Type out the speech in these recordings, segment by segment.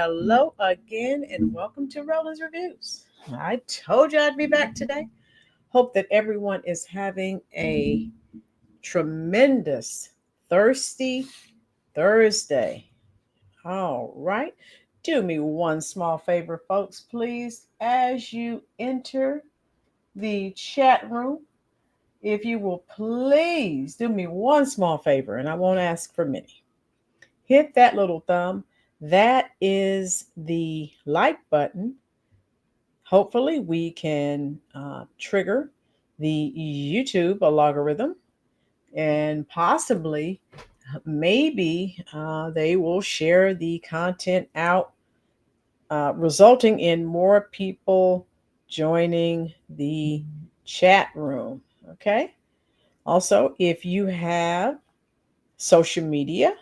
hello again, and welcome to Rollyn's Reviews. I told you I'd be back today. Hope that everyone is having a tremendous thirsty Thursday. All right. Do me one small favor, folks, please, as you enter the chat room. If you will please do me one small favor, and I won't ask for many. Hit that little thumb. That is the like button. Hopefully, we can trigger the YouTube algorithm and possibly, maybe they will share the content out, resulting in more people joining the chat room. Okay. Also, if you have social media,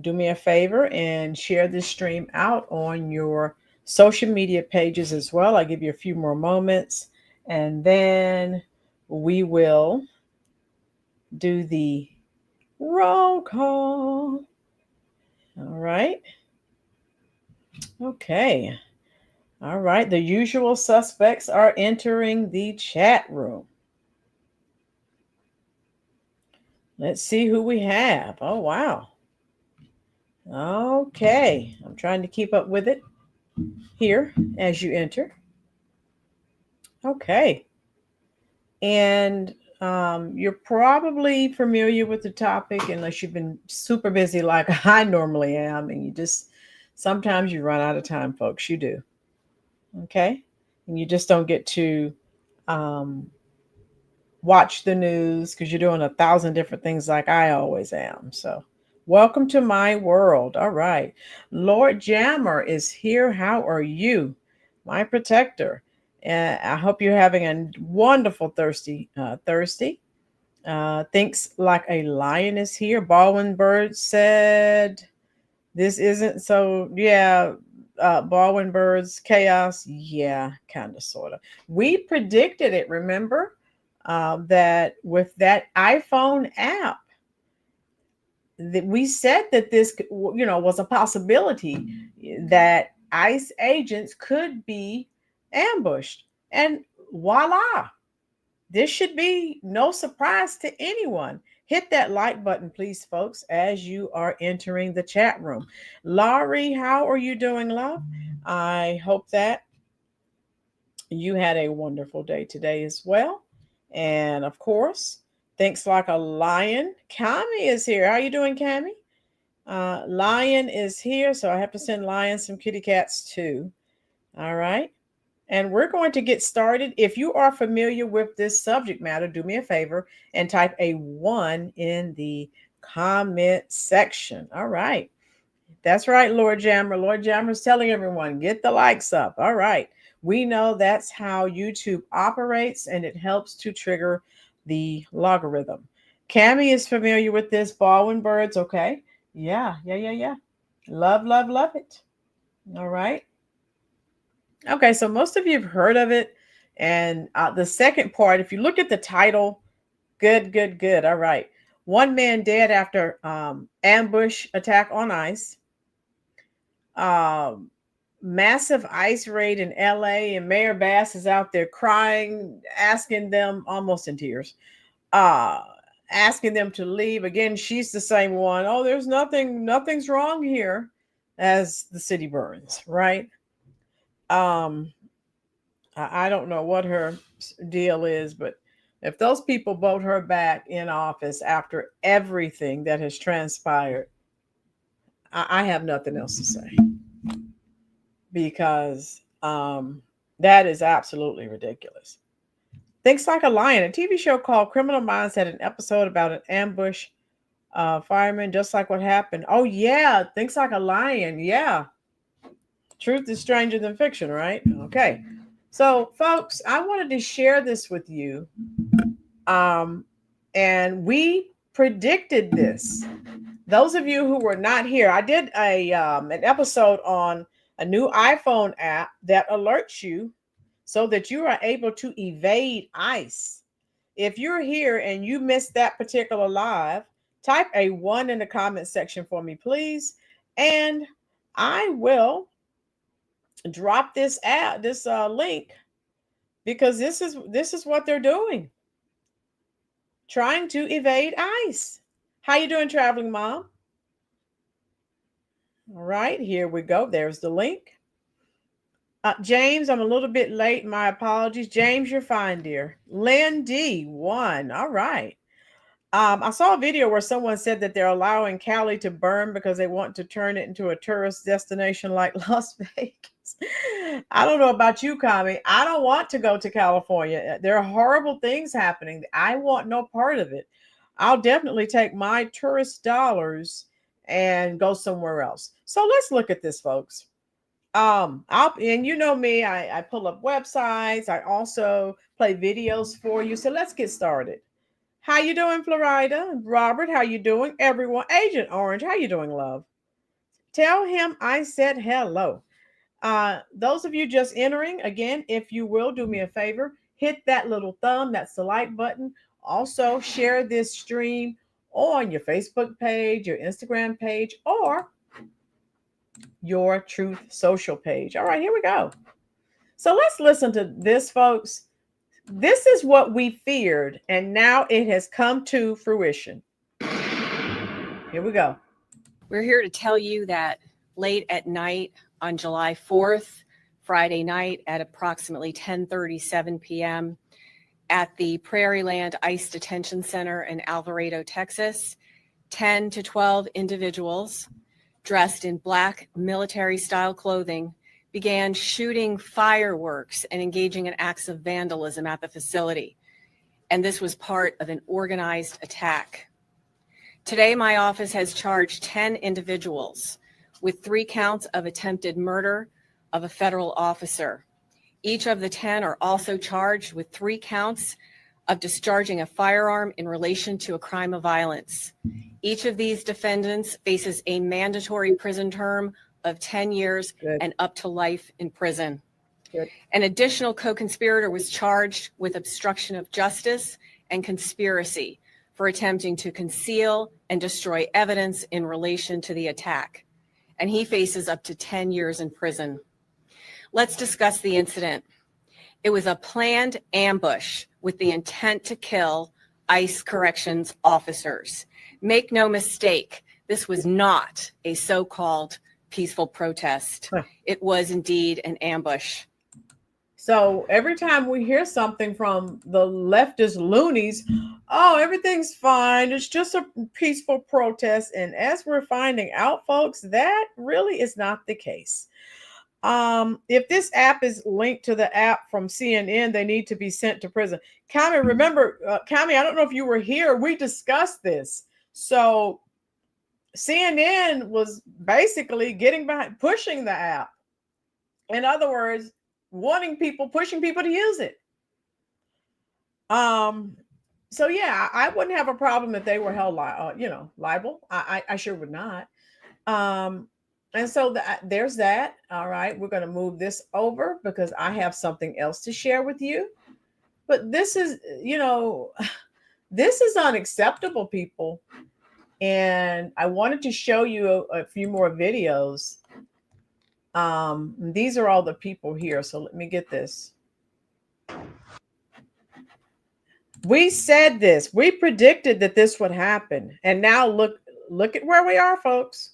do me a favor and share this stream out on your social media pages as well. I'll give you a few more moments and then we will do the roll call. All right. Okay. All right. The usual suspects are entering the chat room. Let's see who we have. Oh, wow. Okay. I'm trying to keep up with it here as you enter. Okay. And you're probably familiar with the topic unless you've been super busy like I normally am. And sometimes you run out of time, folks. You do. Okay. And you just don't get to um, watch the news because you're doing 1,000 different things like I always am. So, welcome to my world. All right. Lord Jammer is here. How are you? My protector. And I hope you're having a wonderful Thursday. Thinks like a lion is here. Baldwin Bird said, this isn't so, yeah. Baldwin Bird's chaos. Yeah, kind of, sort of. We predicted it, remember? That with that iPhone app, that we said that this, was a possibility that ICE agents could be ambushed. And voila, this should be no surprise to anyone. Hit that like button, please, folks, as you are entering the chat room. Laurie, how are you doing, love? I hope that you had a wonderful day today as well. And of course, thanks like a lion. Cami is here. How are you doing, Cami? Lion is here, so I have to send Lion some kitty cats too. All right. And we're going to get started. If you are familiar with this subject matter, do me a favor and type a 1 in the comment section. All right. That's right, Lord Jammer. Lord Jammer is telling everyone, get the likes up. All right. We know that's how YouTube operates, and it helps to trigger the logarithm. Cami is familiar with this. Baldwin Birds, okay. Yeah. Love, love, love it. All right. Okay, so most of you have heard of it. And the second part, if you look at the title, good. All right. One man dead after ambush attack on ICE. Massive ICE raid in LA, and Mayor Bass is out there crying, asking them, almost in tears, asking them to leave. Again, she's the same one. Oh, there's nothing's wrong here, as the city burns, right? I don't know what her deal is, but if those people vote her back in office after everything that has transpired, I have nothing else to say, because that is absolutely ridiculous. Thinks Like a Lion, a TV show called Criminal Minds, had an episode about an ambush fireman, just like what happened. Oh yeah, Thinks Like a Lion. Yeah. Truth is stranger than fiction, right? Okay. So, folks, I wanted to share this with you. And we predicted this. Those of you who were not here, I did an episode on a new iPhone app that alerts you so that you are able to evade ICE. If you're here and you missed that particular live, type a 1 in the comment section for me, please. And I will drop this link, because this is what they're doing, trying to evade ICE. How you doing, traveling mom? All right, here we go. There's the link. James, I'm a little bit late. My apologies. James, you're fine, dear. Lynn D1. All right. I saw a video where someone said that they're allowing Cali to burn because they want to turn it into a tourist destination like Las Vegas. I don't know about you, Kami. I don't want to go to California. There are horrible things happening. I want no part of it. I'll definitely take my tourist dollars and go somewhere else. So let's look at this, folks. And you know me, I pull up websites. I also play videos for you. So let's get started. How you doing, Florida? Robert, how you doing? Everyone, Agent Orange, how you doing, love? Tell him I said hello. Those of you just entering, again, if you will do me a favor, hit that little thumb. That's the like button. Also, share this stream on your Facebook page, your Instagram page, or your Truth Social page. All right, here we go. So let's listen to this, folks. This is what we feared, and now it has come to fruition. Here we go. We're here to tell you that late at night on July 4th, Friday night at approximately 10:37 p.m. at the Prairieland ICE Detention Center in Alvarado, Texas, 10 to 12 individuals dressed in black military-style clothing began shooting fireworks and engaging in acts of vandalism at the facility. And this was part of an organized attack. Today, my office has charged 10 individuals with 3 counts of attempted murder of a federal officer. Each of the 10 are also charged with 3 counts of discharging a firearm in relation to a crime of violence. Each of these defendants faces a mandatory prison term of 10 years and up to life in prison. An additional co-conspirator was charged with obstruction of justice and conspiracy for attempting to conceal and destroy evidence in relation to the attack, and he faces up to 10 years in prison. Let's discuss the incident. It was a planned ambush with the intent to kill ICE corrections officers. Make no mistake, this was not a so-called peaceful protest. It was indeed an ambush. So every time we hear something from the leftist loonies, oh, everything's fine, it's just a peaceful protest. And as we're finding out, folks, that really is not the case. If this app is linked to the app from CNN, they need to be sent to prison. Kami, remember, Kami, I don't know if you were here. We discussed this. So CNN was basically getting behind, pushing the app. In other words, pushing people to use it. So yeah, I wouldn't have a problem if they were held liable. I sure would not. And so there's that. All right, we're going to move this over because I have something else to share with you. But this is, this is unacceptable, people. And I wanted to show you a few more videos. These are all the people here. So let me get this. We said this. We predicted that this would happen. And now look at where we are, folks.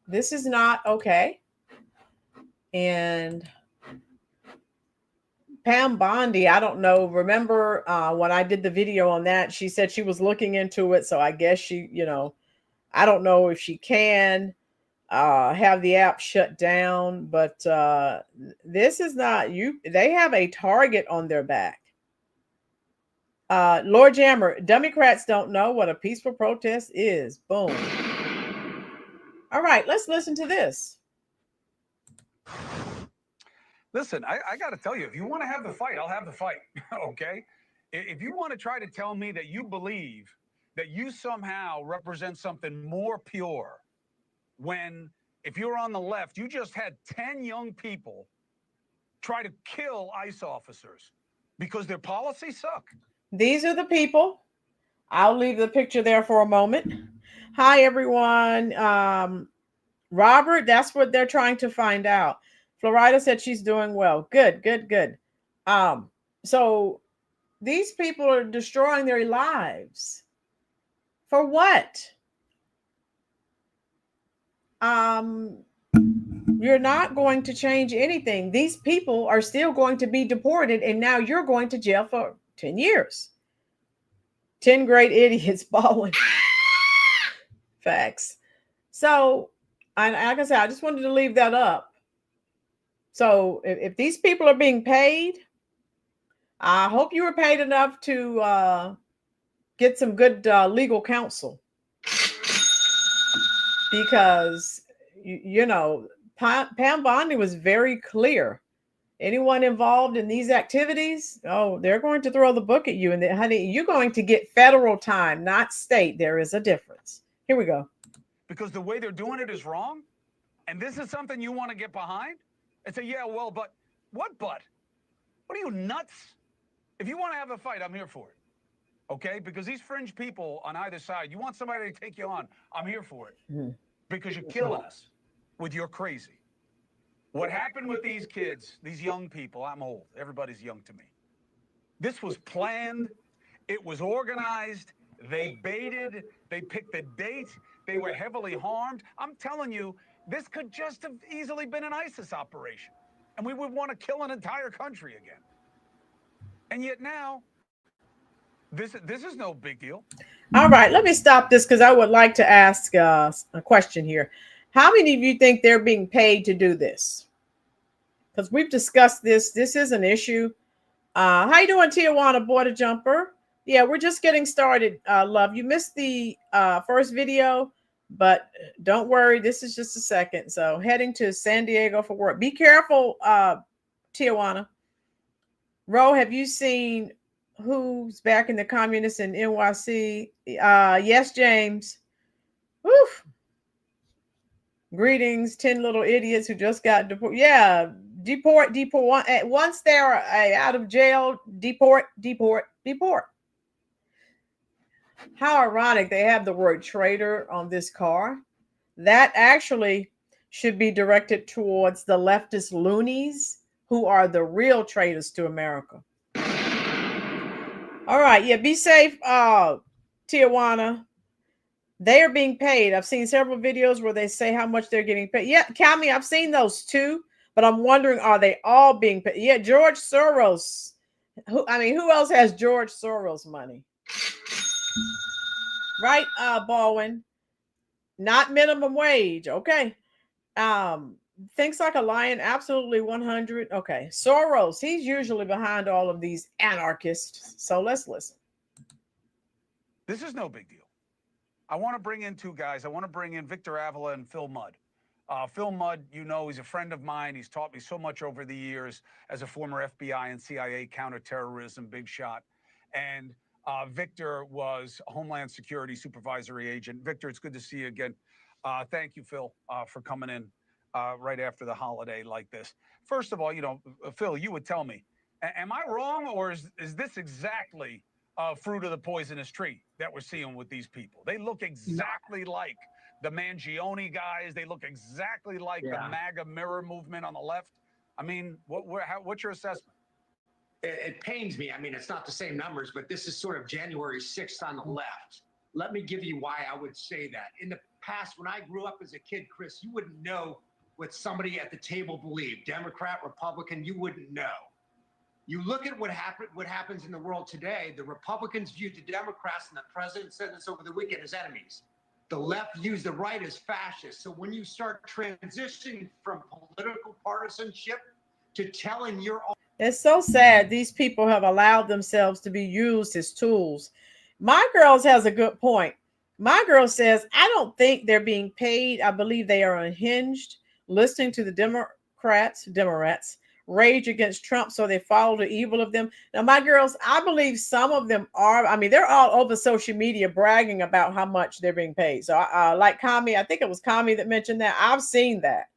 This is not okay. And Pam Bondi, I don't know. Remember when I did the video on that, she said she was looking into it. So I guess she, I don't know if she can have the app shut down, but this is not you. They have a target on their back. Lord Jammer, Democrats don't know what a peaceful protest is. Boom. All right, let's listen to this. Listen, I got to tell you, if you want to have the fight, I'll have the fight. Okay? If you want to try to tell me that you believe that you somehow represent something more pure, when if you're on the left, you just had 10 young people try to kill ICE officers because their policies suck. These are the people. I'll leave the picture there for a moment. Hi, everyone. Robert, that's what they're trying to find out. Florida said she's doing well. Good, good, good. So these people are destroying their lives. For what? You're not going to change anything. These people are still going to be deported, and now you're going to jail for 10 years. 10 great idiots balling. Facts. So, and like I said, I just wanted to leave that up. So if these people are being paid, I hope you were paid enough to get some good legal counsel. Because, you know, Pam Bondi was very clear. Anyone involved in these activities, oh, they're going to throw the book at you. And honey, you're going to get federal time, not state. There is a difference. Here we go. Because the way they're doing it is wrong. And this is something you want to get behind and say, yeah, well, but what? What are you, nuts? If you want to have a fight, I'm here for it. Okay? Because these fringe people on either side, you want somebody to take you on, I'm here for it. Because you're killing us with your crazy. What happened with these kids, these young people, I'm old, everybody's young to me. This was planned, it was organized, they baited, they picked the date, they were heavily harmed. I'm telling you, this could just have easily been an ISIS operation, and we would want to kill an entire country again. And yet now, this is no big deal. All right, let me stop this because I would like to ask a question here. How many of you think they're being paid to do this? Because we've discussed this. This is an issue. How you doing, Tijuana Border Jumper? Yeah, we're just getting started, love. You missed the first video, but don't worry. This is just a second. So heading to San Diego for work. Be careful, Tijuana. Ro, have you seen who's back in the communists in NYC? Yes, James. Woof. Greetings, 10 little idiots who just got deported. Yeah, deport. Once they're out of jail, deport. How ironic they have the word traitor on this car. That actually should be directed towards the leftist loonies who are the real traitors to America. All right, yeah, be safe, Tijuana. They are being paid. I've seen several videos where they say how much they're getting paid. Yeah, Cami, I've seen those too, but I'm wondering, are they all being paid? Yeah, George Soros. Who else has George Soros money? Right, Baldwin. Not minimum wage. Okay. Thinks like a lion. Absolutely 100. Okay. Soros, he's usually behind all of these anarchists. So let's listen. This is no big deal. I want to bring in two guys. I want to bring in Victor Avila and Phil Mudd. Phil Mudd, you know, he's a friend of mine. He's taught me so much over the years as a former FBI and CIA counterterrorism big shot. And Victor was Homeland Security supervisory agent. Victor, it's good to see you again. Thank you, Phil, for coming in right after the holiday like this. First of all, you know, Phil, you would tell me, am I wrong, or is this exactly fruit of the poisonous tree that we're seeing with these people? They look exactly like the Mangione guys. They look exactly like the MAGA mirror movement on the left. I mean, what's your assessment? It pains me. I mean, it's not the same numbers, but this is sort of January 6th on the left. Let me give you why I would say that. In the past, when I grew up as a kid, Chris, you wouldn't know what somebody at the table believed. Democrat, Republican, you wouldn't know. You look at what happens in the world today. The Republicans viewed the Democrats, and the president said this over the weekend, as enemies. The left views the right as fascists. So when you start transitioning from political partisanship to telling your own... It's so sad these people have allowed themselves to be used as tools. My Girls has a good point. My Girl says, I don't think they're being paid. I believe they are unhinged, listening to the Democrats rage against Trump, so they follow the evil of them. Now, My Girls, I believe some of them are. I mean, they're all over social media bragging about how much they're being paid. So, like Kami, I think it was Kami that mentioned that. I've seen that.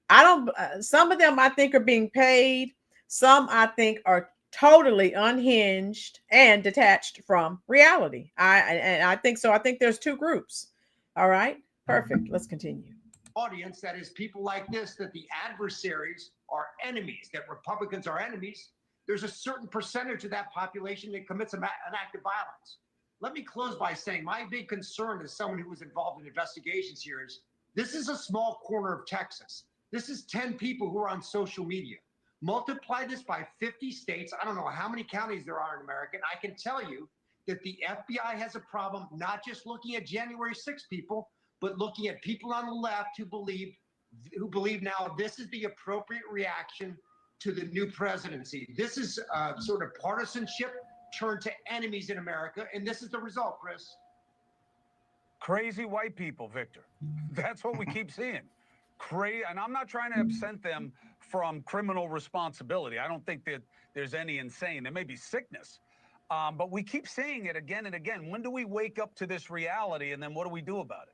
I don't. Some of them I think are being paid. Some I think are totally unhinged and detached from reality. I think so. I think there's two groups. All right, perfect. Let's continue. audience that is people like this, that the adversaries are enemies, that Republicans are enemies, there's a certain percentage of that population that commits an act of violence. Let me close by saying my big concern as someone who was involved in investigations here is this is a small corner of Texas. This is 10 people who are on social media. Multiply this by 50 states. I don't know how many counties there are in America. And I can tell you that the FBI has a problem, not just looking at January 6 people, but looking at people on the left who believe now this is the appropriate reaction to the new presidency. This is sort of partisanship turned to enemies in America, and this is the result, Chris. Crazy white people, Victor. That's what we keep seeing. Crazy, and I'm not trying to absent them from criminal responsibility. I don't think that there's any insane. There may be sickness, but we keep seeing it again and again. When do we wake up to this reality, and then what do we do about it?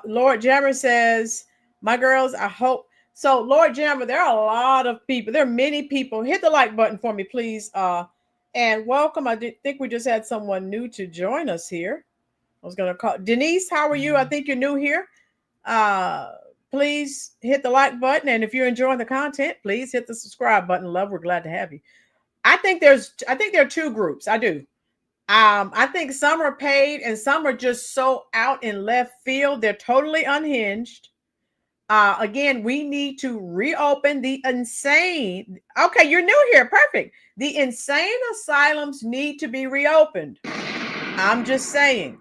Lord Jammer says, my girls, I hope. So, Lord Jammer, there are a lot of people. There are many people. Hit the like button for me, please. And welcome. I think we just had someone new to join us here. I was going to call Denise. How are you? I think you're new here. Please hit the like button. And if you're enjoying the content, please hit the subscribe button. Love, we're glad to have you. I think there are two groups. I do. I think some are paid and some are just so out in left field. They're totally unhinged. Again, we need to reopen the insane. Okay, you're new here. Perfect. The insane asylums need to be reopened. I'm just saying.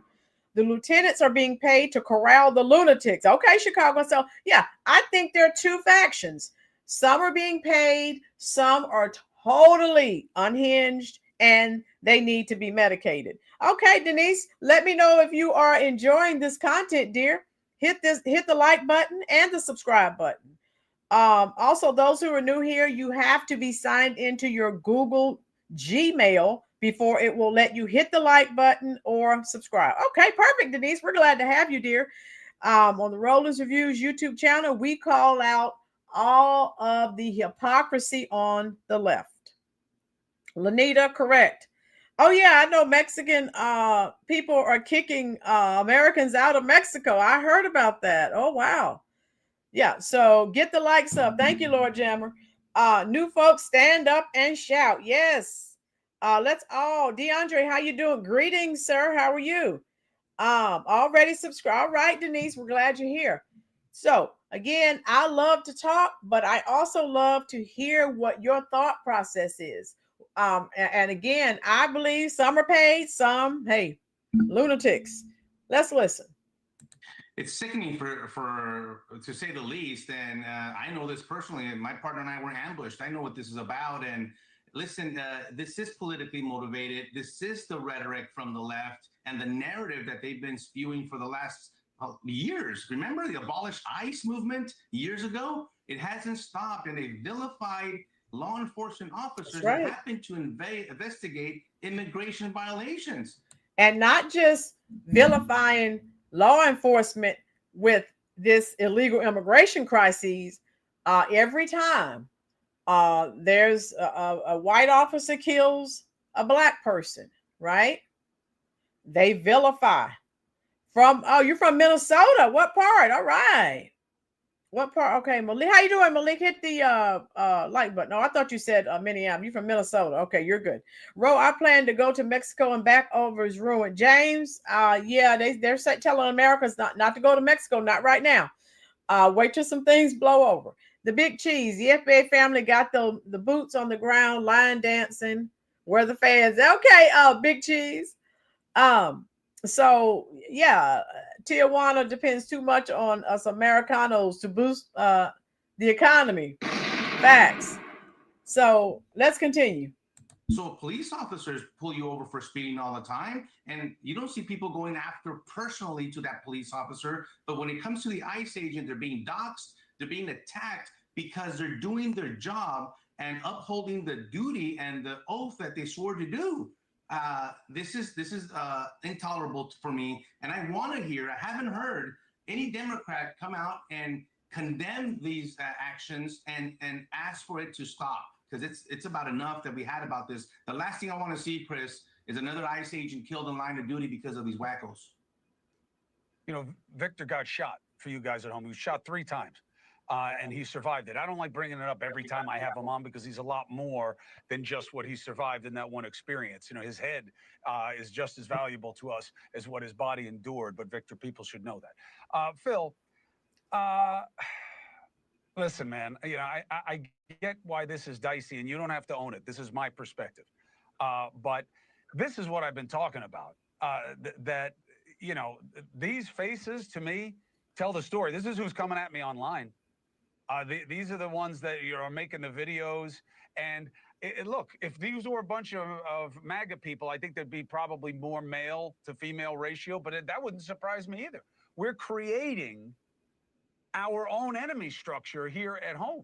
The lieutenants are being paid to corral the lunatics. Okay, Chicago. So, yeah, I think there are two factions. Some are being paid. Some are totally unhinged, and they need to be medicated. Okay, Denise, let me know if you are enjoying this content, dear. Hit the like button and the subscribe button. Also, those who are new here, you have to be signed into your Google Gmail before it will let you hit the like button or subscribe. Okay, perfect, Denise. We're glad to have you, dear. On the Rolynn Reviews YouTube channel, we call out all of the hypocrisy on the left. Lanita, correct. Oh, yeah, I know Mexican people are kicking Americans out of Mexico. I heard about that. Oh, wow. Yeah, so get the likes up. Thank you, Lord Jammer. New folks, stand up and shout. Yes. Let's all. DeAndre, how you doing? Greetings, sir. How are you? Already subscribe. All right, Denise, we're glad you're here. So, again, I love to talk, but I also love to hear what your thought process is. And again, I believe some are paid, some, hey, lunatics. Let's listen. It's sickening for to say the least. And I know this personally. My partner and I were ambushed. I know what this is about. And listen, this is politically motivated. This is the rhetoric from the left and the narrative that they've been spewing for the last years. Remember the Abolish ICE movement years ago? It hasn't stopped, and they vilified law enforcement officers that happen to investigate immigration violations. And not just vilifying law enforcement with this illegal immigration crises. Every time there's a white officer kills a black person, right? They vilify. You're from Minnesota. What part? All right. What part? Okay, Malik. How you doing, Malik? Hit the like button. No, I thought you said Minneapolis. You're from Minnesota. Okay, you're good. Ro, I plan to go to Mexico and back over is ruined. James, yeah, they're telling Americans not to go to Mexico, not right now. Wait till some things blow over. The Big Cheese, the FBA family got the boots on the ground, line dancing. Where the fans? Okay, Big Cheese. So yeah, Tijuana depends too much on us Americanos to boost the economy. Facts. So let's continue. So police officers pull you over for speeding all the time, and you don't see people going after personally to that police officer. But when it comes to the ICE agent, they're being doxxed, they're being attacked because they're doing their job and upholding the duty and the oath that they swore to do. This is intolerable for me, and I want to hear. I haven't heard any Democrat come out and condemn these actions and ask for it to stop, because it's about enough that we had about this. The last thing I want to see, Chris, is another ICE agent killed in line of duty because of these wackos. You know, Victor got shot. for you guys at home. He was shot 3 times. And he survived it. I don't like bringing it up every time I have him on because he's a lot more than just what he survived in that one experience. You know, his head is just as valuable to us as what his body endured. But Victor, people should know that. Phil, listen, man, you know, I get why this is dicey, and you don't have to own it. This is my perspective. But this is what I've been talking about. That, you know, these faces to me tell the story. This is who's coming at me online. These are the ones that are making the videos. And look, if these were a bunch of MAGA people, I think there'd be probably more male to female ratio, but that wouldn't surprise me either. We're creating our own enemy structure here at home.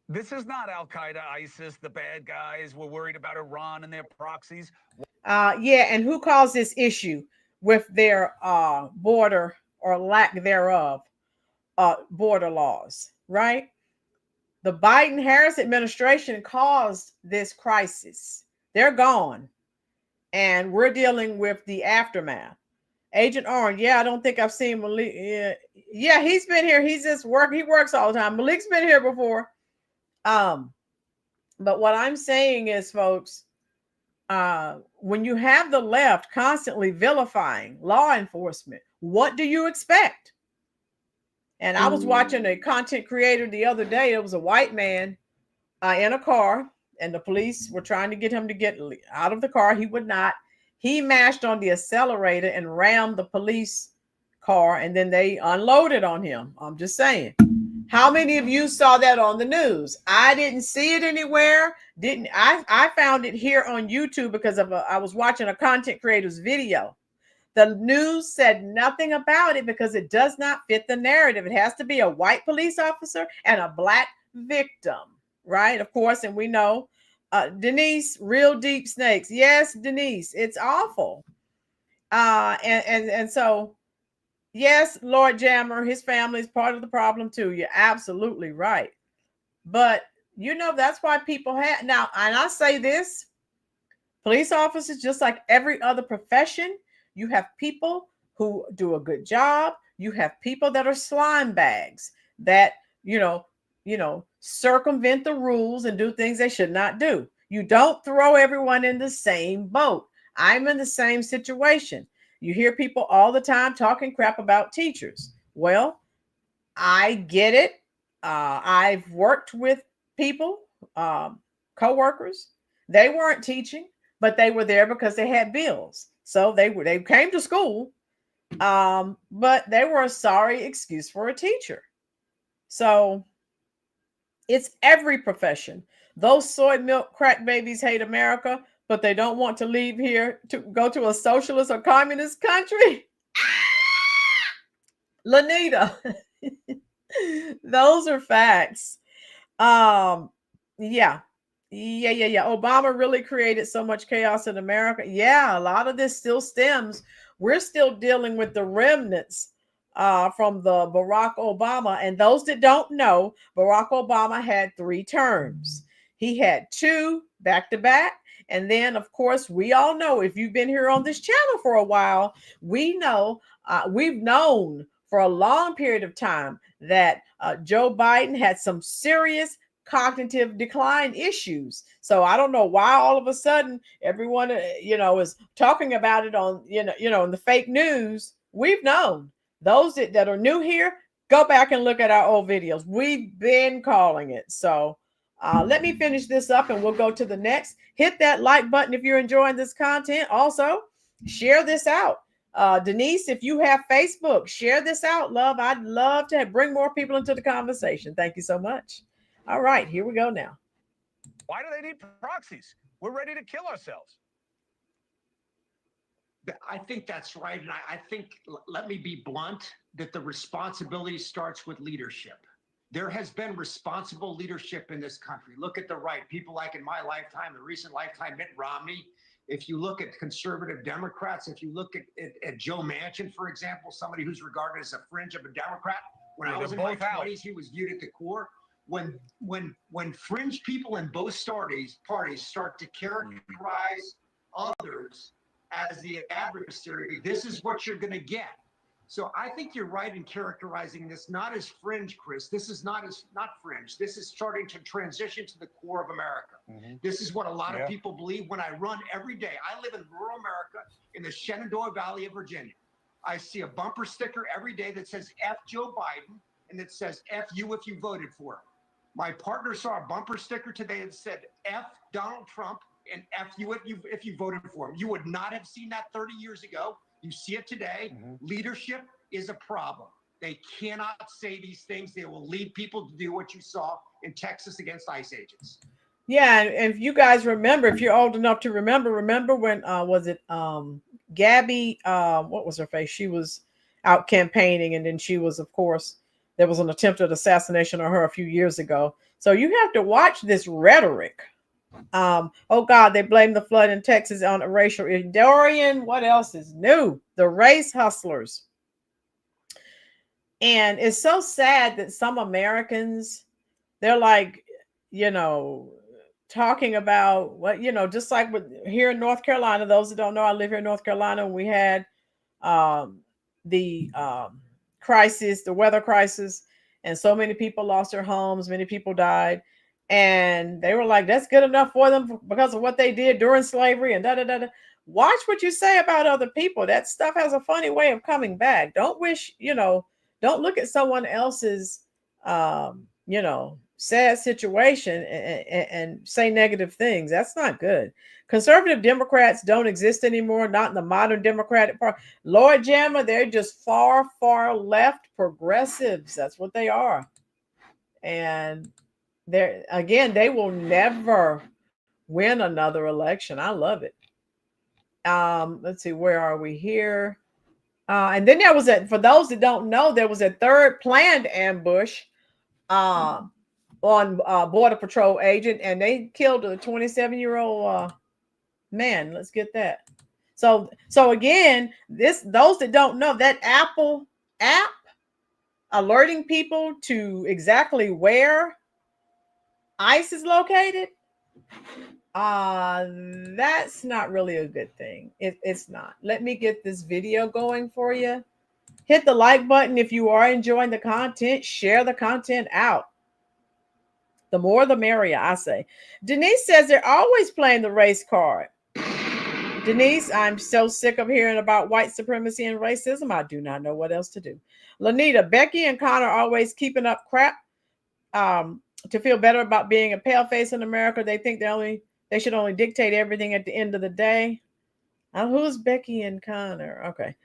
This is not Al-Qaeda, ISIS, the bad guys. We're worried about Iran and their proxies. Yeah, and who caused this issue with their border or lack thereof border laws, right? The Biden-Harris administration caused this crisis. They're gone, and we're dealing with the aftermath. Agent Orange, yeah, I don't think I've seen Malik. Yeah, he's been here. He's just he works all the time. Malik's been here before. But what I'm saying is, folks, when you have the left constantly vilifying law enforcement, what do you expect? And I was watching a content creator the other day. It was a white man in a car, and the police were trying to get him to get out of the car. He would not. He mashed on the accelerator and rammed the police car, and then they unloaded on him. I'm just saying. How many of you saw that on the news? I didn't see it anywhere. I found it here on YouTube because I was watching a content creator's video. The news said nothing about it because it does not fit the narrative. It has to be a white police officer and a black victim, right? Of course, and we know Denise, real deep snakes. Yes, Denise, it's awful. And so, yes, Lord Jammer, his family is part of the problem too. You're absolutely right. But you know, that's why people have now, and I say this, police officers, just like every other profession, you have people who do a good job. You have people that are slime bags that, you know, circumvent the rules and do things they should not do. You don't throw everyone in the same boat. I'm in the same situation. You hear people all the time talking crap about teachers. Well, I get it. I've worked with people, co-workers. They weren't teaching, but they were there because they had bills. So they came to school, but they were a sorry excuse for a teacher. So it's every profession. Those soy milk crack babies hate America, but they don't want to leave here to go to a socialist or communist country. Lanita, those are facts. Yeah. Obama really created so much chaos in America. Yeah, a lot of this still stems. We're still dealing with the remnants from the Barack Obama. And those that don't know, Barack Obama had 3 terms. He had 2 back-to-back. And then, of course, we all know, if you've been here on this channel for a while, we know, we've known for a long period of time that Joe Biden had some serious cognitive decline issues. So I don't know why all of a sudden everyone, is talking about it on, in the fake news. We've known. Those that are new here, go back and look at our old videos. We've been calling it. So let me finish this up and we'll go to the next. Hit that like button if you're enjoying this content. Also, share this out. Denise, if you have Facebook, share this out, love. I'd love to bring more people into the conversation. Thank you so much. All right, here we go now. Why do they need proxies? We're ready to kill ourselves. I think that's right. And I think, let me be blunt, that the responsibility starts with leadership. There has been responsible leadership in this country. Look at the right. People like in my lifetime, the recent lifetime, Mitt Romney. If you look at conservative Democrats, if you look at Joe Manchin, for example, somebody who's regarded as a fringe of a Democrat, when I was in my 20s, he was viewed at the core. When fringe people in both parties start to characterize others as the adversary, this is what you're going to get. So I think you're right in characterizing this not as fringe, Chris. This is not fringe. This is starting to transition to the core of America. This is what a lot of people believe. When I run every day, I live in rural America in the Shenandoah Valley of Virginia. I see a bumper sticker every day that says F Joe Biden and that says F you if you voted for him. My partner saw a bumper sticker today that said F Donald Trump and F you if you voted for him. You would not have seen that 30 years ago. You see it today. Leadership is a problem. They cannot say these things. They will lead people to do what you saw in Texas against ICE agents. Yeah, and if you guys remember, if you're old enough to remember when was it Gabby? What was her face? She was out campaigning, and then she was, of course, there was an attempted assassination of her a few years ago. So you have to watch this rhetoric. Oh God, they blame the flood in Texas on a racial. Dorian, what else is new? The race hustlers. And it's so sad that some Americans, they're like, talking about what, just like here in North Carolina. Those that don't know, I live here in North Carolina, and we had the crisis, the weather crisis, and so many people lost their homes, many people died, and they were like, that's good enough for them because of what they did during slavery and da da da da. Watch what you say about other people. That stuff has a funny way of coming back. Don't don't look at someone else's sad situation and say negative things. That's not good. Conservative Democrats don't exist anymore, not in the modern Democratic Party. Lord Jammer, they're just far, far left progressives. That's what they are. And they will never win another election. I love it. Let's see, where are we here? And then there was for those that don't know, there was a third planned ambush on Border Patrol agent, and they killed a 27-year-old man. Let's get that. So again, those that don't know, that Apple app alerting people to exactly where ICE is located, that's not really a good thing. It's not. Let me get this video going for you. Hit the like button if you are enjoying the content. Share the content out. The more the merrier, I say. Denise says they're always playing the race card. Denise, I'm so sick of hearing about white supremacy and racism. I do not know what else to do. Lanita, Becky and Connor are always keeping up crap to feel better about being a pale face in America. They think they should only dictate everything at the end of the day. Who's Becky and Connor? Okay.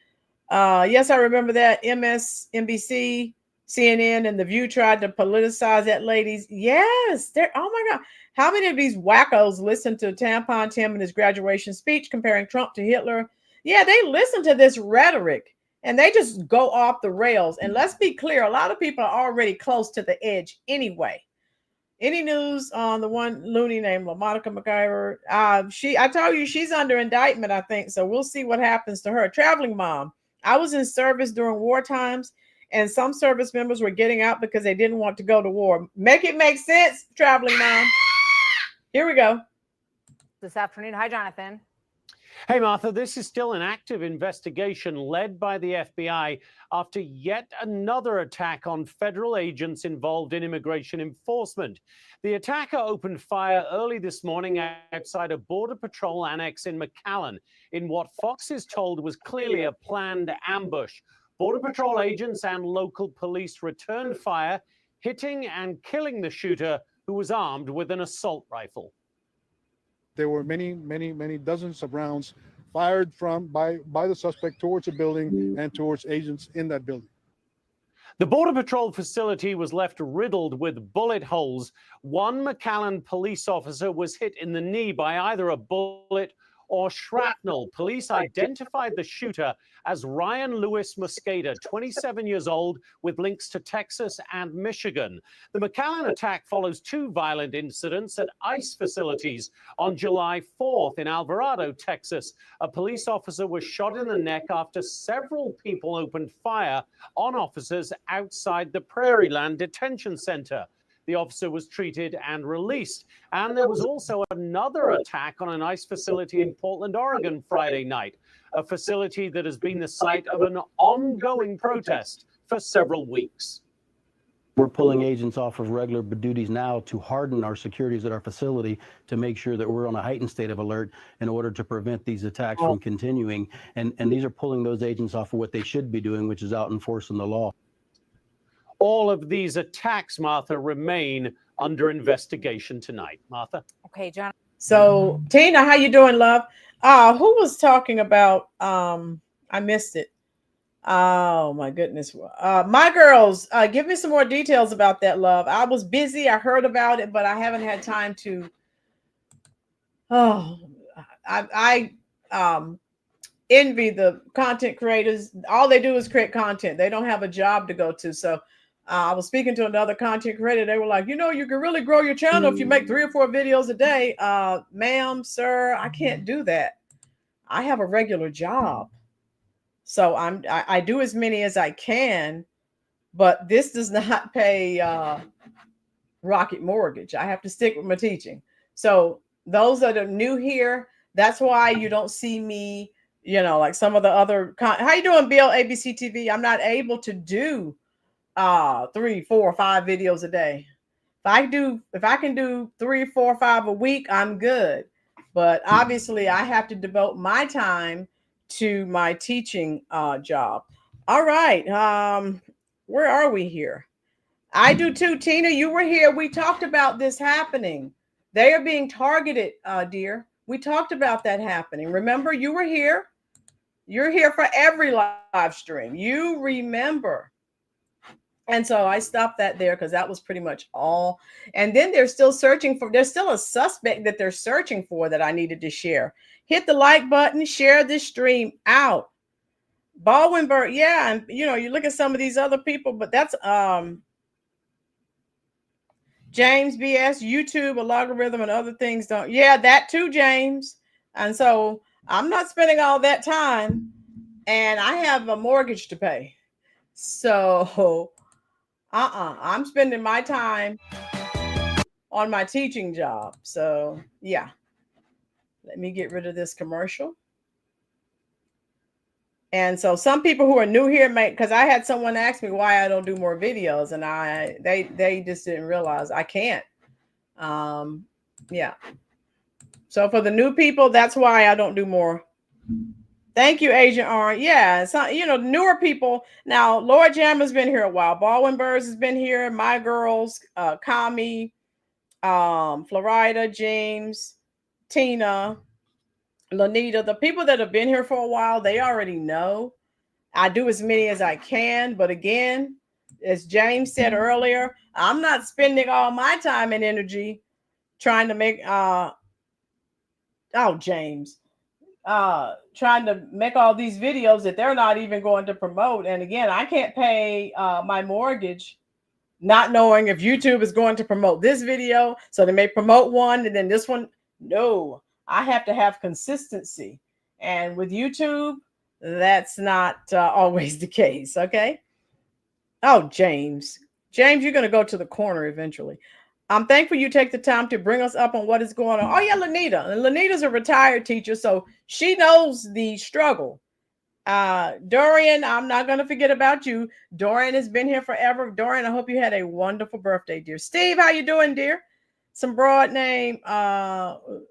Yes, I remember that. MSNBC, CNN, and The View tried to politicize that ladies. Yes, oh my God. How many of these wackos listened to Tampon Tim in his graduation speech comparing Trump to Hitler? Yeah, they listen to this rhetoric and they just go off the rails. And let's be clear, a lot of people are already close to the edge anyway. Any news on the one loony named LaMonica McIver? I told you she's under indictment, I think. So we'll see what happens to her. Traveling mom. I was in service during war times, and some service members were getting out because they didn't want to go to war. Make it make sense, traveling mom. Here we go. This afternoon. Hi, Jonathan. Hey, Martha, this is still an active investigation led by the FBI after yet another attack on federal agents involved in immigration enforcement. The attacker opened fire early this morning outside a Border Patrol annex in McAllen in what Fox is told was clearly a planned ambush. Border Patrol agents and local police returned fire, hitting and killing the shooter, who was armed with an assault rifle. There were many dozens of rounds fired by the suspect towards the building and towards agents in that building. The Border Patrol facility was left riddled with bullet holes. One McAllen police officer was hit in the knee by either a bullet or shrapnel. Police identified the shooter as Ryan Lewis Mosqueda, 27 years old, with links to Texas and Michigan. The McAllen attack follows two violent incidents at ICE facilities. On July 4th in Alvarado, Texas, a police officer was shot in the neck after several people opened fire on officers outside the Prairieland Detention Center. The officer was treated and released. And there was also another attack on an ICE facility in Portland, Oregon, Friday night, a facility that has been the site of an ongoing protest for several weeks. We're pulling agents off of regular duties now to harden our securities at our facility to make sure that we're on a heightened state of alert in order to prevent these attacks from continuing. And these are pulling those agents off of what they should be doing, which is out enforcing the law. All of these attacks, Martha, remain under investigation tonight. Martha? Okay, John. So, Tina, how you doing, love? Who was talking about, I missed it. Oh, my goodness. My girls, give me some more details about that, love. I was busy. I heard about it, but I haven't had time to. I envy the content creators. All they do is create content. They don't have a job to go to. So I was speaking to another content creator. They were like, you know, you can really grow your channel if you make 3 or 4 videos a day. Ma'am, sir, I can't do that. I have a regular job. So I do as many as I can, but this does not pay Rocket Mortgage. I have to stick with my teaching. So those that are new here, that's why you don't see me, you know, like some of the other. How you doing, Bill? ABC TV. I'm not able to do 3, 4, 5 videos a day. If I can do 3, 4, 5 a week, I'm good. But obviously I have to devote my time to my teaching job. All right. Where are we here? I do too. Tina, you were here. We talked about this happening. They are being targeted, dear. We talked about that happening. Remember, you were here. You're here for every live stream. You remember. And so I stopped that there because that was pretty much all. And then they're still searching for, there's still a suspect that they're searching for that I needed to share. Hit the like button, share this stream out. Baldwinberg, yeah. And you know, you look at some of these other people, but that's James BS, YouTube, a logarithm, and other things don't. Yeah, that too, James. And so I'm not spending all that time, and I have a mortgage to pay. So I'm spending my time on my teaching job. So yeah, let me get rid of this commercial. And so some people who are new here because I had someone ask me why I don't do more videos, and they just didn't realize I can't. Yeah. So for the new people, that's why I don't do more. Thank you, Agent R. Yeah, so, you know, newer people. Now, Laura Jam has been here a while. Baldwin Burrs has been here. My girls, Kami, Florida, James, Tina, Lanita. The people that have been here for a while, they already know. I do as many as I can. But again, as James said earlier, I'm not spending all my time and energy trying to make, James. Trying to make all these videos that they're not even going to promote. And again, I can't pay my mortgage not knowing if YouTube is going to promote this video. So they may promote one and then this one. No, I have to have consistency. And with YouTube, that's not always the case. Okay. Oh, James, you're going to go to the corner eventually. I'm thankful you take the time to bring us up on what is going on. Oh, yeah, Lanita. And Lanita's a retired teacher, so she knows the struggle. Dorian, I'm not going to forget about you. Dorian has been here forever. Dorian, I hope you had a wonderful birthday, dear. Steve, how you doing, dear? Some broad name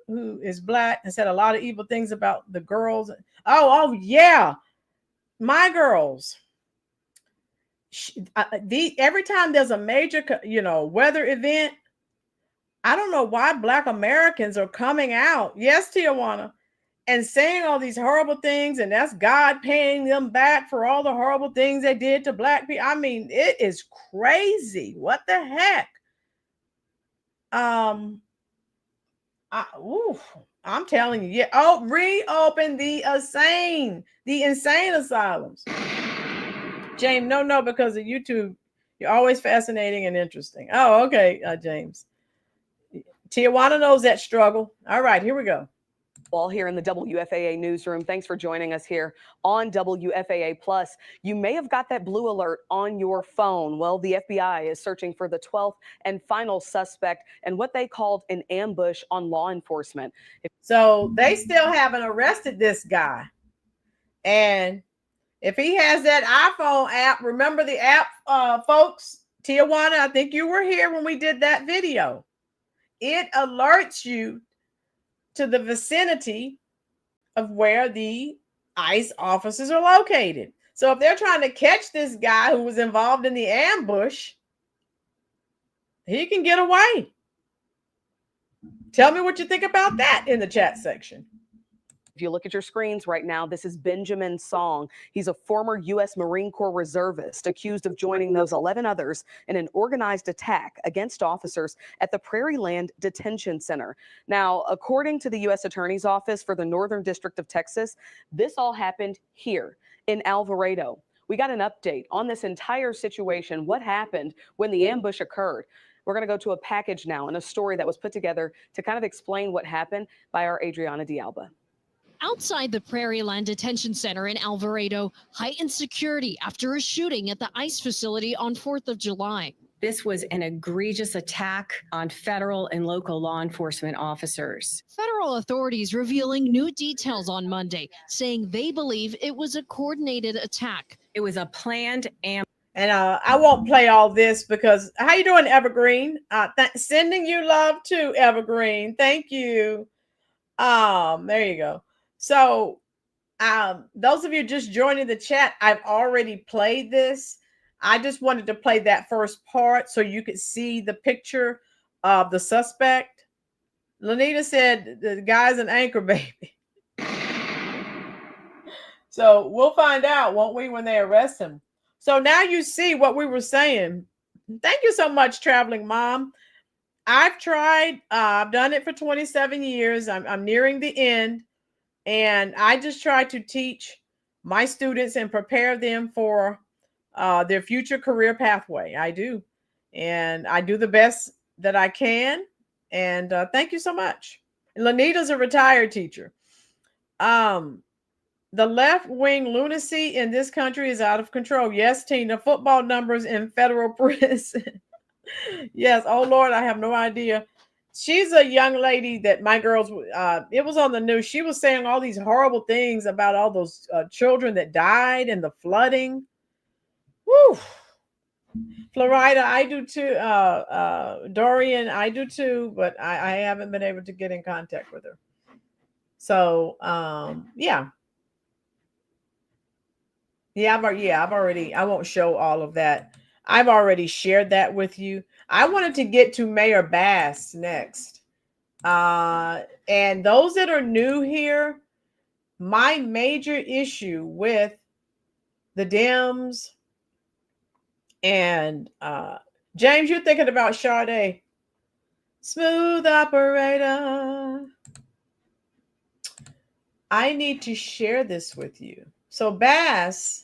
who is black and said a lot of evil things about the girls. Oh, yeah. My girls. Every time there's a major, weather event, I don't know why Black Americans are coming out, yes, Tijuana, and saying all these horrible things, and that's God paying them back for all the horrible things they did to Black people. I mean, it is crazy. What the heck? I'm telling you, yeah. Oh, reopen the insane asylums. James, no, because of YouTube, you're always fascinating and interesting. Oh, okay, James. Tijuana knows that struggle. All right, here we go. All here in the WFAA newsroom. Thanks for joining us here on WFAA Plus. You may have got that blue alert on your phone. Well, the FBI is searching for the 12th and final suspect and what they called an ambush on law enforcement. So they still haven't arrested this guy. And if he has that iPhone app, remember the app, folks? Tijuana, I think you were here when we did that video. It alerts you to the vicinity of where the ICE officers are located. So if they're trying to catch this guy who was involved in the ambush, he can get away. Tell me what you think about that in the chat section. If you look at your screens right now, this is Benjamin Song. He's a former U.S. Marine Corps reservist accused of joining those 11 others in an organized attack against officers at the Prairie Land Detention Center. Now, according to the U.S. Attorney's Office for the Northern District of Texas, this all happened here in Alvarado. We got an update on this entire situation, what happened when the ambush occurred. We're going to go to a package now and a story that was put together to kind of explain what happened by our Adriana Dialba. Outside the Prairie Land Detention Center in Alvarado, heightened security after a shooting at the ICE facility on 4th of July. This was an egregious attack on federal and local law enforcement officers. Federal authorities revealing new details on Monday, saying they believe it was a coordinated attack. It was a planned ambush. And I won't play all this because how you doing, Evergreen? Sending you love too, Evergreen. Thank you. There you go. So those of you just joining the chat, I've already played this. I just wanted to play that first part so you could see the picture of the suspect. Lanita said the guy's an anchor baby. So we'll find out, won't we, when they arrest him? So now you see what we were saying. Thank you so much, Traveling Mom. I've tried. I've done it for 27 years. I'm nearing the end. And I just try to teach my students and prepare them for their future career pathway. I do. And I do the best that I can. And thank you so much. Lanita's a retired teacher. The left-wing lunacy in this country is out of control. Yes, Tina, football numbers in federal prison. Yes. Oh, Lord, I have no idea. She's a young lady that my girls, it was on the news. She was saying all these horrible things about all those children that died in the flooding. Woo. Florida, I do too. Dorian, I do too, but I haven't been able to get in contact with her. So, yeah. I've already, I won't show all of that. I've already shared that with you. I wanted to get to Mayor Bass next. And those that are new here, my major issue with the Dems and James, you're thinking about Sade. Smooth operator. I need to share this with you. So Bass.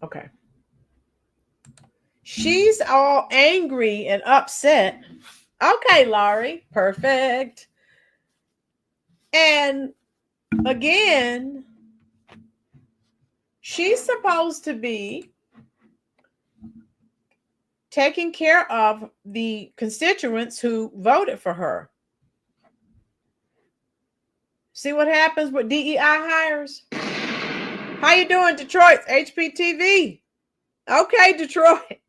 Okay. She's all angry and upset. Okay, Laurie. Perfect. And again, she's supposed to be taking care of the constituents who voted for her. See what happens with DEI hires? How you doing, Detroit? HPTV. Okay, Detroit.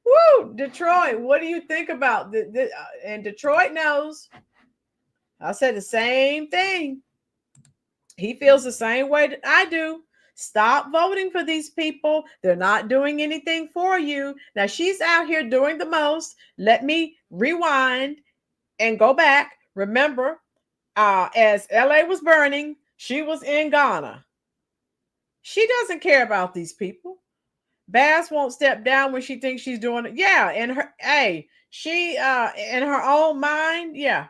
Woo, Detroit. What do you think about this? And Detroit knows. I said the same thing. He feels the same way that I do. Stop voting for these people. They're not doing anything for you. Now she's out here doing the most. Let me rewind and go back. Remember, as LA was burning, she was in Ghana. She doesn't care about these people. Bass won't step down when she thinks she's doing it. Yeah, and her, hey, she in her own mind, yeah.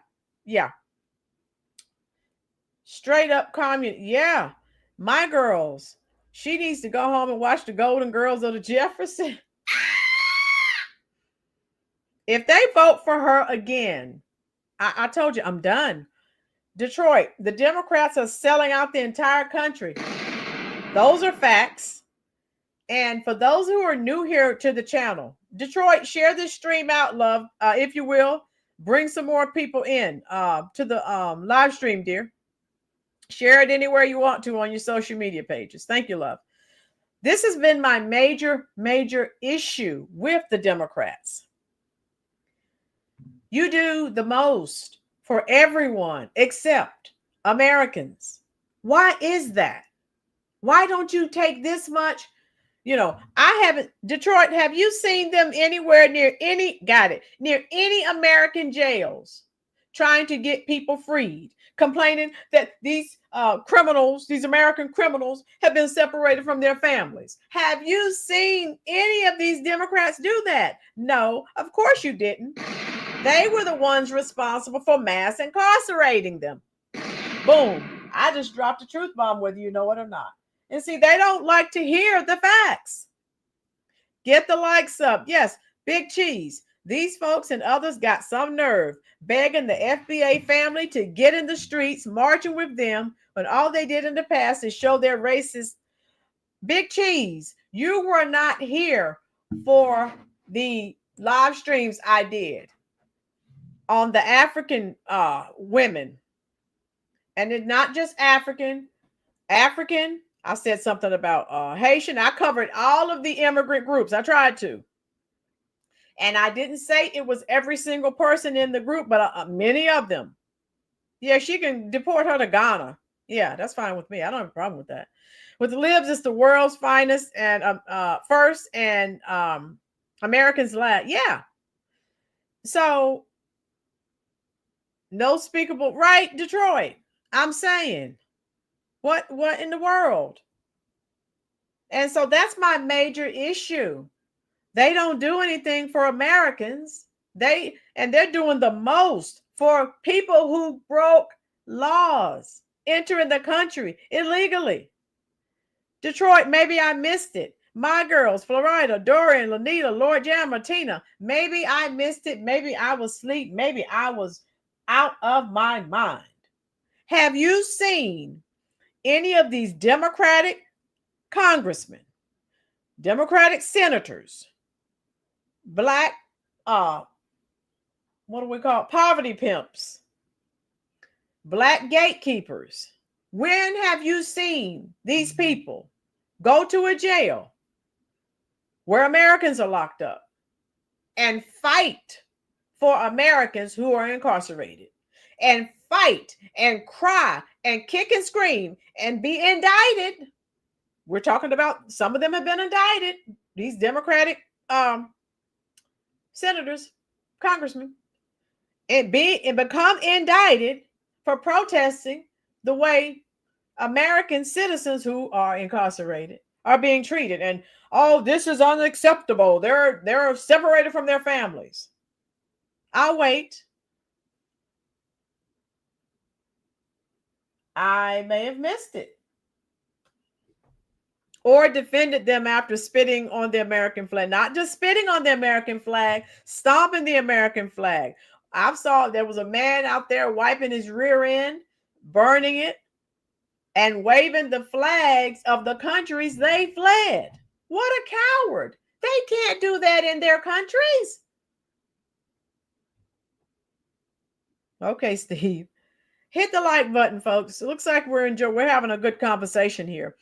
Straight up communist. Yeah, my girls. She needs to go home and watch the Golden Girls of the Jefferson. If they vote for her again, I told you, I'm done. Detroit, the Democrats are selling out the entire country. Those are facts. And for those who are new here to the channel, Detroit, share this stream out, love, if you will. Bring some more people in to the live stream, dear. Share it anywhere you want to on your social media pages. Thank you, love. This has been my major issue with the Democrats. You do the most for everyone except Americans. Why is that? Why don't you take this much? You know, I haven't, Detroit, have you seen them anywhere near any American jails trying to get people freed, complaining that these criminals, these American criminals, have been separated from their families? Have you seen any of these Democrats do that? No, of course you didn't. They were the ones responsible for mass incarcerating them. Boom. I just dropped a truth bomb, whether you know it or not. And see, they don't like to hear the facts. Get the likes up. Yes, Big Cheese. These folks and others got some nerve begging the FBA family to get in the streets, marching with them, when all they did in the past is show their racist. Big Cheese, you were not here for the live streams I did on the African women. And it's not just African. I said something about Haitian. I covered all of the immigrant groups. I tried to. And I didn't say it was every single person in the group, but many of them. Yeah, she can deport her to Ghana. Yeah, that's fine with me. I don't have a problem with that. With the libs, it's the world's finest and first, and Americans last. Yeah. So, no speakable, right, Detroit? I'm saying. What in the world? And so that's my major issue. They don't do anything for Americans. They're doing the most for people who broke laws entering the country illegally. Detroit, maybe I missed it. My girls, Florida, Dorian, Lanita, Lord Jam, Martina, maybe I missed it. Maybe I was asleep. Maybe I was out of my mind. Have you seen any of these Democratic congressmen, Democratic senators, black, what do we call it? Poverty pimps, black gatekeepers? When have you seen these people go to a jail where Americans are locked up and fight for Americans who are incarcerated, and fight and cry and kick and scream and be indicted? We're talking about some of them have been indicted, these Democratic senators, congressmen, and become indicted for protesting the way American citizens who are incarcerated are being treated. And oh, this is unacceptable. They're separated from their families. I'll wait. I may have missed it. Or defended them after spitting on the American flag. Not just spitting on the American flag, stomping the American flag. I saw there was a man out there wiping his rear end, burning it, and waving the flags of the countries they fled. What a coward. They can't do that in their countries. Okay, Steve. Hit the like button, folks. It looks like we're having a good conversation here.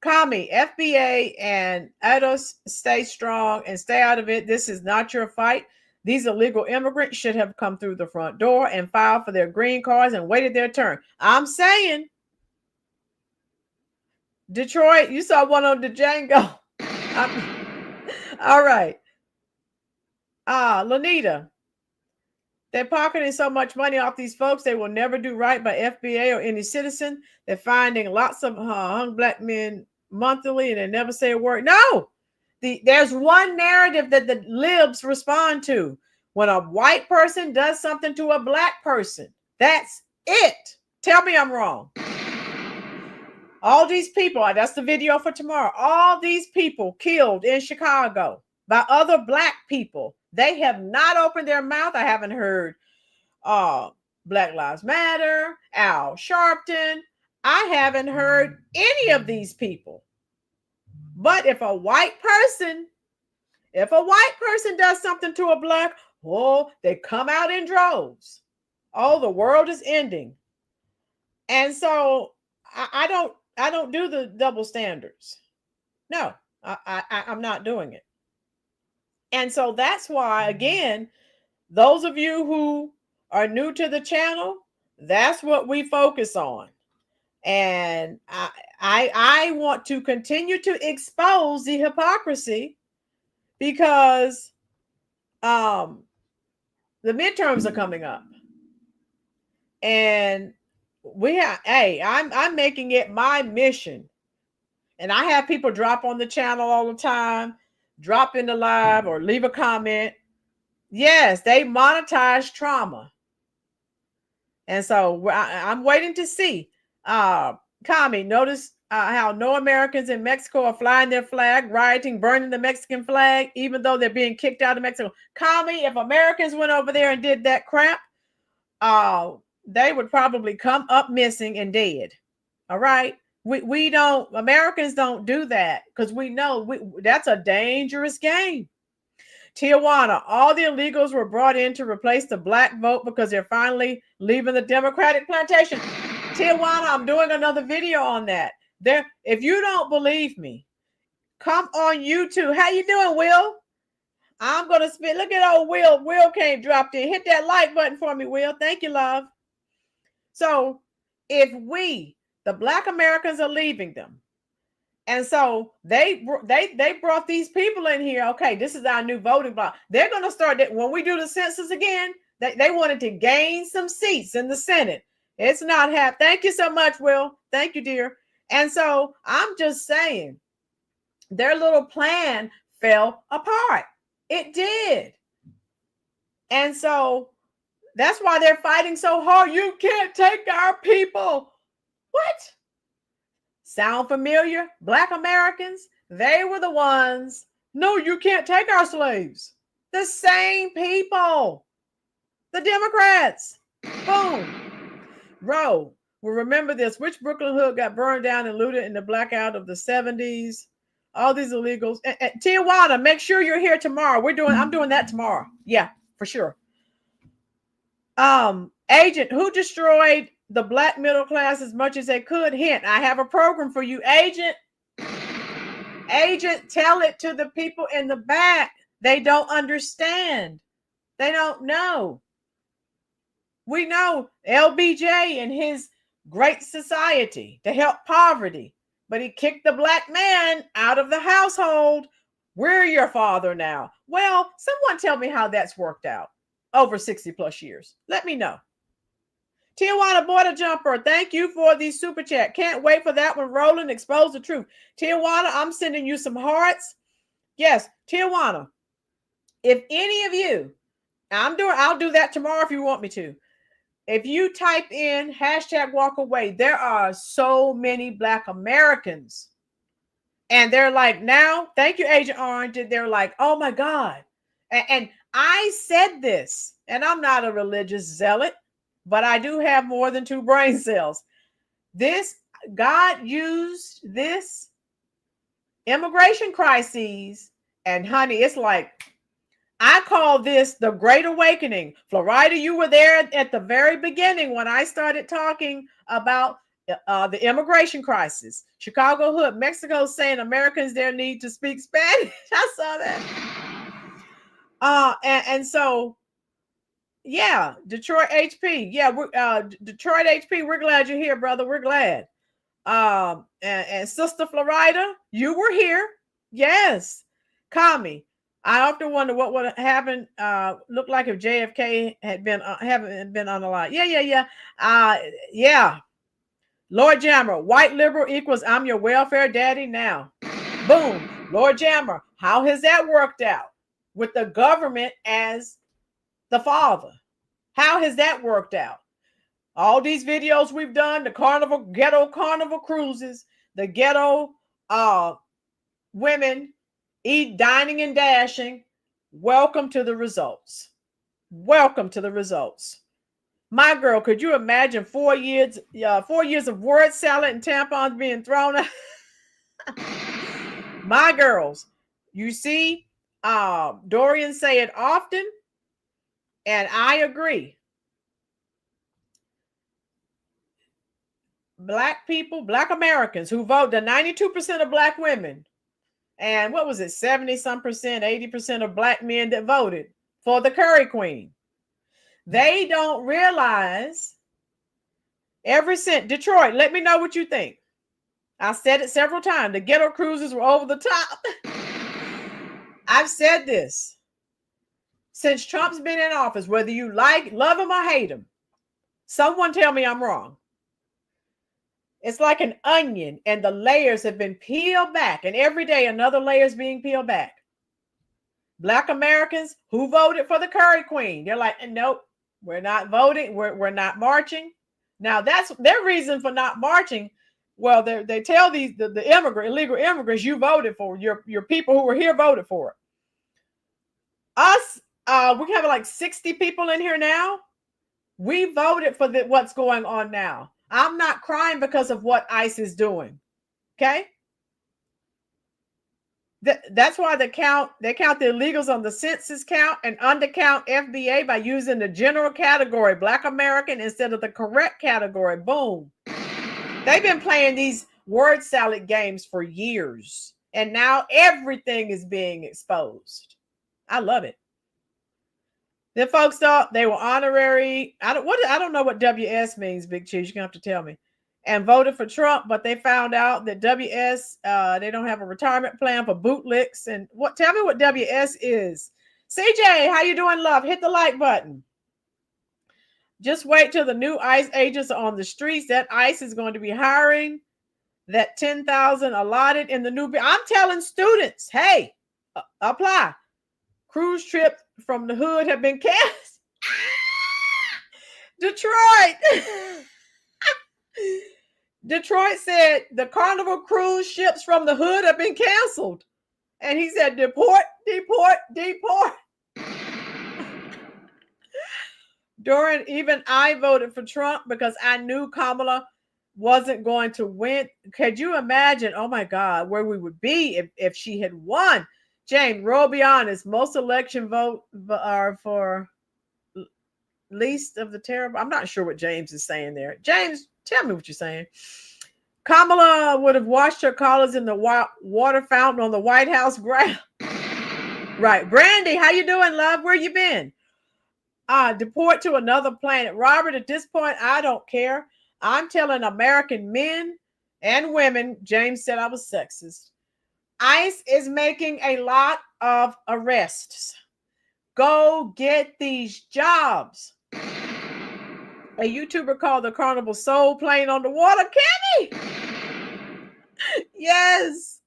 Kami, FBA and others, stay strong and stay out of it. This is not your fight. These illegal immigrants should have come through the front door and filed for their green cards and waited their turn. I'm saying, Detroit, you saw one on the Django. All right. Lanita, they're pocketing so much money off these folks, they will never do right by FBA or any citizen. They're finding lots of hung black men monthly and they never say a word. No, there's one narrative that the libs respond to. When a white person does something to a black person, that's it. Tell me I'm wrong. All these people, that's the video for tomorrow. All these people killed in Chicago by other black people They have not opened their mouth. I haven't heard Black Lives Matter, Al Sharpton. I haven't heard any of these people. But if a white person does something to a black, oh, they come out in droves. Oh, the world is ending. And so I don't do the double standards. No, I'm not doing it. And so that's why, again, those of you who are new to the channel, that's what we focus on. And I want to continue to expose the hypocrisy because the midterms are coming up. And I'm making it my mission. And I have people drop on the channel all the time, drop in the live or leave a comment. Yes, they monetize trauma. And so I'm waiting to see. Kami, notice how no Americans in Mexico are flying their flag, rioting, burning the Mexican flag, even though they're being kicked out of Mexico. Kami, if Americans went over there and did that crap, they would probably come up missing and dead. All right. We don't, Americans don't do that because we know that's a dangerous game. Tijuana, all the illegals were brought in to replace the black vote because they're finally leaving the Democratic plantation. Tijuana, I'm doing another video on that. If you don't believe me, come on YouTube. How you doing, Will? I'm going to spit. Look at old Will. Will came dropped in. Hit that like button for me, Will. Thank you, love. So if the black Americans are leaving them, and so they brought these people in here. Okay, this is our new voting block. They're going to start that when we do the census again. They wanted to gain some seats in the Senate. It's not happening. Thank you so much, Will. Thank you, dear. And so I'm just saying, their little plan fell apart. It did. And so that's why they're fighting so hard. You can't take our people. What? Sound familiar? Black Americans, they were the ones. No, you can't take our slaves. The same people. The Democrats. Boom. Roe. Well, remember this. Which Brooklyn hood got burned down and looted in the blackout of the 70s? All these illegals. Tijuana, make sure you're here tomorrow. I'm doing that tomorrow. Yeah, for sure. Agent, who destroyed the black middle class as much as they could? Hint, I have a program for you, Agent. Agent, tell it to the people in the back. They don't understand. They don't know. We know LBJ and his great society to help poverty, but he kicked the black man out of the household. We're your father now. Well, someone tell me how that's worked out over 60 plus years. Let me know. Tijuana Border Jumper, thank you for the super chat. Can't wait for that one. Rolynn, expose the truth. Tijuana, I'm sending you some hearts. Yes, Tijuana. If any of you, I'll do that tomorrow if you want me to. If you type in #walkaway, there are so many black Americans. And they're like, now, thank you, Agent Orange. They're like, oh my God. And I said this, and I'm not a religious zealot, but I do have more than 2 brain cells. God used this immigration crises, and honey, it's like, I call this the Great Awakening. Florida, you were there at the very beginning when I started talking about the immigration crisis. Chicago Hood, Mexico saying Americans there need to speak Spanish. I saw that. And so, yeah, Detroit HP. Yeah, Detroit HP, we're glad you're here, brother. We're glad. And Sister Florida, you were here. Yes. Kami, I often wonder what would happen, look like if JFK had been haven't been on the line. Yeah. Lord Jammer, white liberal equals I'm your welfare daddy now. Boom. Lord Jammer, how has that worked out with the government as the father? How has that worked out? All these videos we've done, the ghetto carnival cruises, the ghetto women dining and dashing. welcome to the results. Welcome to the results. My girl, could you imagine 4 years of word salad and tampons being thrown out? My girls, you see, Dorian say it often, and I agree. Black people, Black Americans who vote, the 92% of Black women, and what was it, 70-some percent, 80% of Black men that voted for the Curry Queen. They don't realize every cent. Detroit, let me know what you think. I said it several times. The ghetto cruises were over the top. I've said this since Trump's been in office, whether you love him or hate him. Someone tell me I'm wrong. It's like an onion, and the layers have been peeled back, and every day another layer is being peeled back. Black Americans who voted for the Curry Queen, they're like, nope, we're not voting. We're not marching. Now that's their reason for not marching. Well, they tell the illegal immigrants you voted for, your people who were here voted for it. Us, we have like 60 people in here now. We voted for what's going on now. I'm not crying because of what ICE is doing. Okay. That's why they count the illegals on the census count and undercount FBA by using the general category, Black American, instead of the correct category. Boom. They've been playing these word salad games for years, and now everything is being exposed. I love it. The folks thought they were honorary. I don't know what WS means, Big Cheese. You're gonna have to tell me. And voted for Trump, but they found out that WS, they don't have a retirement plan for bootlicks. And tell me what WS is. CJ, how you doing, love? Hit the like button. Just wait till the new ICE agents are on the streets. That ICE is going to be hiring that 10,000 allotted in the new. I'm telling students, hey, apply. Cruise trip from the hood have been canceled. Detroit said the Carnival cruise ships from the hood have been canceled. And he said, deport, deport, deport. Dorian, even I voted for Trump because I knew Kamala wasn't going to win. Could you imagine, oh my God, where we would be if she had won? Jane, roll be honest, most election vote are for least of the terrible. I'm not sure what James is saying there. James, tell me what you're saying. Kamala would have washed her collars in the water fountain on the White House ground. Right. Brandy, how you doing, love? Where you been? Deport to another planet. Robert, at this point, I don't care. I'm telling American men and women, James said I was sexist. ICE is making a lot of arrests. Go get these jobs. A YouTuber called the Carnival Soul plane on the water. Kenny! Yes.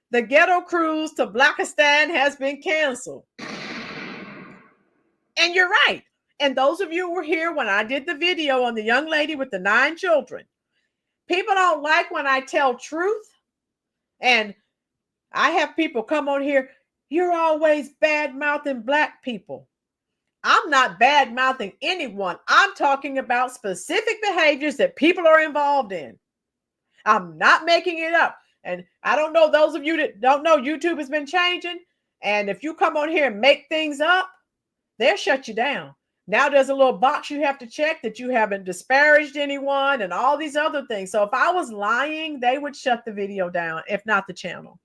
The ghetto cruise to Blackistan has been canceled. And you're right. And those of you who were here when I did the video on the young lady with the 9 children, people don't like when I tell truth. And I have people come on here, you're always bad-mouthing Black people. I'm not bad-mouthing anyone. I'm talking about specific behaviors that people are involved in. I'm not making it up. And I don't know, those of you that don't know, YouTube has been changing. And if you come on here and make things up, they'll shut you down. Now there's a little box you have to check that you haven't disparaged anyone and all these other things. So if I was lying, they would shut the video down, if not the channel.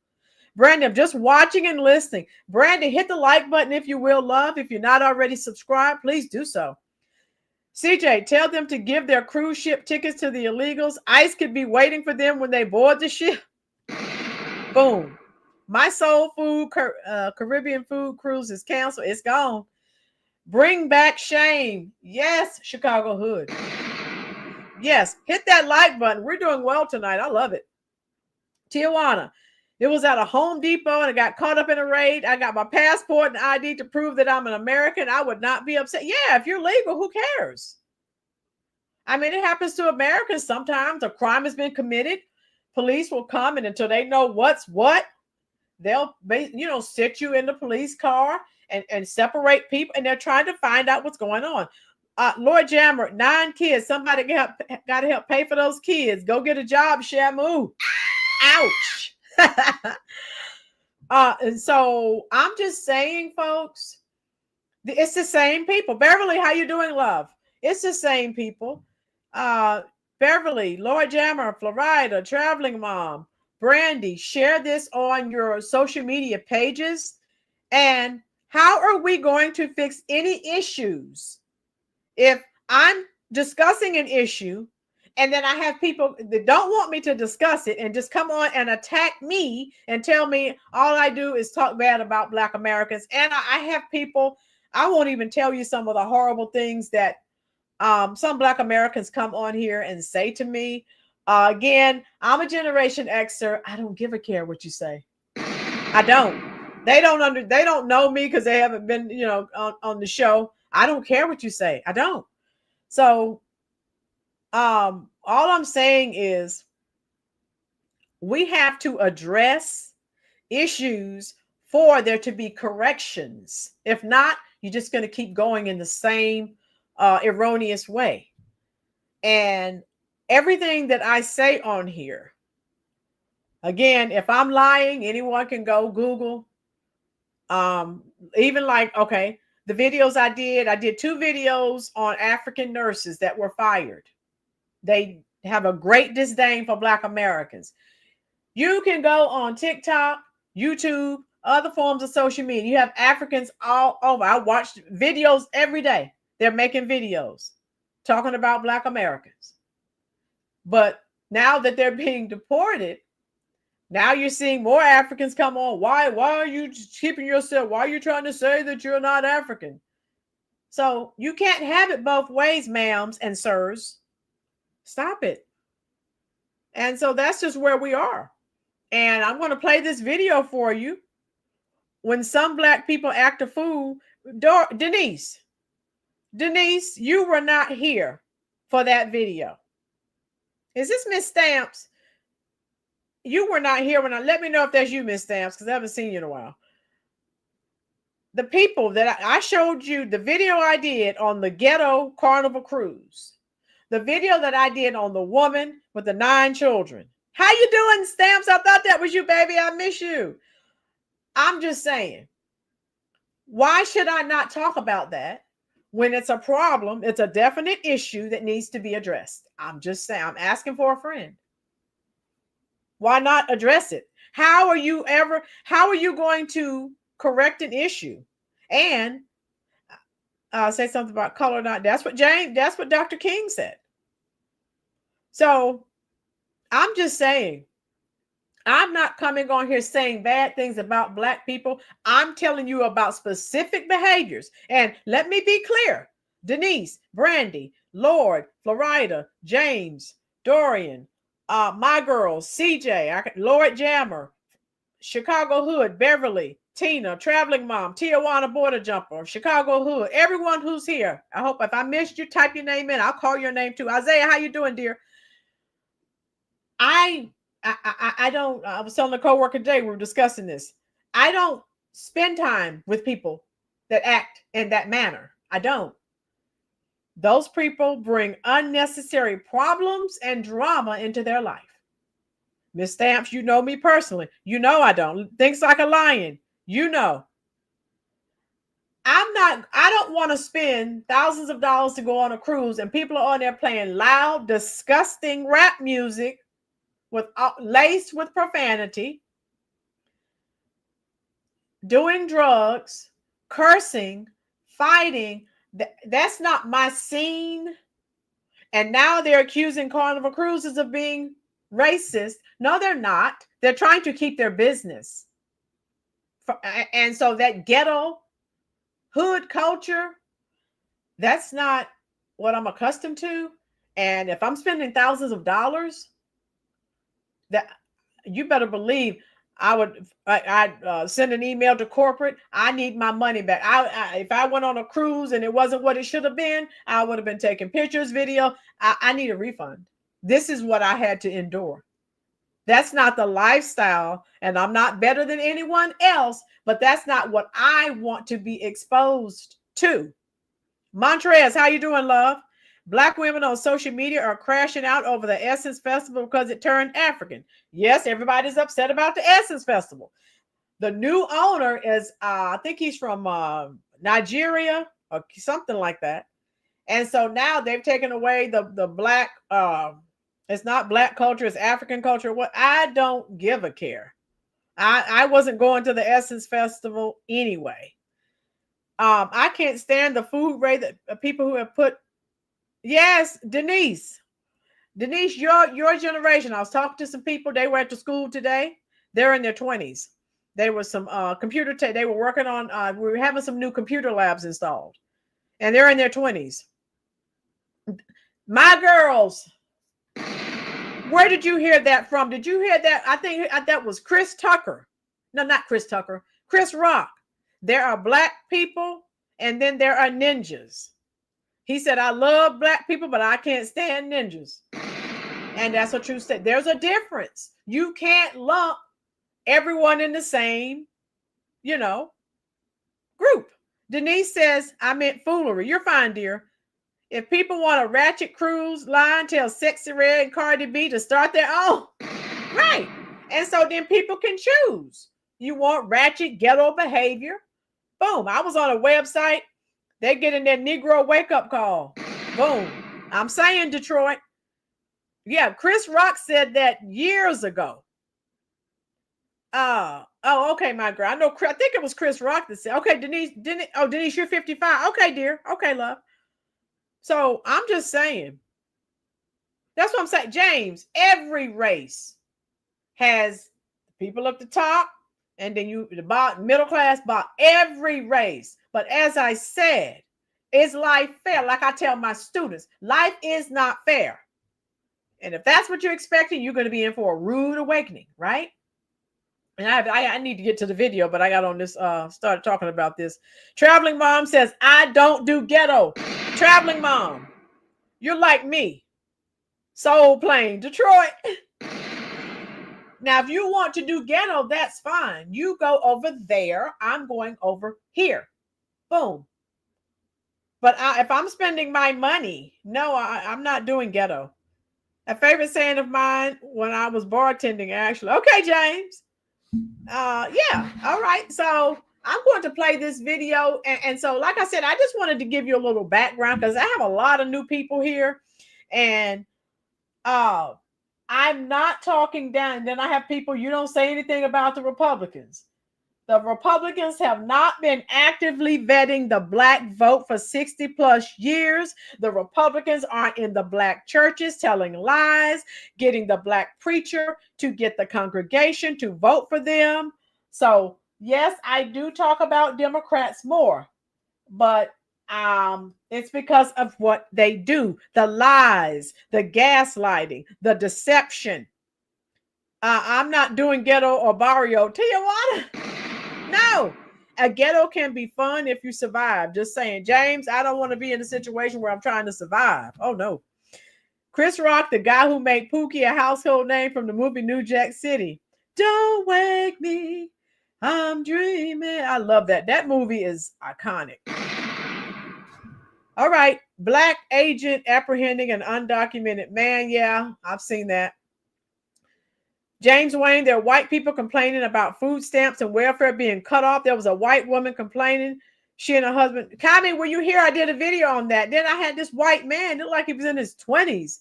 Brandy, I'm just watching and listening. Brandy, hit the like button if you will, love. If you're not already subscribed, please do so. CJ, tell them to give their cruise ship tickets to the illegals. ICE could be waiting for them when they board the ship. Boom. My soul food, Caribbean food cruise is canceled. It's gone. Bring back shame. Yes, Chicago Hood. Yes, hit that like button. We're doing well tonight. I love it. Tijuana. It was at a Home Depot and I got caught up in a raid. I got my passport and ID to prove that I'm an American. I would not be upset. Yeah, if you're legal, who cares? I mean, it happens to Americans sometimes. A crime has been committed. Police will come and until they know what's what, they'll sit you in the police car and separate people, and they're trying to find out what's going on. Lord Jammer, 9 kids. Somebody got to help pay for those kids. Go get a job, Shamu. Ouch. And so I'm just saying, folks, it's the same people. Beverly, how you doing, love? It's the same people. Beverly, Lord Jammer, Florida, Traveling Mom, Brandy, share this on your social media pages. And how are we going to fix any issues if I'm discussing an issue and then I have people that don't want me to discuss it and just come on and attack me and tell me all I do is talk bad about Black Americans? And I have people, I won't even tell you some of the horrible things that some Black Americans come on here and say to me. Again, I'm a Generation Xer. I don't give a care what you say. I don't. They don't know me because they haven't been, on the show. I don't care what you say. I don't. So, all I'm saying is we have to address issues for there to be corrections. If not, you're just going to keep going in the same erroneous way. And everything that I say on here, again, if I'm lying, anyone can go Google. Even like, okay, the videos I did 2 videos on African nurses that were fired. They have a great disdain for Black Americans. You can go on TikTok, YouTube, other forms of social media. You have Africans all over. I watched videos every day. They're making videos talking about Black Americans. But now that they're being deported, now you're seeing more Africans come on. Why are you keeping yourself? Why are you trying to say that you're not African? So you can't have it both ways, ma'ams and sirs. Stop it. And so that's just where we are. And I'm going to play this video for you. When some Black people act a fool, Denise, you were not here for that video. Is this Miss Stamps? You were not here let me know if that's you, Miss Stamps, because I haven't seen you in a while. The people that I showed you, the video I did on the ghetto Carnival cruise, the video that I did on the woman with the 9 children. How you doing, Stamps? I thought that was you, baby. I miss you. I'm just saying, why should I not talk about that when it's a problem? It's a definite issue that needs to be addressed. I'm just saying, I'm asking for a friend. Why not address it? How are you going to correct an issue? And say something about color not. That's what Dr. King said. So I'm just saying, I'm not coming on here saying bad things about Black people. I'm telling you about specific behaviors. And let me be clear. Denise, Brandy, Lord, Florida, James, Dorian, my girls, CJ, Lord Jammer, Chicago Hood, Beverly, Tina, Traveling Mom, Tijuana Border Jumper, Chicago Hood, everyone who's here. I hope if I missed you, type your name in. I'll call your name too. Isaiah, how you doing, dear? I was telling a coworker today, we were discussing this. I don't spend time with people that act in that manner. I don't. Those people bring unnecessary problems and drama into their life. Miss Stamps, you know me personally. You know I don't. Thinks like a lion. You know. I don't want to spend thousands of dollars to go on a cruise and people are on there playing loud, disgusting rap music laced with profanity, doing drugs, cursing, fighting. That's not my scene. And now they're accusing Carnival Cruises of being racist. No, they're not. They're trying to keep their business. And so that ghetto hood culture, that's not what I'm accustomed to. And if I'm spending thousands of dollars, that you better believe I'd send an email to corporate. I need my money back. If I went on a cruise and it wasn't what it should have been, I would have been taking pictures, video. I need a refund. This is what I had to endure. That's not the lifestyle, and I'm not better than anyone else, but that's not what I want to be exposed to. Montrez, how you doing, love? Black women on social media are crashing out over the Essence Festival because it turned African. Yes, everybody's upset about the Essence Festival. The new owner is, I think he's from Nigeria or something like that. And so now they've taken away the black, it's not black culture, it's African culture. What I don't give a care. I wasn't going to the Essence Festival anyway. I can't stand the food rate that people who have put. Yes, Denise, your generation. I was talking to some people. They were at the school today. They're in their 20s. There was some computer tech. They were working on. We were having some new computer labs installed, and they're in their 20s. My girls, where did you hear that from? Did you hear that? I think that was Chris Tucker. No, not Chris Tucker. Chris Rock. There are black people, and then there are ninjas. He said, I love black people, but I can't stand ninjas. And that's what you said. There's a difference. You can't lump everyone in the same, group. Denise says, I meant foolery. You're fine, dear. If people want a ratchet cruise line, tell Sexy Red and Cardi B to start their own. Right. And so then people can choose. You want ratchet ghetto behavior? Boom. I was on a website. They're getting their Negro wake-up call. Boom. I'm saying, Detroit. Yeah, Chris Rock said that years ago. Okay, my girl. I know. I think it was Chris Rock that said, okay, Denise, Denise, you're 55. Okay, dear. Okay, love. So I'm just saying. That's what I'm saying. James, every race has people up the top, and then the bottom, middle class, bottom, every race. But as I said, is life fair? Like I tell my students, life is not fair. And if that's what you're expecting, you're going to be in for a rude awakening, right? And I need to get to the video, but I got on this, started talking about this. Traveling Mom says, I don't do ghetto. Traveling Mom, you're like me. Soul Plane, Detroit. Now, if you want to do ghetto, that's fine. You go over there. I'm going over here. Boom. But if I'm spending my money, no, I'm not doing ghetto. A favorite saying of mine when I was bartending, actually. Okay, James. Yeah. All right. So I'm going to play this video. And so, like I said, I just wanted to give you a little background because I have a lot of new people here. And I'm not talking down. And then I have people, you don't say anything about the Republicans. The Republicans have not been actively vetting the black vote for 60 plus years. The Republicans are in the black churches telling lies, getting the black preacher to get the congregation to vote for them. So, yes, I do talk about Democrats more, but it's because of what they do. The lies, the gaslighting, the deception. I'm not doing ghetto or barrio. Tijuana. No, a ghetto can be fun if you survive. Just saying, James, I don't want to be in a situation where I'm trying to survive. Oh, no. Chris Rock, the guy who made Pookie a household name from the movie New Jack City. Don't wake me, I'm dreaming. I love that. That movie is iconic. All right. Black agent apprehending an undocumented man. Yeah, I've seen that. James Wayne, there are white people complaining about food stamps and welfare being cut off. There was a white woman complaining. She and her husband. Kami, were you here? I did a video on that. Then I had this white man, looked like he was in his 20s.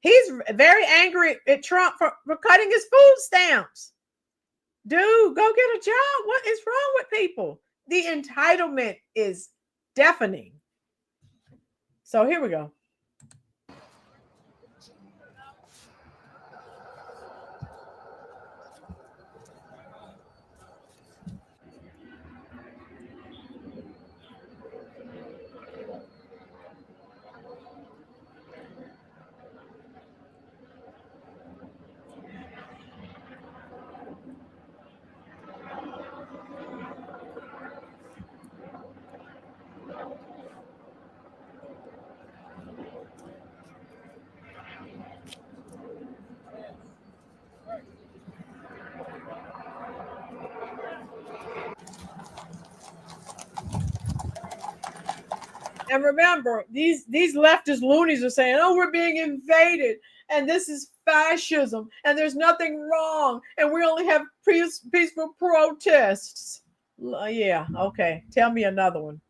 He's very angry at Trump for cutting his food stamps. Dude, go get a job. What is wrong with people? The entitlement is deafening. So here we go. And remember, these leftist loonies are saying, "Oh, we're being invaded, and this is fascism, and there's nothing wrong, and we only have peaceful protests." Yeah, okay. Tell me another one.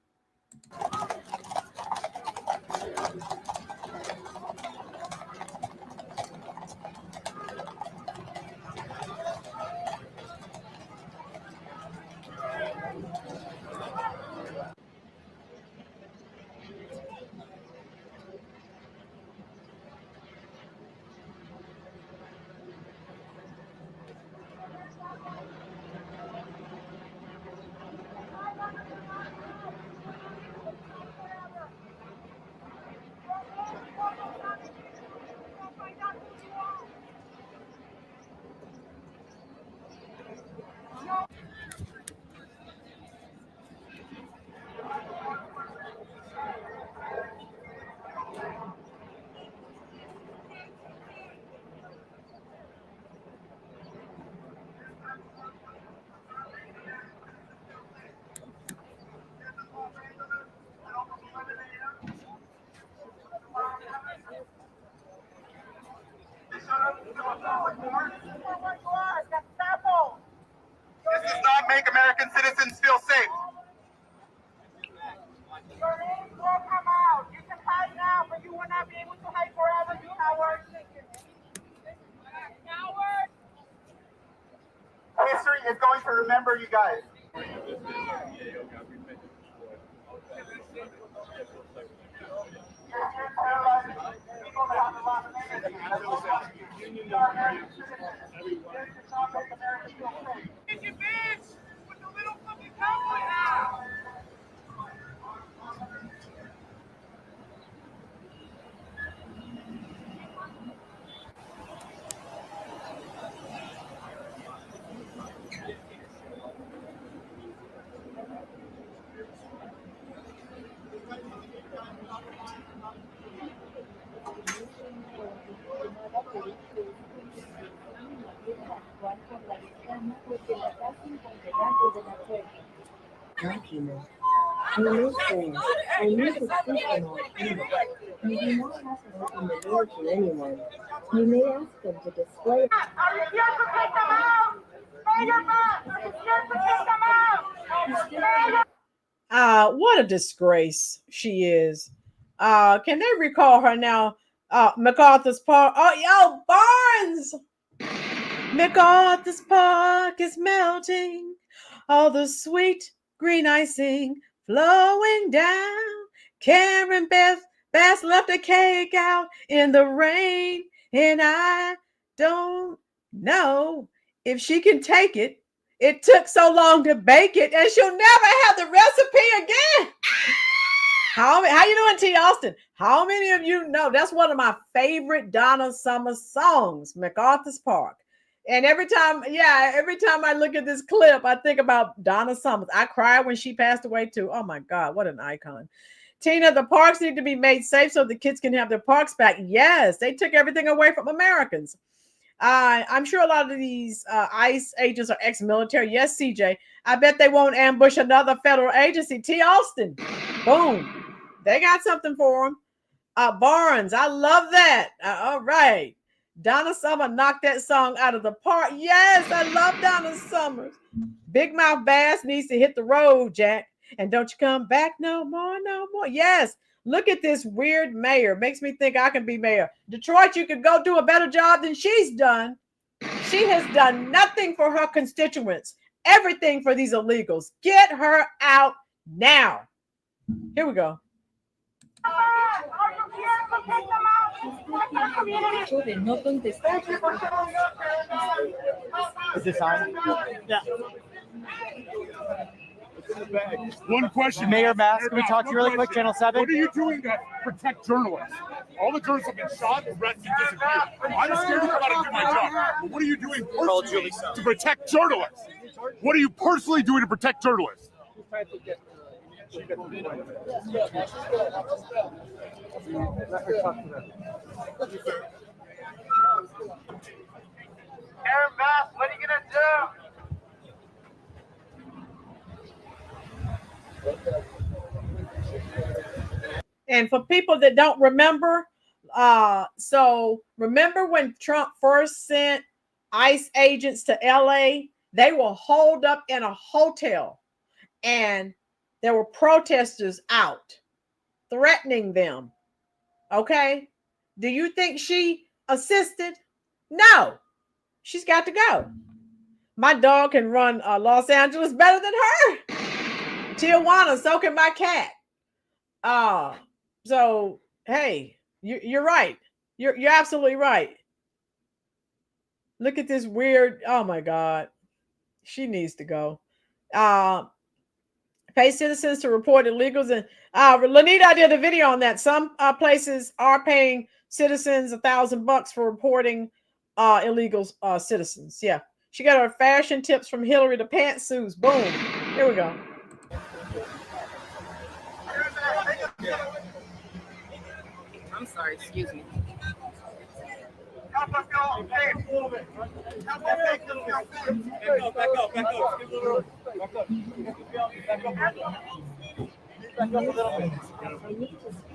This does not make American citizens feel safe. Your names will come out. You can hide now, but you will not be able to hide forever, you cowards. History is going to remember you guys. Documents. Understand, I need to speak on our email. You do not have to open the door to anyone. You may ask them to display. Are you here to take them out? Pay your back. Are you here to take them out? What a disgrace she is. Can they recall her now? MacArthur's Park. Oh, yo, Barnes! MacArthur's Park is melting. All the sweet green icing flowing down. Karen Bass left a cake out in the rain, and I don't know if she can take it. It took so long to bake it, and she'll never have the recipe again. How you doing, T. Austin? How many of you know that's one of my favorite Donna Summer songs, MacArthur's Park? And every time I look at this clip, I think about Donna Summers. I cried when she passed away too. Oh my God, what an icon. Tina, the parks need to be made safe so the kids can have their parks back. Yes, they took everything away from Americans. I'm sure a lot of these ICE agents are ex-military. Yes, CJ. I bet they won't ambush another federal agency. T. Austin. Boom. They got something for them. Barnes, I love that. All right. Donna Summer knocked that song out of the park. Yes, I love Donna Summers. Big Mouth Bass needs to hit the road, Jack. And don't you come back no more, no more. Yes. Look at this weird mayor. Makes me think I can be mayor. Detroit, you could go do a better job than she's done. She has done nothing for her constituents. Everything for these illegals. Get her out now. Here we go. Is this on? Yeah. One question. Mayor Bass, can we talk to you really quick, Channel 7? What are you doing to protect journalists? All the journalists have been shot, arrested, disappeared. I'm scared to come out and do my job. But what are you doing personally to protect journalists? What are you personally doing to protect journalists? Aaron Bass, what are you going to do? And for people that don't remember, so remember when Trump first sent ICE agents to LA? They were holed up in a hotel and there were protesters out threatening them. Okay. Do you think she assisted? No, she's got to go. My dog can run Los Angeles better than her. Tijuana, so can my cat. So hey, you're right. You're absolutely right. Look at this weird. Oh my God, she needs to go. Pay citizens to report illegals, and Lanita did a video on that. Some places are paying citizens $1,000 for reporting illegal citizens. Yeah, she got her fashion tips from Hillary to pantsuits. Boom. Here we go. I'm sorry, excuse me.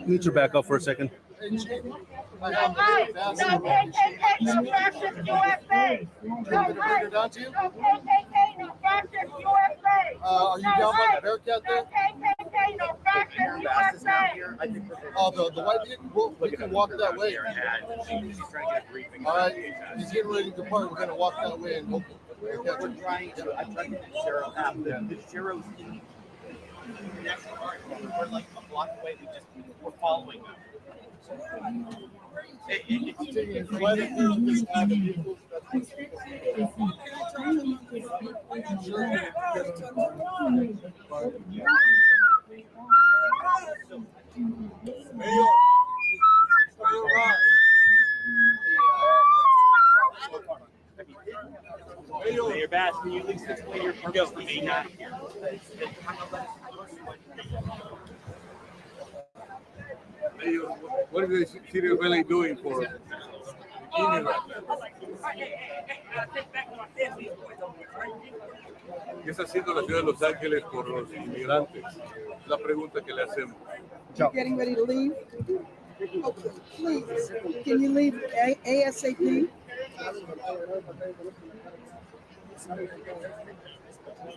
Need to back up for a second. Are you down by the Bearcat there? Oh, the white vehicle? We can walk that way. All right, he's getting ready to depart. We're going to walk that way and hopefully we'll catch him. I'm trying to get the Zero's key. We're like a block away. We're following them. Mayor Bass, can you at least explain your purpose for being not here? What is the city of LA doing for immigrants? ¿Qué está haciendo la ciudad de Los Ángeles por los inmigrantes? Es la pregunta que le hacemos. Getting ready to leave? Okay, please, can you leave ASAP?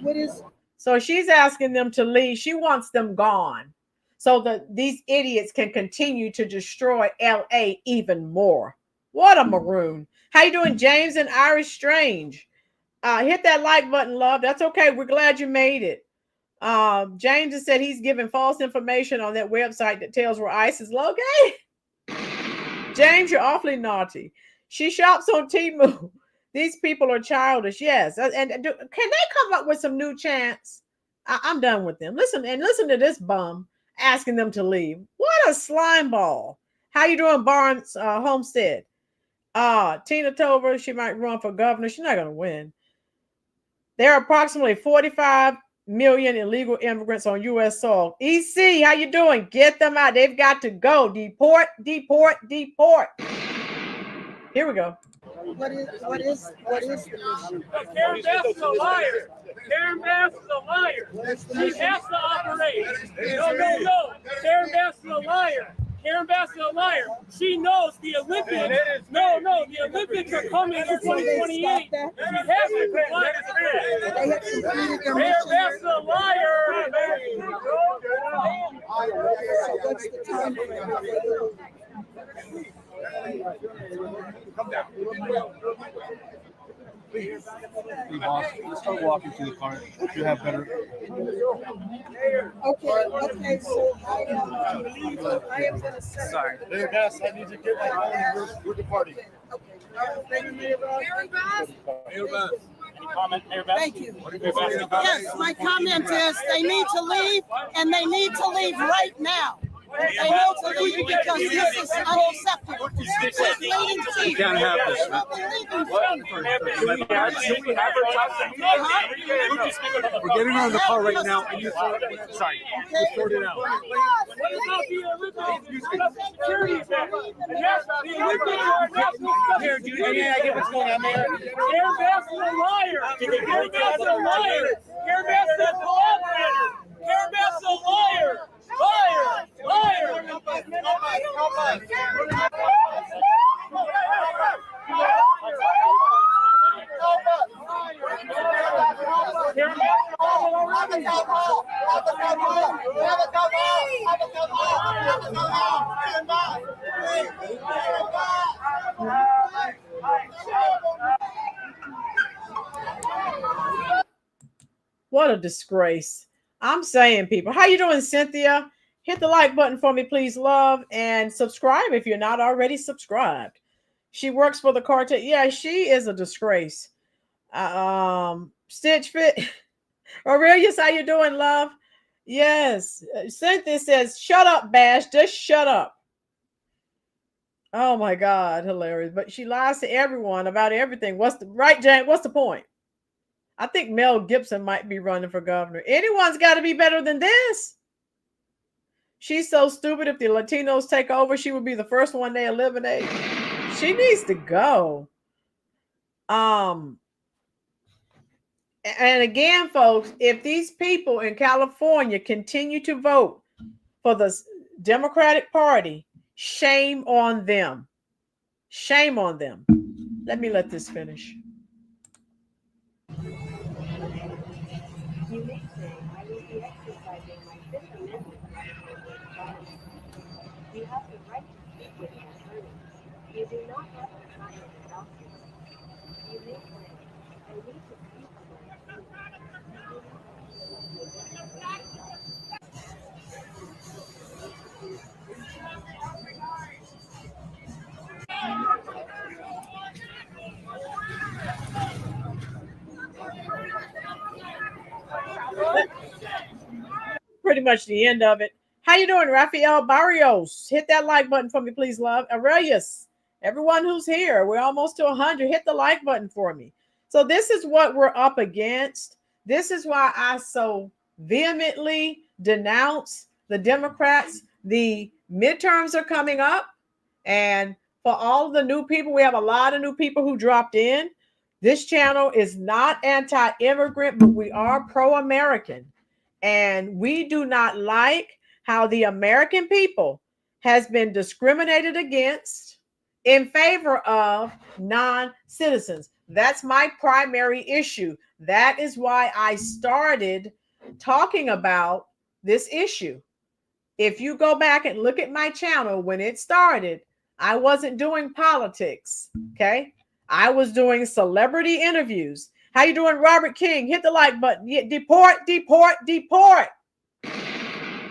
What is? So she's asking them to leave. She wants them gone so that these idiots can continue to destroy LA even more. What a maroon. How you doing, James and Irish Strange? Hit that like button, love. That's okay. We're glad you made it. James has said he's giving false information on that website that tells where ICE is located. James, you're awfully naughty. She shops on Temu. These people are childish. Yes. And can they come up with some new chants? I'm done with them. Listen to this bum asking them to leave. What a slime ball. How you doing, Barnes Homestead? Tina told her she might run for governor. She's not going to win. There are approximately 45 million illegal immigrants on U.S. soil. EC, how you doing? Get them out. They've got to go. Deport, deport, deport. Here we go. What is the issue? Karen Bass is a liar. Karen Bass is a liar. She has to operate. No. Karen Bass is a liar. Karen Bass is a liar. She knows the Olympics. The Olympics are coming in 2028. She has to comply with that. Karen Bass is a liar. What's the time frame? Come down. Please, boss, let's start walking to the car. You have better. Okay, so I am going to say. Sorry. Mayor Bass, I need to get my phone. We're departing. Mayor Bass? Mayor Bass. Any comment, Mayor Bass? Thank you. Yes, my comment is they need to leave, and they need to leave right now. They need to leave because this is unacceptable. This is leading to. You can't have this. We're getting her in the car right now. And you sorry. We'll sort it out. What about the Olympics? Security. Yes, the Olympics are national Here, dude. Yeah, I get what's going on there. Karen Bass is a liar. Karen Bass is a liar. Karen Bass is a collaborator. Karen Bass is a liar. Liar. What a disgrace. I'm saying, people, how you doing, Cynthia? Hit the like button for me, please, love, and subscribe if you're not already subscribed. She works for the cartel. Yeah, she is a disgrace. Stitch Fit. Aurelius, how you doing, love? Yes. Cynthia says, shut up, Bash. Just shut up. Oh my God, hilarious. But she lies to everyone about everything. What's the right, Jane? What's the point? I think Mel Gibson might be running for governor. Anyone's got to be better than this. She's so stupid. If the Latinos take over, she would be the first one they eliminate. She needs to go. And again, folks, if these people in California continue to vote for the Democratic Party, shame on them. Shame on them. Let this finish. You may say, I will be exercising my Fifth Amendment right. You have the right to speak with an attorney. You do not have to hire a doctor. You may say, I need to speak to my attorney. Pretty much the end of it. How you doing, Rafael Barrios? Hit that like button for me, please, love. Aurelius, everyone who's here, we're almost to 100. Hit the like button for me. So this is what we're up against. This is why I so vehemently denounce the Democrats. The midterms are coming up, and for all the new people, we have a lot of new people who dropped in. This channel is not anti-immigrant, but we are pro-American. And we do not like how the American people has been discriminated against in favor of non-citizens. That's my primary issue. That is why I started talking about this issue. If you go back and look at my channel, when it started, I wasn't doing politics, okay? I was doing celebrity interviews. How you doing, Robert King? Hit the like button. Yeah, deport, deport, deport.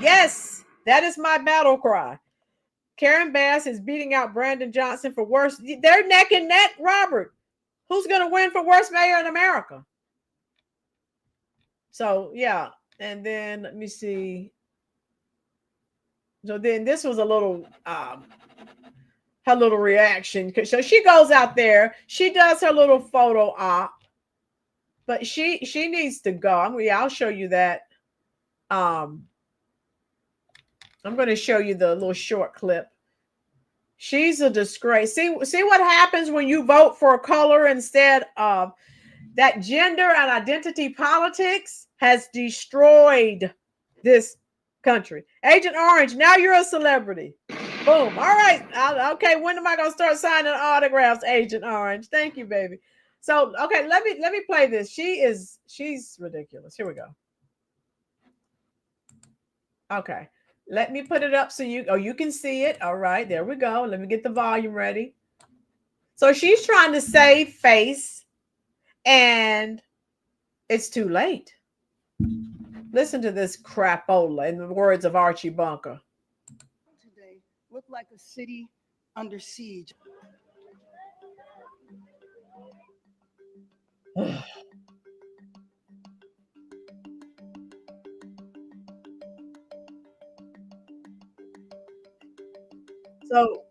Yes, that is my battle cry. Karen Bass is beating out Brandon Johnson for worst. They're neck and neck, Robert. Who's going to win for worst mayor in America? So, yeah. And then let me see. So then this was a little, her little reaction. So she goes out there. She does her little photo op. But she needs to go. I'll show you that. I'm going to show you the little short clip. She's a disgrace. See what happens when you vote for a color instead of that. Gender and identity politics has destroyed this country. Agent Orange, now you're a celebrity. Boom. All right. Okay. When am I going to start signing autographs, Agent Orange? Thank you, baby. So, okay, let me play this. She's ridiculous. Here we go. Okay. Let me put it up so you can see it. All right, there we go. Let me get the volume ready. So she's trying to save face, and it's too late. Listen to this crapola, in the words of Archie Bunker. Today look like a city under siege. So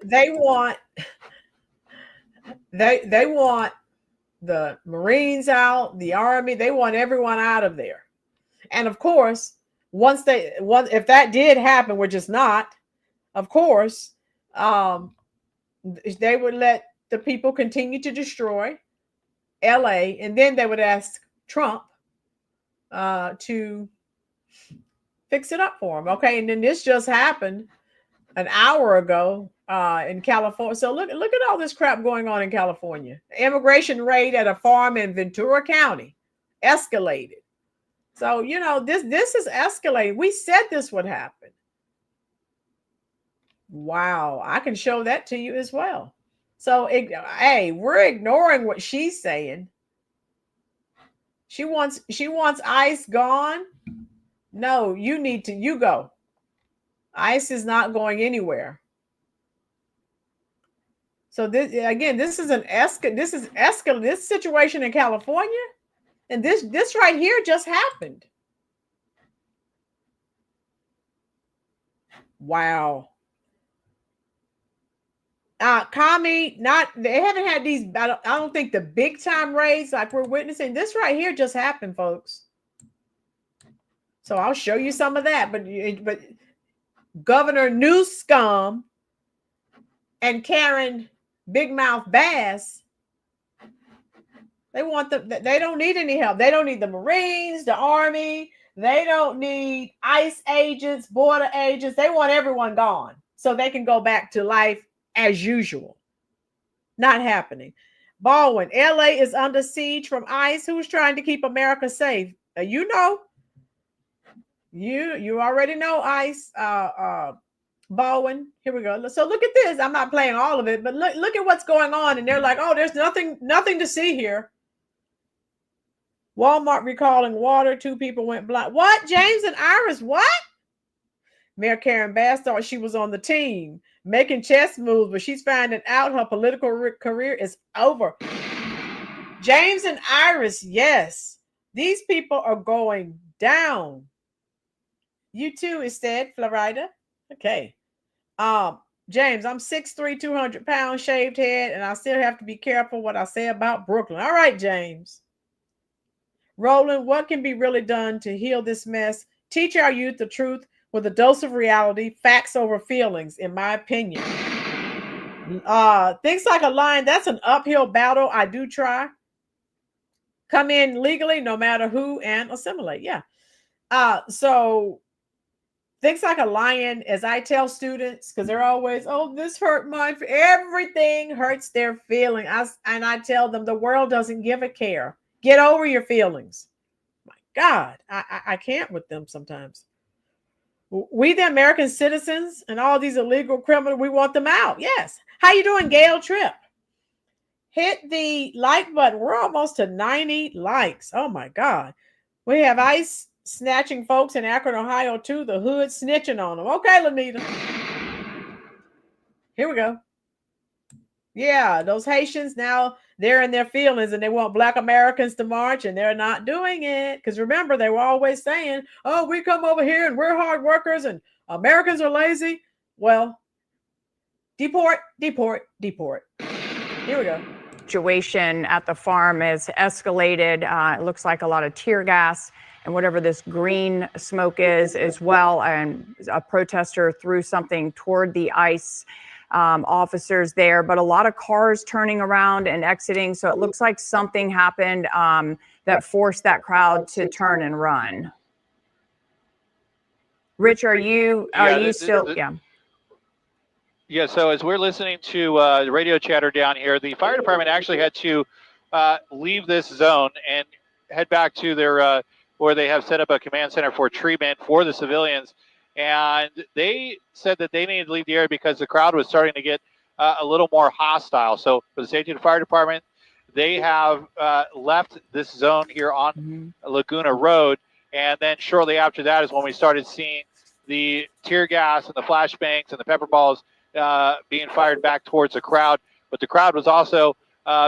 they want the Marines out, the Army. They want everyone out of there. And of course, if that did happen, which is not, of course, they would let the people continue to destroy LA, and then they would ask Trump to fix it up for them. Okay, and then this just happened an hour ago in California. So look at all this crap going on in California. Immigration raid at a farm in Ventura County escalated. So, you know, this is escalating. We said this would happen. Wow, I can show that to you as well. So, hey, we're ignoring what she's saying. She wants ICE gone. No, you go. ICE is not going anywhere. So this is this situation in California, and this right here just happened. Wow. Kami, they haven't had these. I don't think the big time raids like we're witnessing. This right here just happened, folks. So I'll show you some of that. But Governor Newsom and Karen Big Mouth Bass, they don't need any help. They don't need the Marines, the Army. They don't need ICE agents, border agents. They want everyone gone so they can go back to life as usual. Not happening. Baldwin, LA is under siege from ICE. Who's trying to keep America safe? You know. You already know ICE. Baldwin, here we go. So look at this. I'm not playing all of it, but look at what's going on. And they're like, oh, there's nothing to see here. Walmart recalling water. 2 people went blind. What? James and Iris, what? Mayor Karen Bass thought she was on the team, making chess moves, but she's finding out her political career is over. James and Iris, yes. These people are going down. You too, instead, Florida. Okay. James, I'm 6'3", 200 pounds, shaved head, and I still have to be careful what I say about Brooklyn. All right, James. Rolynn, what can be really done to heal this mess? Teach our youth the truth with a dose of reality, facts over feelings, in my opinion. Things like a line, that's an uphill battle. I do try. Come in legally, no matter who, and assimilate. Yeah. So things like a lion, as I tell students, because they're always, oh, this hurt my, everything hurts their feeling. And I tell them the world doesn't give a care. Get over your feelings. My God, I can't with them sometimes. We, the American citizens, and all these illegal criminals, we want them out. Yes. How you doing, Gail Tripp? Hit the like button. We're almost to 90 likes. Oh my God. We have ICE snatching folks in Akron, Ohio, too. The hood snitching on them. Okay, Lanita. Here we go. Yeah, those Haitians, now they're in their feelings and they want Black Americans to march, and they're not doing it. Because remember, they were always saying, oh, we come over here and we're hard workers and Americans are lazy. Well, deport, deport, deport. Here we go. Situation at the farm has escalated. It looks like a lot of tear gas and whatever this green smoke is as well. And a protester threw something toward the ICE officers there, but a lot of cars turning around and exiting. So it looks like something happened that forced that crowd to turn and run. Rich, are you still? Yeah. Yeah, so as we're listening to the radio chatter down here, the fire department actually had to leave this zone and head back to their where they have set up a command center for treatment for the civilians. And they said that they needed to leave the area because the crowd was starting to get a little more hostile. So for the safety of the fire department, they have left this zone here on Laguna Road. And then shortly after that is when we started seeing the tear gas and the flashbangs and the pepper balls being fired back towards the crowd. But the crowd was also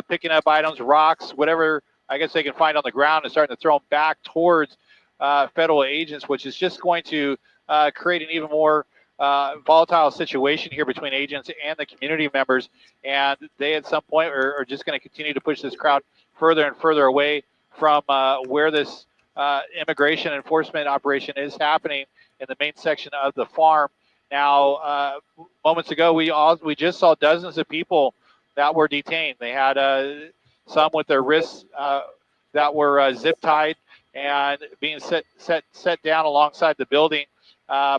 picking up items, rocks, whatever I guess they can find on the ground, and starting to throw them back towards federal agents, which is just going to create an even more volatile situation here between agents and the community members. And they at some point are just going to continue to push this crowd further and further away from where this immigration enforcement operation is happening in the main section of the farm. Now, moments ago, we just saw dozens of people that were detained. They had some with their wrists that were zip tied and being set down alongside the building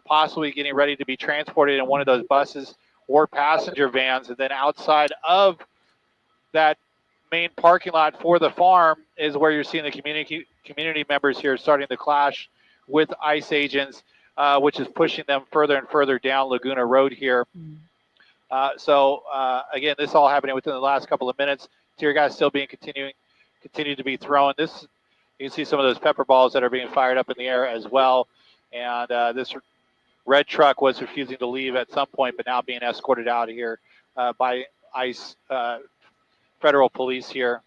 possibly getting ready to be transported in one of those buses or passenger vans. And then outside of that main parking lot for the farm is where you're seeing the community members here starting to clash with ICE agents, which is pushing them further and further down Laguna Road here. Again, this all happening within the last couple of minutes. Tear gas still being continue to be thrown. This, you can see some of those pepper balls that are being fired up in the air as well. And this red truck was refusing to leave at some point, but now being escorted out of here by ICE federal police here.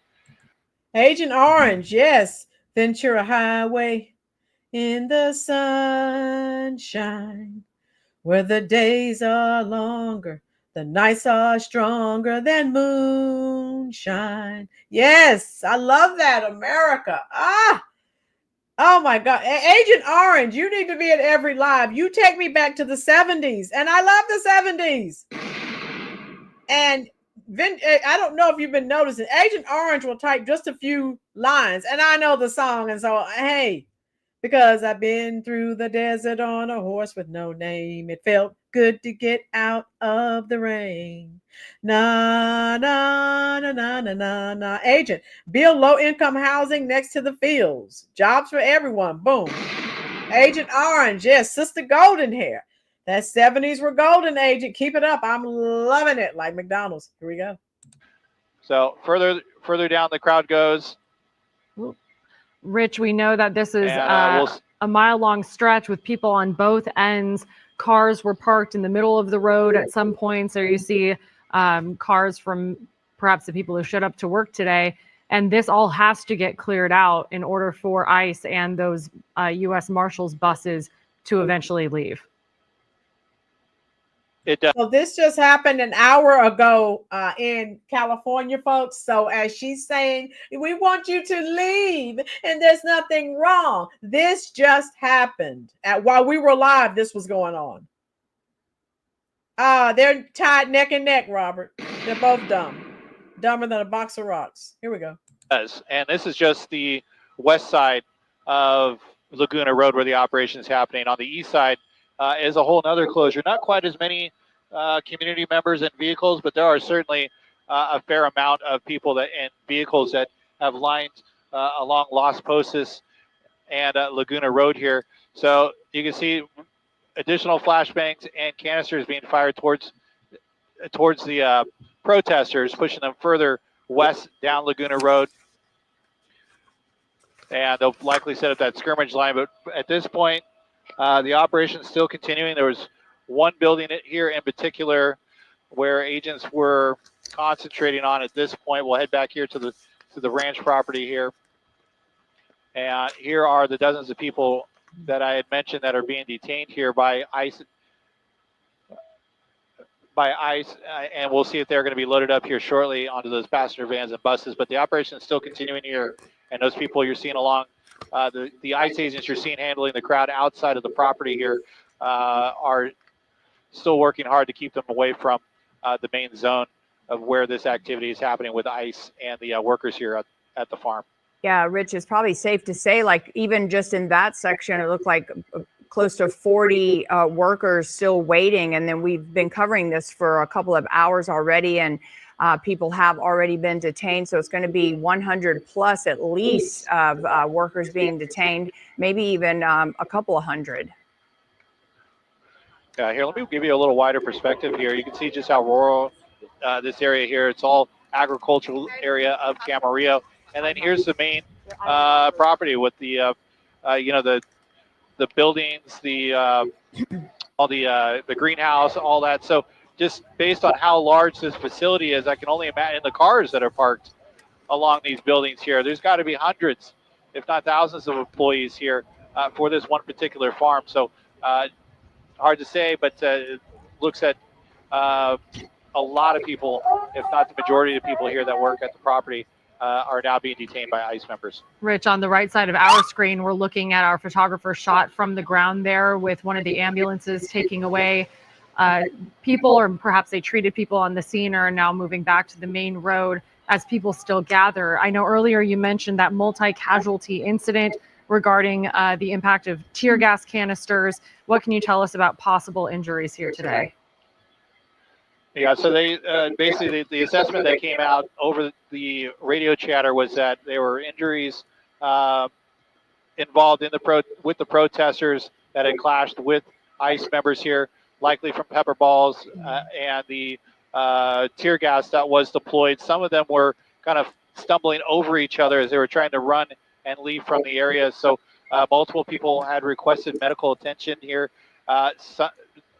Agent Orange, yes. Ventura Highway in the sunshine, where the days are longer, the nights are stronger than moonshine. Yes, I love that, America. Oh my God. Agent Orange, you need to be at every live. You take me back to the 70s, and I love the 70s. And I don't know if you've been noticing, Agent Orange will type just a few lines, and I know the song. And so, hey, because I've been through the desert on a horse with no name, it felt good to get out of the rain. Na, na, na, na, na, na, na. Agent, build low-income housing next to the fields. Jobs for everyone. Boom. Agent Orange, yes, Sister Golden Hair. That 70s were golden, Agent. Keep it up. I'm loving it. Like McDonald's. Here we go. So further down the crowd goes. Rich, we know that this is a mile-long stretch with people on both ends. Cars were parked in the middle of the road at some points. There you see cars from perhaps the people who showed up to work today. And this all has to get cleared out in order for ICE and those U.S. Marshals buses to eventually leave. So this just happened an hour ago in California, folks. So as she's saying, we want you to leave and there's nothing wrong. This just happened. While we were live, this was going on. They're tied neck and neck, Robert. They're both dumb. Dumber than a box of rocks. Here we go. And this is just the west side of Laguna Road where the operation is happening. On the east side is a whole other closure. Not quite as many community members and vehicles, but there are certainly a fair amount of people and vehicles that have lined along Las Posas and Laguna Road here. So you can see additional flashbangs and canisters being fired towards the protesters, pushing them further west down Laguna Road. And they'll likely set up that skirmish line. But at this point, the operation is still continuing. There was one building here in particular where agents were concentrating on at this point. We'll head back here to the ranch property here. And here are the dozens of people that I had mentioned that are being detained here by ICE. And we'll see if they're going to be loaded up here shortly onto those passenger vans and buses. But the operation is still continuing here. And those people you're seeing along, the ICE agents you're seeing handling the crowd outside of the property here are still working hard to keep them away from the main zone of where this activity is happening with ICE and the workers here at the farm. Yeah, Rich, it's probably safe to say, like, even just in that section, it looked like close to 40 workers still waiting. And then we've been covering this for a couple of hours already, and people have already been detained. So it's going to be 100 plus at least of workers being detained, maybe even a couple of hundred. Yeah, here, let me give you a little wider perspective here. You can see just how rural this area here. It's all agricultural area of Camarillo. And then here's the main property with the, the buildings, all the greenhouse, all that. So just based on how large this facility is, I can only imagine the cars that are parked along these buildings here. There's got to be hundreds, if not thousands of employees here for this one particular farm. So hard to say, but it looks at a lot of people, if not the majority of the people here that work at the property are now being detained by ICE members. Rich, on the right side of our screen, we're looking at our photographer shot from the ground there with one of the ambulances taking away people, or perhaps they treated people on the scene, or are now moving back to the main road as people still gather. I know earlier you mentioned that multi-casualty incident regarding the impact of tear gas canisters. What can you tell us about possible injuries here today? Yeah, so they basically the assessment that came out over the radio chatter was that there were injuries involved in with the protesters that had clashed with ICE members here, likely from pepper balls and the tear gas that was deployed. Some of them were kind of stumbling over each other as they were trying to run and leave from the area. So multiple people had requested medical attention here.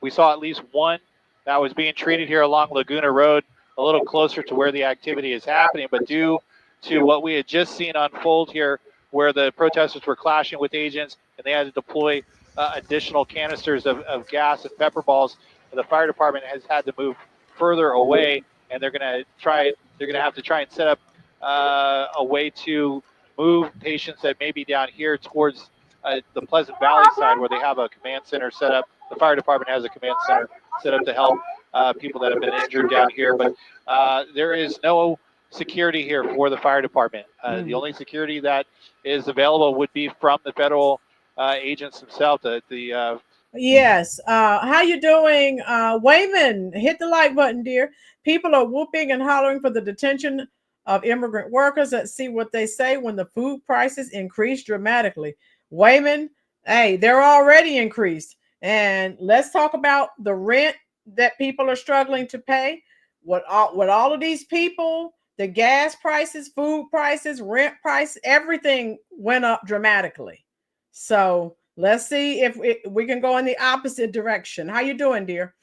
We saw at least one that was being treated here along Laguna Road, a little closer to where the activity is happening. But due to what we had just seen unfold here, where the protesters were clashing with agents and they had to deploy additional canisters of gas and pepper balls, the fire department has had to move further away, and they're going to have to try and set up a way to move patients that may be down here towards the Pleasant Valley side, where they have a command center set up. The fire department has a command center set up to help people that have been injured down here. But there is no security here for the fire department. The only security that is available would be from the federal agents themselves. Yes. How you doing? Wayman, hit the like button, dear. People are whooping and hollering for the detention of immigrant workers. Let's see what they say when the food prices increase dramatically. Wayman, hey, they're already increased. And let's talk about the rent that people are struggling to pay. With all of these people, the gas prices, food prices, rent price, everything went up dramatically. So let's see if we can go in the opposite direction. How you doing, dear?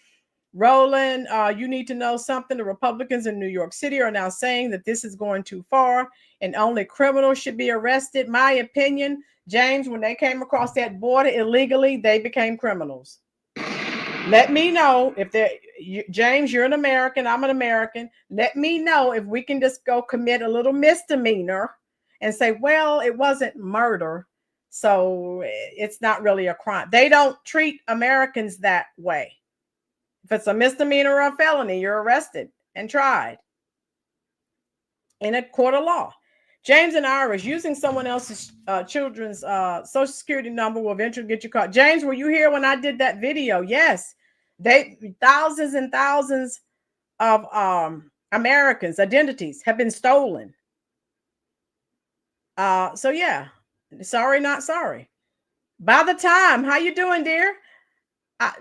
Rolynn, you need to know something. The Republicans in New York City are now saying that this is going too far and only criminals should be arrested. My opinion, James, when they came across that border illegally, they became criminals. Let me know if James, you're an American, I'm an American. Let me know if we can just go commit a little misdemeanor and say, well, it wasn't murder, so it's not really a crime. They don't treat Americans that way. If it's a misdemeanor or a felony, you're arrested and tried in a court of law. James and Irish, using someone else's children's social security number will eventually get you caught. James, were you here when I did that video? Yes. Thousands and thousands of Americans' identities have been stolen. So yeah, sorry, not sorry. By the time, how you doing, dear?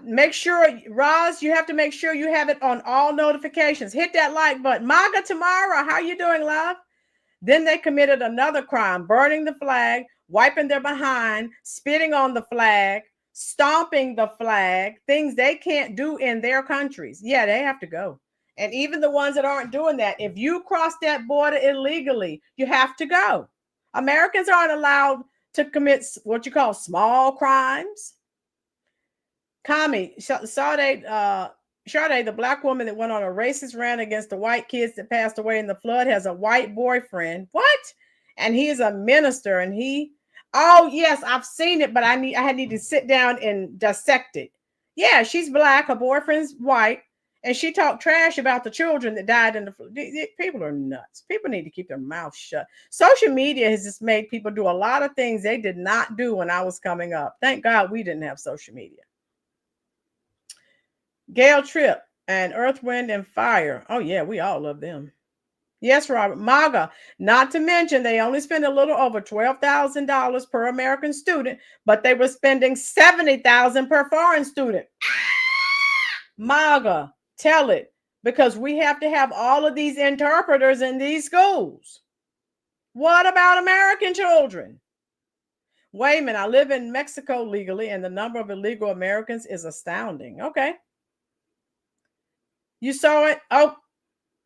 Make sure, Roz, you have to make sure you have it on all notifications. Hit that like button. Maga Tamara, how you doing, love? Then they committed another crime, burning the flag, wiping their behind, spitting on the flag, stomping the flag, things they can't do in their countries. Yeah, they have to go. And even the ones that aren't doing that, if you cross that border illegally, you have to go. Americans aren't allowed to commit what you call small crimes. Kami, Sade, the black woman that went on a racist rant against the white kids that passed away in the flood, has a white boyfriend. What? And he is a minister. And oh yes, I've seen it, but I need to sit down and dissect it. Yeah, she's black. Her boyfriend's white, and she talked trash about the children that died in the flood. People are nuts. People need to keep their mouths shut. Social media has just made people do a lot of things they did not do when I was coming up. Thank God we didn't have social media. Gail Tripp and Earth, Wind, and Fire. Oh, yeah, we all love them. Yes, Robert. MAGA. Not to mention, they only spend a little over $12,000 per American student, but they were spending $70,000 per foreign student. MAGA. Tell it, because we have to have all of these interpreters in these schools. What about American children? Wait a minute. I live in Mexico legally, and the number of illegal Americans is astounding. Okay. You saw it? Oh,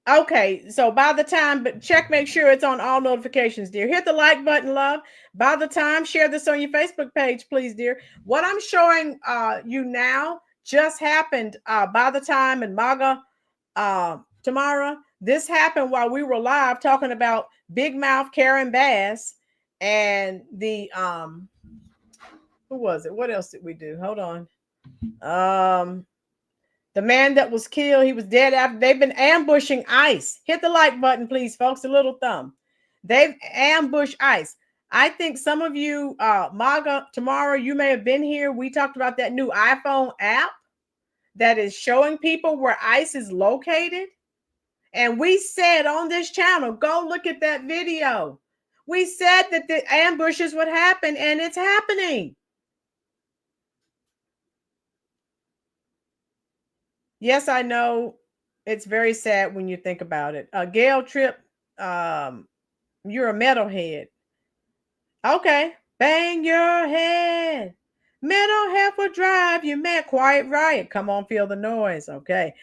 okay. So by the time, but make sure it's on all notifications, dear. Hit the like button, love. By the time, share this on your Facebook page, please, dear. What I'm showing you now just happened by the time in MAGA tomorrow. This happened while we were live talking about Big Mouth Karen Bass and the who was it? What else did we do? Hold on. The man that was killed, he was dead after. They've been ambushing ICE. Hit the like button, please, folks. A little thumb. They've ambushed ICE. I think some of you, MAGA, tomorrow, you may have been here. We talked about that new iPhone app that is showing people where ICE is located. And we said on this channel, go look at that video. We said that the ambushes would happen, and it's happening. Yes, I know it's very sad when you think about it. Gail Tripp, you're a metalhead. Okay. Bang your head. Mental health will drive you mad. Quiet riot. Come on, feel the noise. Okay.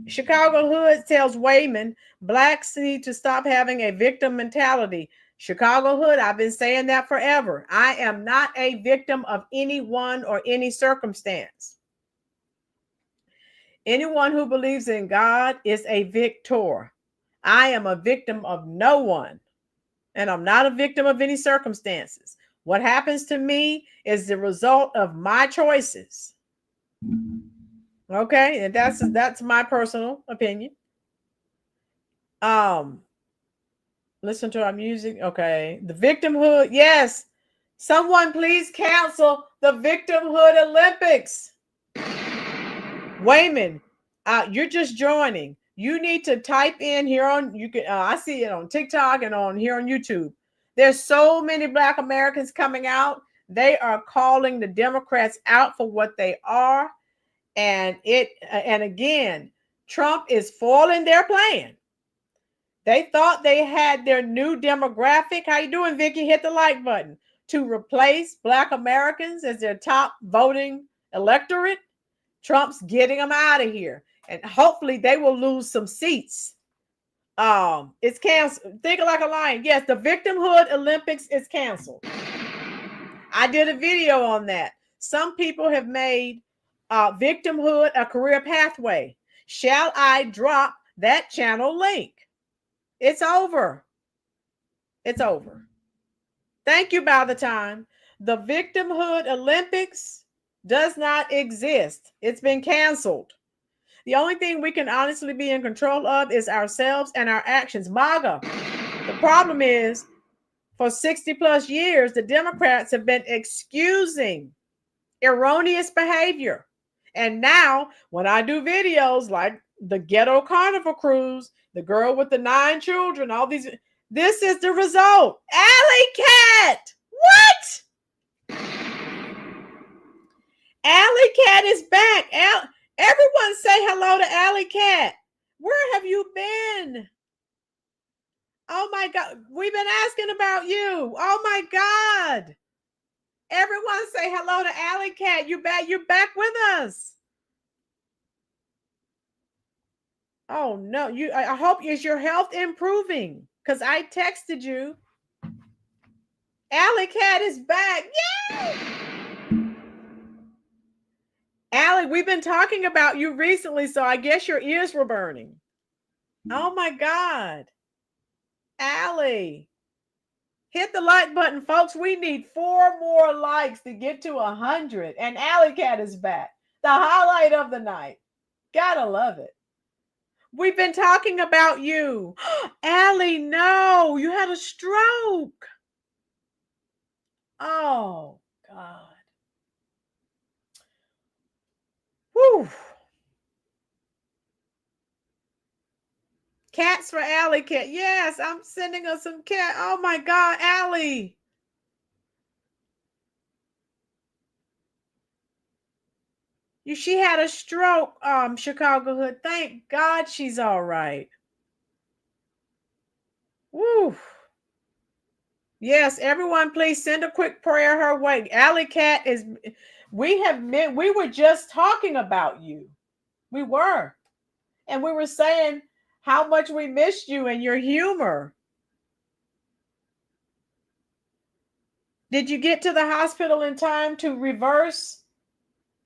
Chicago Hood tells Wayman blacks need to stop having a victim mentality. Chicago Hood, I've been saying that forever. I am not a victim of anyone or any circumstance. Anyone who believes in God is a victor. I am a victim of no one, and I'm not a victim of any circumstances. What happens to me is the result of my choices. Okay, and that's my personal opinion. Listen to our music. Okay, the victimhood. Yes, someone please cancel the victimhood Olympics. Wayman, you're just joining. You need to type in here on, you can, I see it on TikTok and on here on YouTube. There's so many Black Americans coming out. They are calling the Democrats out for what they are. And again, Trump is foiling their plan. They thought they had their new demographic. How you doing, Vicky? Hit the like button. To replace Black Americans as their top voting electorate. Trump's getting them out of here. And hopefully they will lose some seats. It's canceled. Think like a lion. Yes, the victimhood Olympics is canceled. I did a video on that. Some people have made victimhood a career pathway. Shall I drop that channel link? It's over. It's over. Thank you, by the time. The victimhood Olympics does not exist. It's been canceled. The only thing we can honestly be in control of is ourselves and our actions. MAGA. The problem is, for 60 plus years, the Democrats have been excusing erroneous behavior. And now, when I do videos like the Ghetto Carnival Cruise, the girl with the 9 children, all these, this is the result. Alley Cat! What? Alley Cat is back. Everyone say hello to Alley Cat. Where have you been? Oh my God. We've been asking about you. Oh my God. Everyone say hello to Alley Cat. You're back with us. Oh no. I hope is your health improving? Because I texted you. Alley Cat is back. Yay! Allie, we've been talking about you recently, so I guess your ears were burning. Oh my God. Allie, hit the like button, folks. We need 4 more likes to get to 100. And Alley Cat is back. The highlight of the night. Gotta love it. We've been talking about you. Allie, no, you had a stroke. Oh, God. Whew. Cats for Alley Cat. Yes, I'm sending her some cat. Oh my God, Allie. She had a stroke, Chicago Hood. Thank God she's all right. Woo. Yes, everyone, please send a quick prayer her way. Alley Cat is, we were just talking about you. We were. And we were saying how much we missed you and your humor. Did you get to the hospital in time to reverse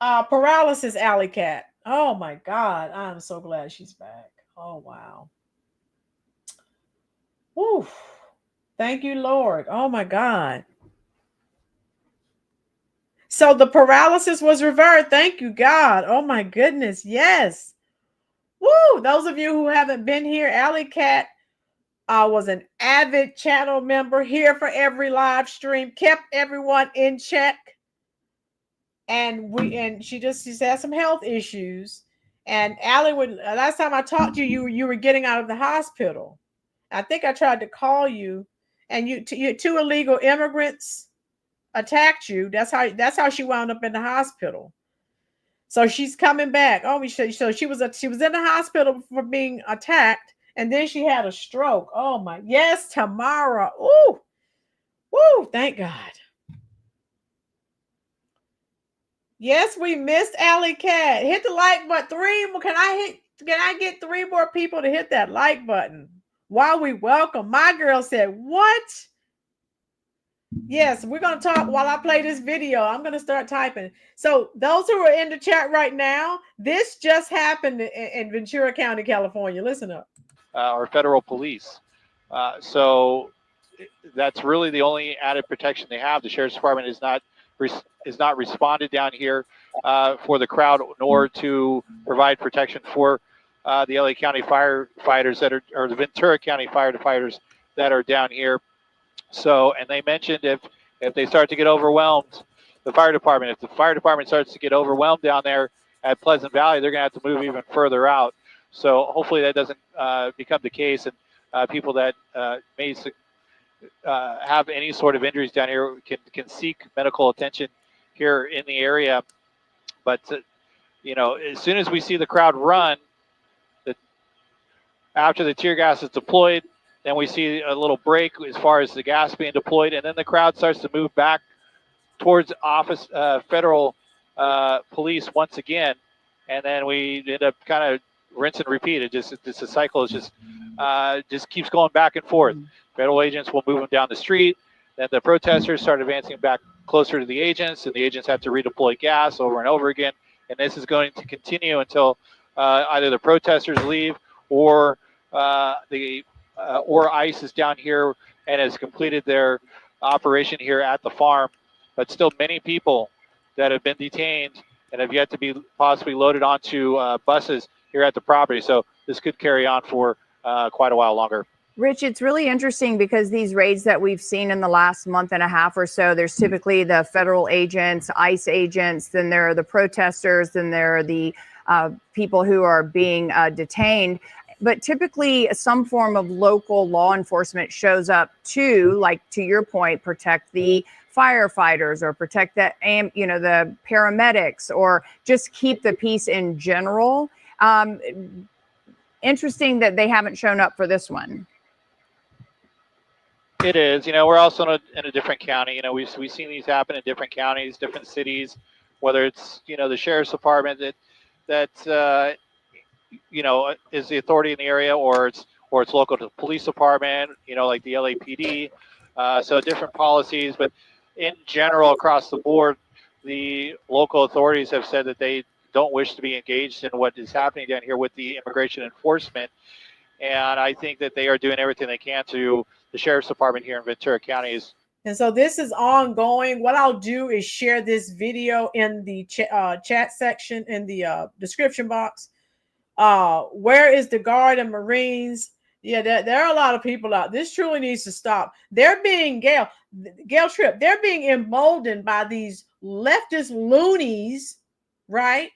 paralysis, Alley Cat? Oh my God. I'm so glad she's back. Oh, wow. Woo. Thank you, Lord. Oh my God. So the paralysis was reversed. Thank you, God. Oh my goodness. Yes. Woo. Those of you who haven't been here, Alley Cat was an avid channel member, here for every live stream, kept everyone in check. And she's had some health issues. And Allie last time I talked to you, you were getting out of the hospital. I think I tried to call you, and you two illegal immigrants attacked you. That's how she wound up in the hospital. So she's coming back. Oh, so she was in the hospital for being attacked, and then she had a stroke. Oh my, yes, Tamara. Ooh, woo, thank God. Yes, we missed Alley Cat. Hit the like button. Can I get 3 more people to hit that like button while we welcome? My girl said, what? Yes, we're going to talk while I play this video. I'm going to start typing. So those who are in the chat right now, this just happened in Ventura County, California. Listen up. Or federal police. So that's really the only added protection they have. The sheriff's department is not responded down here for the crowd, nor to provide protection for the LA County firefighters or the Ventura County firefighters that are down here. So, and they mentioned if they start to get overwhelmed, if the fire department starts to get overwhelmed down there at Pleasant Valley, they're going to have to move even further out. So hopefully that doesn't become the case, and people that may have any sort of injuries down here can seek medical attention here in the area. But as soon as we see the crowd run, after the tear gas is deployed, then we see a little break as far as the gas being deployed, and then the crowd starts to move back towards federal police once again, and then we end up kind of rinse and repeat. The cycle is just keeps going back and forth. Federal agents will move them down the street, then the protesters start advancing back closer to the agents, and the agents have to redeploy gas over and over again, and this is going to continue until either the protesters leave or or ICE is down here and has completed their operation here at the farm. But still many people that have been detained and have yet to be possibly loaded onto buses here at the property. So this could carry on for quite a while longer. Rich, it's really interesting because these raids that we've seen in the last month and a half or so, there's typically the federal agents, ICE agents, then there are the protesters, then there are the people who are being detained. But typically some form of local law enforcement shows up to, like to your point, protect the firefighters or protect the paramedics or just keep the peace in general. Interesting that they haven't shown up for this one. It is. We're also in a different county. We've seen these happen in different counties, different cities, whether it's, the sheriff's department that is the authority in the area, or it's local to the police department, like the LAPD. So different policies, but in general, across the board, the local authorities have said that they don't wish to be engaged in what is happening down here with the immigration enforcement. And I think that they are doing everything they can to the sheriff's department here in Ventura County. And so this is ongoing. What I'll do is share this video in the chat section, in the description box. Where is the Guard and Marines? Yeah, there are a lot of people out. This truly needs to stop. They're being Gail Tripp. They're being emboldened by these leftist loonies, right?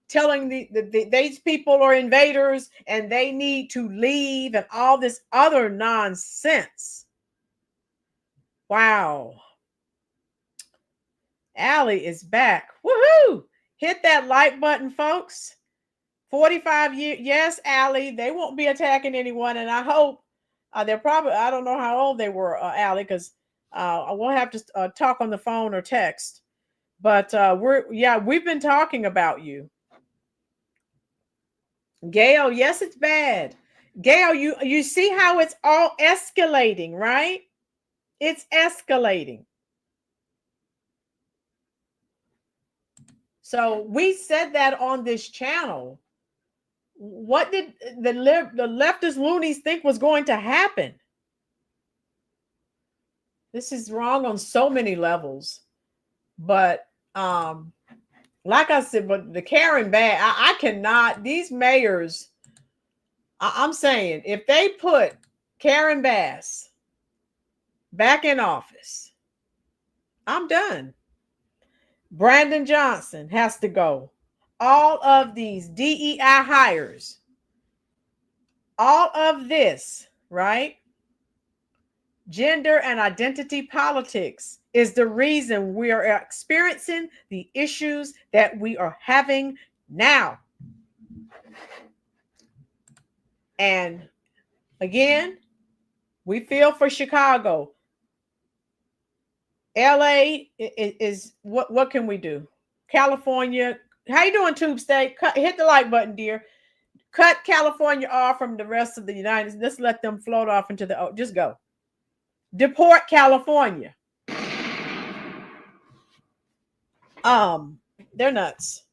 Telling these people are invaders and they need to leave and all this other nonsense. Wow. Allie is back. Woohoo! Hit that like button, folks. 45 years. Yes, Allie, they won't be attacking anyone. And I hope they're probably, I don't know how old they were, Allie, because I won't have to talk on the phone or text. But we've been talking about you. Gail, yes, it's bad. Gail, you see how it's all escalating, right? It's escalating. So we said that on this channel. What did the leftist loonies think was going to happen? This is wrong on so many levels. But like I said, but the Karen bad, I cannot, these mayors, I'm saying, if they put Karen Bass, back in office. I'm done. Brandon Johnson has to go. All of these DEI hires, all of this, right? Gender and identity politics is the reason we are experiencing the issues that we are having now. And again, we feel for Chicago. LA is what can we do? California, how you doing, Tube State? Hit the like button, dear. Cut California off from the rest of the United States. Let's let them float off into the, just go. Deport California. They're nuts.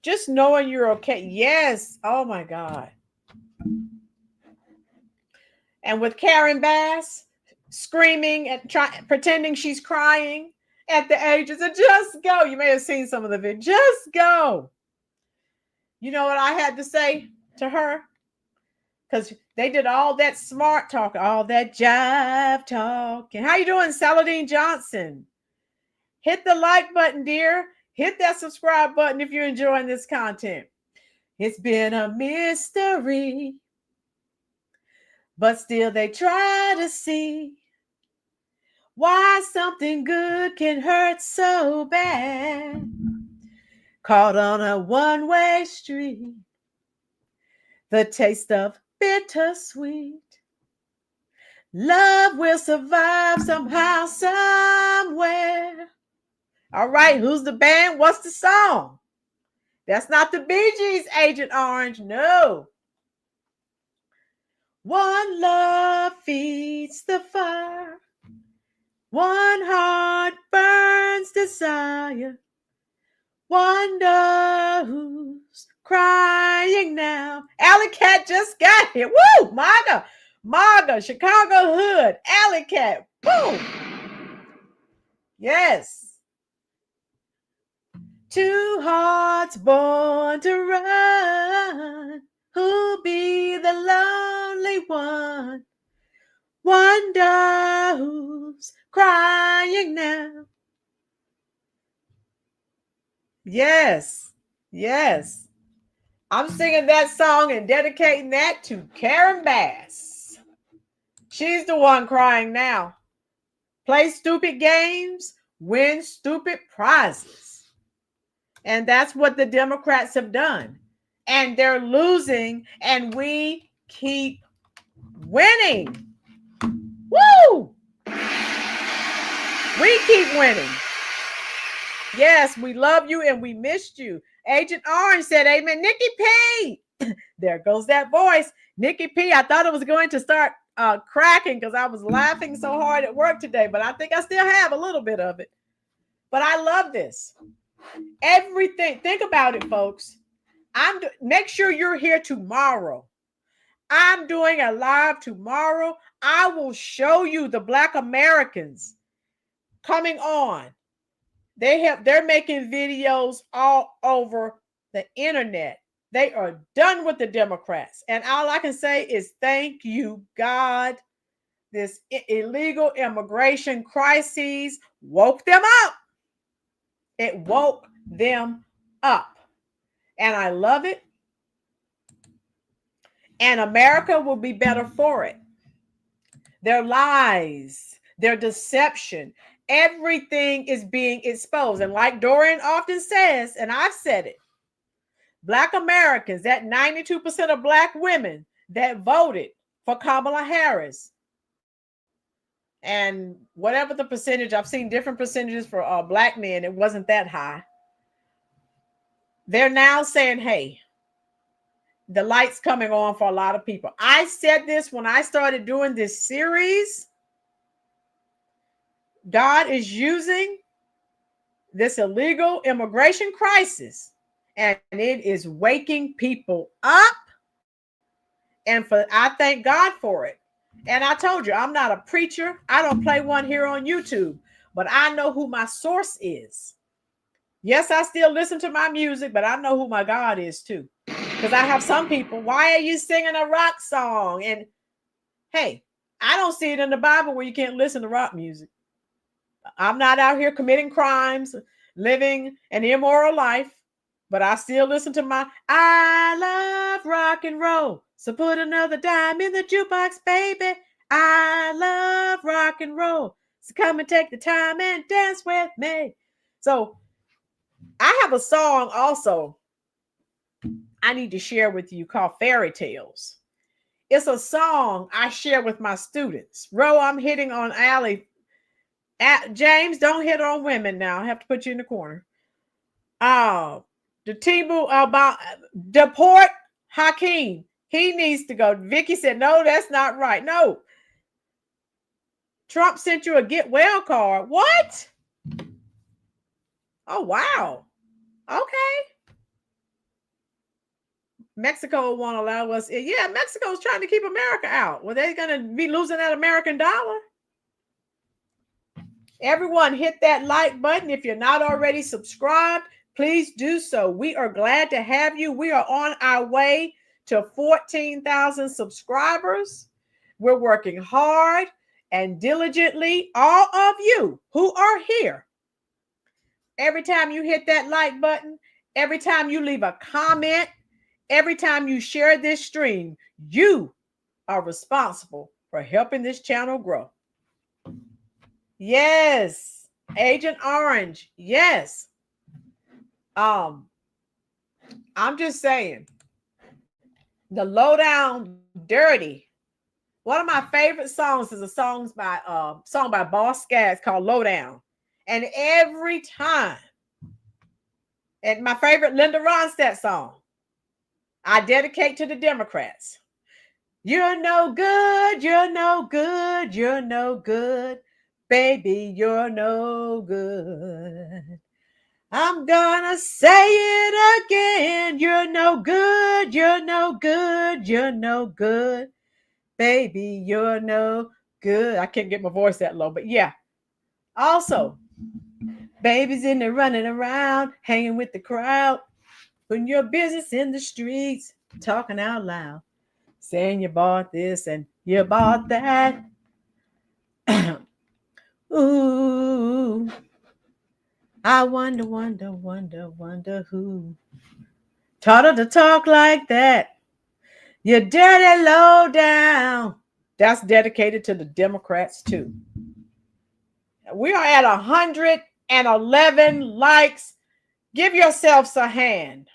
Just knowing you're okay. Yes. Oh my God. And with Karen Bass screaming and pretending she's crying at the ages of just go. You may have seen some of the video. Just go. You know what I had to say to her? Because they did all that smart talk, all that jive talking. How you doing, Saladin Johnson? Hit the like button, dear. Hit that subscribe button if you're enjoying this content. It's been a mystery, but still they try to see why something good can hurt so bad. Caught on a one-way street, the taste of bittersweet. Love will survive somehow, somewhere. All right, who's the band? What's the song? That's not the Bee Gees, Agent Orange. No. One love feeds the fire. One heart burns desire. Wonder who's crying now. Alley Cat just got here. Woo! MAGA, Chicago Hood, Alley Cat. Boom! Yes. Two hearts born to run. Who'll be the lonely one? Wonder who's crying now. Yes. Yes. I'm singing that song and dedicating that to Karen Bass. She's the one crying now. Play stupid games, win stupid prizes. And that's what the Democrats have done. And they're losing, and we keep winning. Woo! We keep winning. Yes, we love you and we missed you. Agent Orange said, amen. Nikki P. There goes that voice. Nikki P. I thought it was going to start cracking because I was laughing so hard at work today, but I think I still have a little bit of it. But I love this. Everything. Think about it, folks. Make sure you're here tomorrow. I'm doing a live tomorrow. I will show you the Black Americans coming on. They're making videos all over the internet. They are done with the Democrats. And all I can say is thank you, God. This illegal immigration crisis woke them up. It woke them up. And I love it. And America will be better for it. Their lies, their deception, everything is being exposed. And like Dorian often says, and I've said it, Black Americans, that 92% of Black women that voted for Kamala Harris, and whatever the percentage, I've seen different percentages for Black men, it wasn't that high. They're now saying, hey, the light's coming on for a lot of people. I said this when I started doing this series. God is using this illegal immigration crisis, and it is waking people up. And I thank God for it. And I told you, I'm not a preacher. I don't play one here on YouTube, but I know who my source is. Yes, I still listen to my music, but I know who my God is too. Because I have some people, why are you singing a rock song? And Hey, I don't see it in the Bible where you can't listen to rock music. I'm not out here committing crimes, living an immoral life, but I still listen to my I love rock and roll. So put another dime in the jukebox, baby. I love rock and roll. So come and take the time and dance with me. So I have a song also I need to share with you called Fairy Tales. It's a song I share with my students. Ro, I'm hitting on Allie. James, don't hit on women now. I have to put you in the corner. The Tibu about deport Hakeem. He needs to go. Vicky said, no, that's not right. No. Trump sent you a get well card. What? Oh, wow. Okay. Mexico won't allow us. Yeah, Mexico's trying to keep America out. Well, they're going to be losing that American dollar. Everyone hit that like button. If you're not already subscribed, please do so. We are glad to have you. We are on our way to 14,000 subscribers. We're working hard and diligently. All of you who are here, every time you hit that like button, every time you leave a comment, every time you share this stream, you are responsible for helping this channel grow. Yes. Agent Orange. Yes. I'm just saying. The Lowdown Dirty. One of my favorite songs is a song by Boss Scaggs called Lowdown. And every time, and my favorite Linda Ronstadt song, I dedicate to the Democrats. You're no good, you're no good, you're no good. Baby, you're no good. I'm gonna say it again. You're no good, you're no good, you're no good. Baby, you're no good. I can't get my voice that low, but yeah. Also, babies in there running around, hanging with the crowd, putting your business in the streets, talking out loud, saying you bought this and you bought that. Ooh, I wonder who taught her to talk like that. You dirty low down. That's dedicated to the Democrats too. We are at 111 likes. Give yourselves a hand.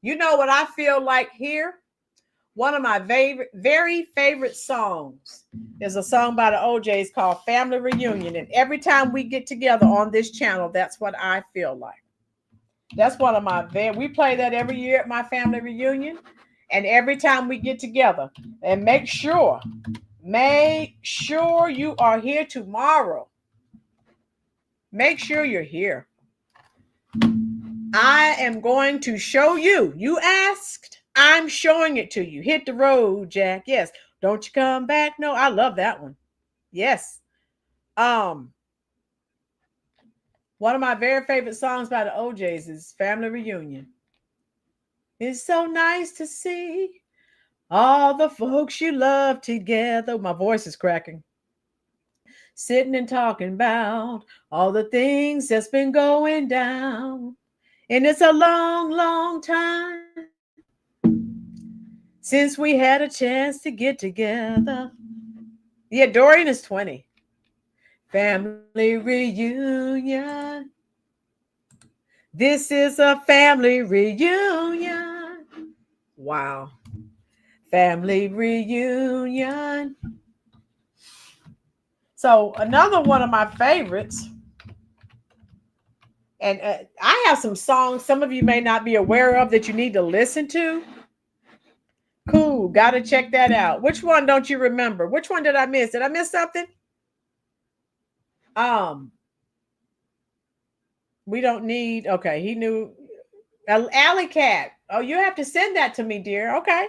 You know what I feel like here? One of my very favorite songs is a song by the OJs called Family Reunion. And every time we get together on this channel, that's what I feel like. That's one of my we play that every year at my family reunion. And every time we get together, and make sure you are here tomorrow. Make sure you're here. I am going to show you. You asked. I'm showing it to you. Hit the road, Jack. Yes. Don't you come back? No, I love that one. Yes. One of my very favorite songs by the OJs is Family Reunion. It's so nice to see all the folks you love together. My voice is cracking. Sitting and talking about all the things that's been going down. And it's a long, long time since we had a chance to get together. Yeah, Dorian is 20. Family reunion. This is a family reunion. Wow. Family reunion. So another one of my favorites, and I have some songs some of you may not be aware of that you need to listen to. Cool. Got to check that out. Which one don't you remember? Which one did I miss? Did I miss something? We don't need, okay, he knew. Alley Cat. Oh, you have to send that to me, dear. Okay.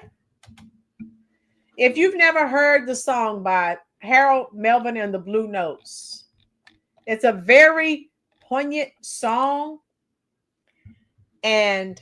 If you've never heard the song by Harold Melvin and the Blue Notes, it's a very poignant song. And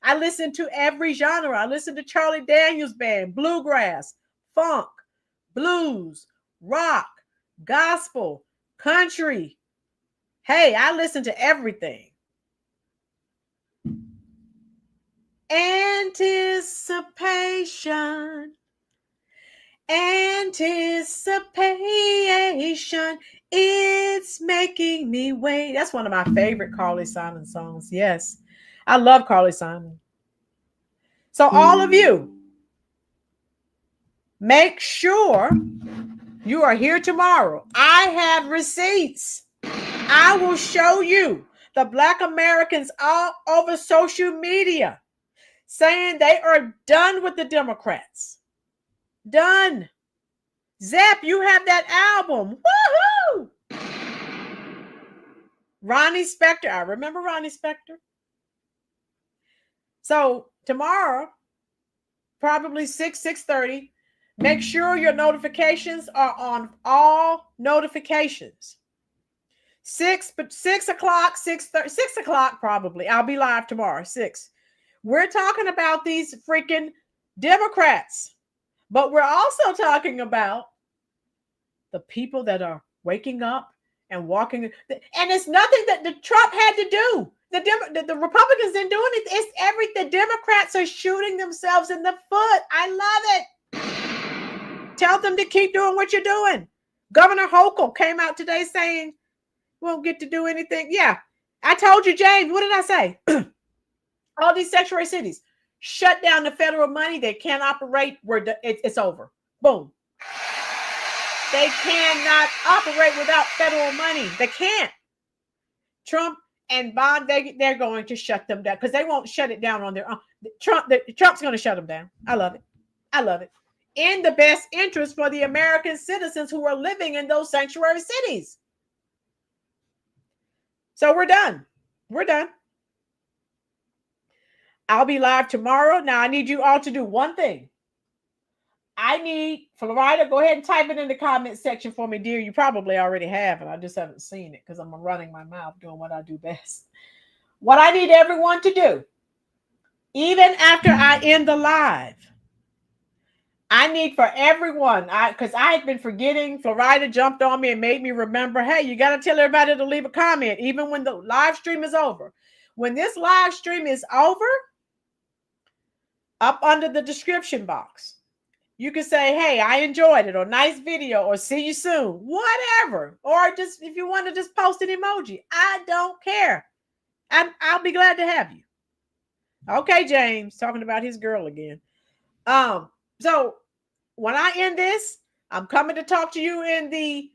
I listen to every genre. I listen to Charlie Daniels Band, bluegrass, funk, blues, rock, gospel, country. Hey, I listen to everything. Anticipation. Anticipation, it's making me wait. That's one of my favorite Carly Simon songs. Yes, I love Carly Simon. So all of you, make sure you are here tomorrow. I have receipts. I will show you the Black Americans all over social media saying they are done with the Democrats. Done. Zep, you have that album. Woohoo! Ronnie Spector. I remember Ronnie Spector. So tomorrow, probably 6:30, make sure your notifications are on all notifications. 6 o'clock, 6:30, 6 o'clock probably. I'll be live tomorrow, 6. We're talking about these freaking Democrats, but we're also talking about the people that are waking up and walking. And it's nothing that the Trump had to do. The Republicans didn't do anything. It's the Democrats are shooting themselves in the foot. I love it. Tell them to keep doing what you're doing. Governor Hochul came out today saying, won't get to do anything. Yeah. I told you, James, what did I say? All these sanctuary cities, shut down the federal money. They can't operate. It's over. Boom. They cannot operate without federal money. They can't. Trump and Bond, they're going to shut them down because they won't shut it down on their own. Trump's going to shut them down. I love it. I love it. In the best interest for the American citizens who are living in those sanctuary cities. So we're done. We're done. I'll be live tomorrow. Now I need you all to do one thing. I need Florida. Go ahead and type it in the comment section for me, dear. You probably already have, and I just haven't seen it because I'm running my mouth doing what I do best. What I need everyone to do, even after I end the live, I need for everyone, because I had been forgetting. Florida jumped on me and made me remember, hey, you got to tell everybody to leave a comment, even when the live stream is over. When this live stream is over, up under the description box, you can say, hey, I enjoyed it, or nice video, or see you soon, whatever. Or just if you want to just post an emoji, I don't care. I'll be glad to have you. Okay, James, talking about his girl again. So when I end this, I'm coming to talk to you in the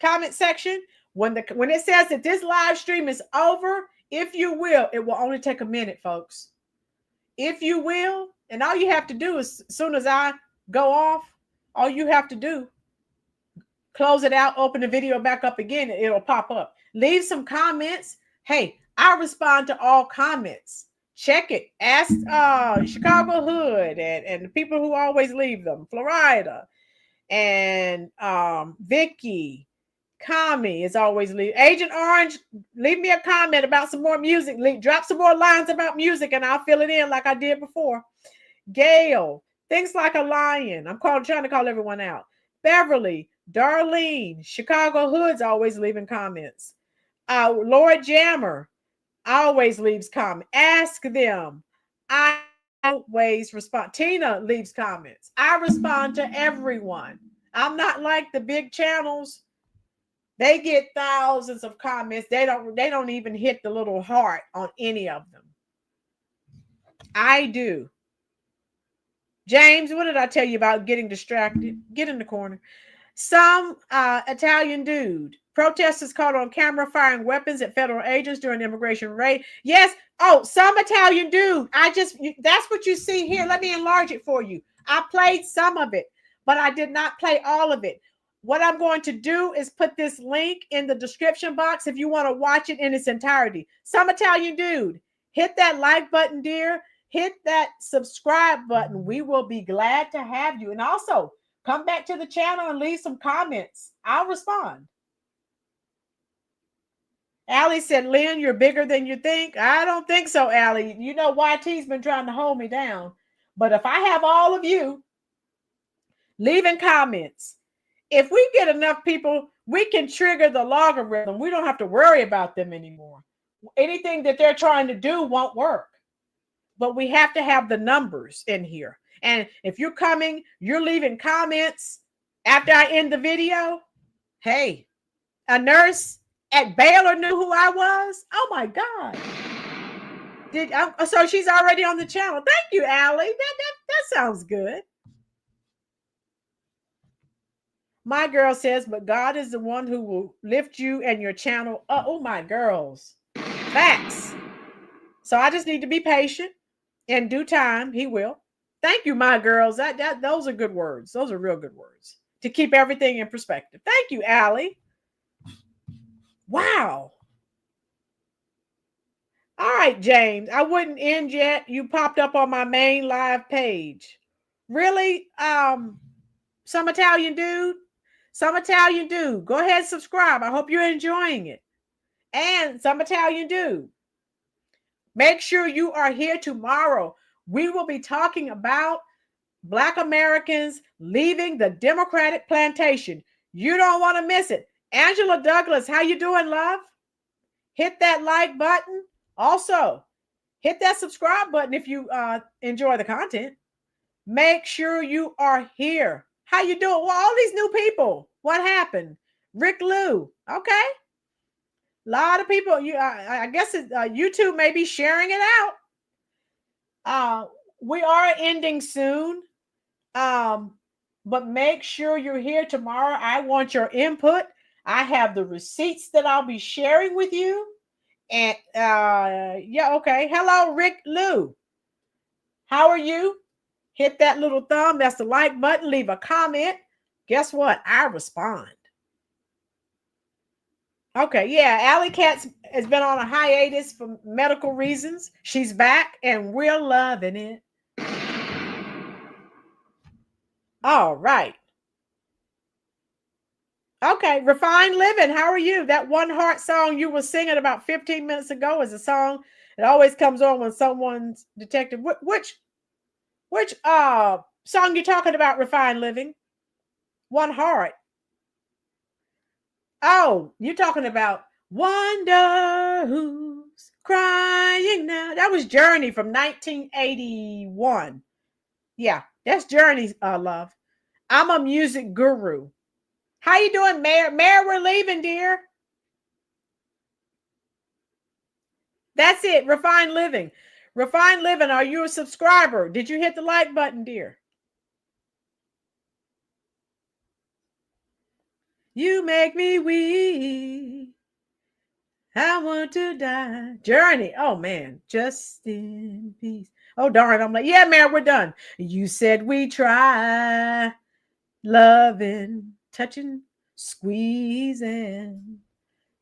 comment section. When it says that this live stream is over, if you will, it will only take a minute, folks. If you will, and all you have to do is, as soon as I go off, all you have to do, close it out, open the video back up again, and it'll pop up. Leave some comments. Hey, I respond to all comments. Check it. Ask Chicago Hood and the people who always leave them. Florida and Vicky. Kami is always leave. Agent Orange, leave me a comment about some more music. Drop some more lines about music and I'll fill it in like I did before. Gail, Things Like a Lion. I'm trying to call everyone out. Beverly, Darlene, Chicago Hood's always leaving comments. Lord Jammer always leaves comments. Ask them. I always respond. Tina leaves comments. I respond to everyone. I'm not like the big channels. They get thousands of comments. They don't even hit the little heart on any of them. I do. James, what did I tell you about getting distracted? Get in the corner. Some Italian dude. Protesters caught on camera firing weapons at federal agents during immigration raid. Yes. Oh, some Italian dude. That's what you see here. Let me enlarge it for you. I played some of it, but I did not play all of it. What I'm going to do is put this link in the description box if you want to watch it in its entirety. Some Italian dude. Hit that like button, dear. Hit that subscribe button. We will be glad to have you. And also, come back to the channel and leave some comments. I'll respond. Allie said, Lynn, you're bigger than you think. I don't think so, Allie. You know, YT's been trying to hold me down. But if I have all of you leaving comments, if we get enough people, we can trigger the logarithm. We don't have to worry about them anymore. Anything that they're trying to do won't work. But we have to have the numbers in here. And if you're coming, you're leaving comments after I end the video. Hey, a nurse at Baylor knew who I was. Oh my God. So she's already on the channel. Thank you, Allie. That sounds good. My girl says, but God is the one who will lift you and your channel. Oh, my girls. Facts. So I just need to be patient. In due time, he will. Thank you, my girls. Those are good words. Those are real good words to keep everything in perspective. Thank you, Allie. Wow. All right, James. I wouldn't end yet. You popped up on my main live page. Really? Some Italian dude? Some Italian dude. Go ahead and subscribe. I hope you're enjoying it. And some Italian dude. Make sure you are here tomorrow. We will be talking about Black Americans leaving the Democratic plantation. You don't want to miss it. Angela Douglas, how you doing, love? Hit that like button. Also, hit that subscribe button if you enjoy the content. Make sure you are here. How you doing? Well, all these new people. What happened? Rick Lou. Okay. A lot of people. I guess YouTube may be sharing it out. We are ending soon. But make sure you're here tomorrow. I want your input. I have the receipts that I'll be sharing with you. And yeah, okay. Hello, Rick Lou. How are you? Hit that little thumb. That's the like button. Leave a comment. Guess what? I respond. Okay, yeah. Alley Cat has been on a hiatus for medical reasons. She's back and we're loving it. All right. Okay, Refined Living, how are you? That One Heart song you were singing about 15 minutes ago is a song that always comes on when someone's detected. Which song you talking about, Refined Living? One Heart. Oh, you're talking about Wonder Who's Crying Now. That was Journey from 1981. Yeah, that's Journey's love. I'm a music guru. How you doing, Mayor? Mayor, we're leaving, dear. That's it. Refined Living. Refined Living, are you a subscriber? Did you hit the like button, dear? You make me weak. I want to die. Journey. Oh, man. Just in peace. Oh, darn. I'm like, yeah, Mayor, we're done. You said we try. Loving, touching, squeezing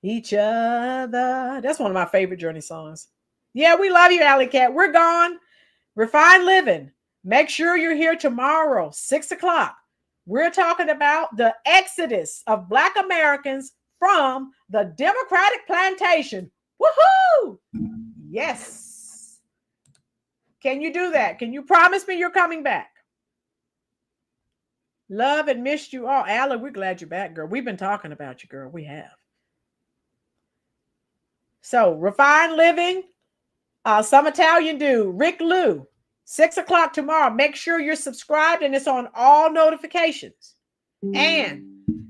each other. That's one of my favorite Journey songs. Yeah, we love you, Alley Cat. We're gone. Refined Living. Make sure you're here tomorrow, 6 o'clock. We're talking about the exodus of Black Americans from the Democratic plantation. Woohoo! Yes. Can you do that? Can you promise me you're coming back? Love and missed you all. Allie, we're glad you're back, girl. We've been talking about you, girl. We have. So, Refined Living, some Italian dude, Rick Lou, 6 o'clock tomorrow. Make sure you're subscribed and it's on all notifications. And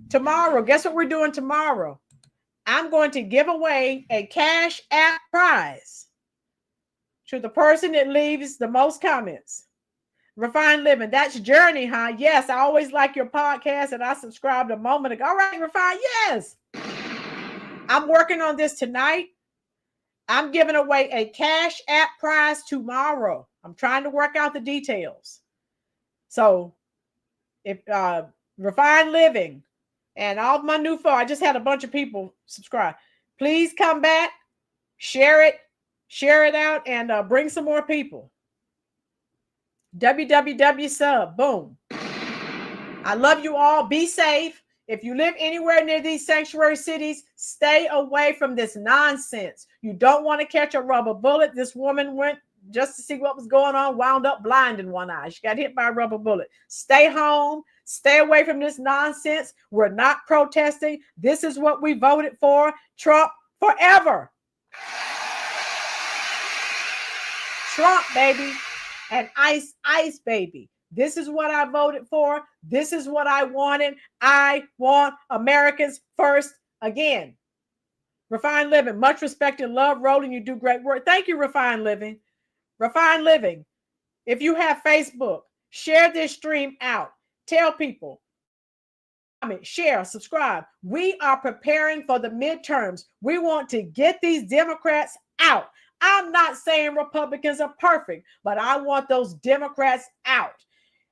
tomorrow, guess what we're doing tomorrow? I'm going to give away a Cash App prize to the person that leaves the most comments. Refined Living, that's Journey, huh? Yes, I always like your podcast and I subscribed a moment ago. All right, Refined, yes. I'm working on this tonight. I'm giving away a Cash App prize tomorrow. I'm trying to work out the details. So if Refined Living and all my new folks, I just had a bunch of people subscribe. Please come back, share it out, and bring some more people. www.sub. Boom. I love you all. Be safe. If you live anywhere near these sanctuary cities, stay away from this nonsense. You don't want to catch a rubber bullet. This woman went just to see what was going on, wound up blind in one eye. She got hit by a rubber bullet. Stay home. Stay away from this nonsense. We're not protesting. This is what we voted for. Trump forever. Trump, baby. And ICE, baby. This is what I voted for. This is what I wanted. I want Americans first again. Refined Living, much respect and love. Rolynn, you do great work. Thank you, Refined Living. Refined Living, if you have Facebook, share this stream out. Tell people. Comment, share, subscribe. We are preparing for the midterms. We want to get these Democrats out. I'm not saying Republicans are perfect, but I want those Democrats out.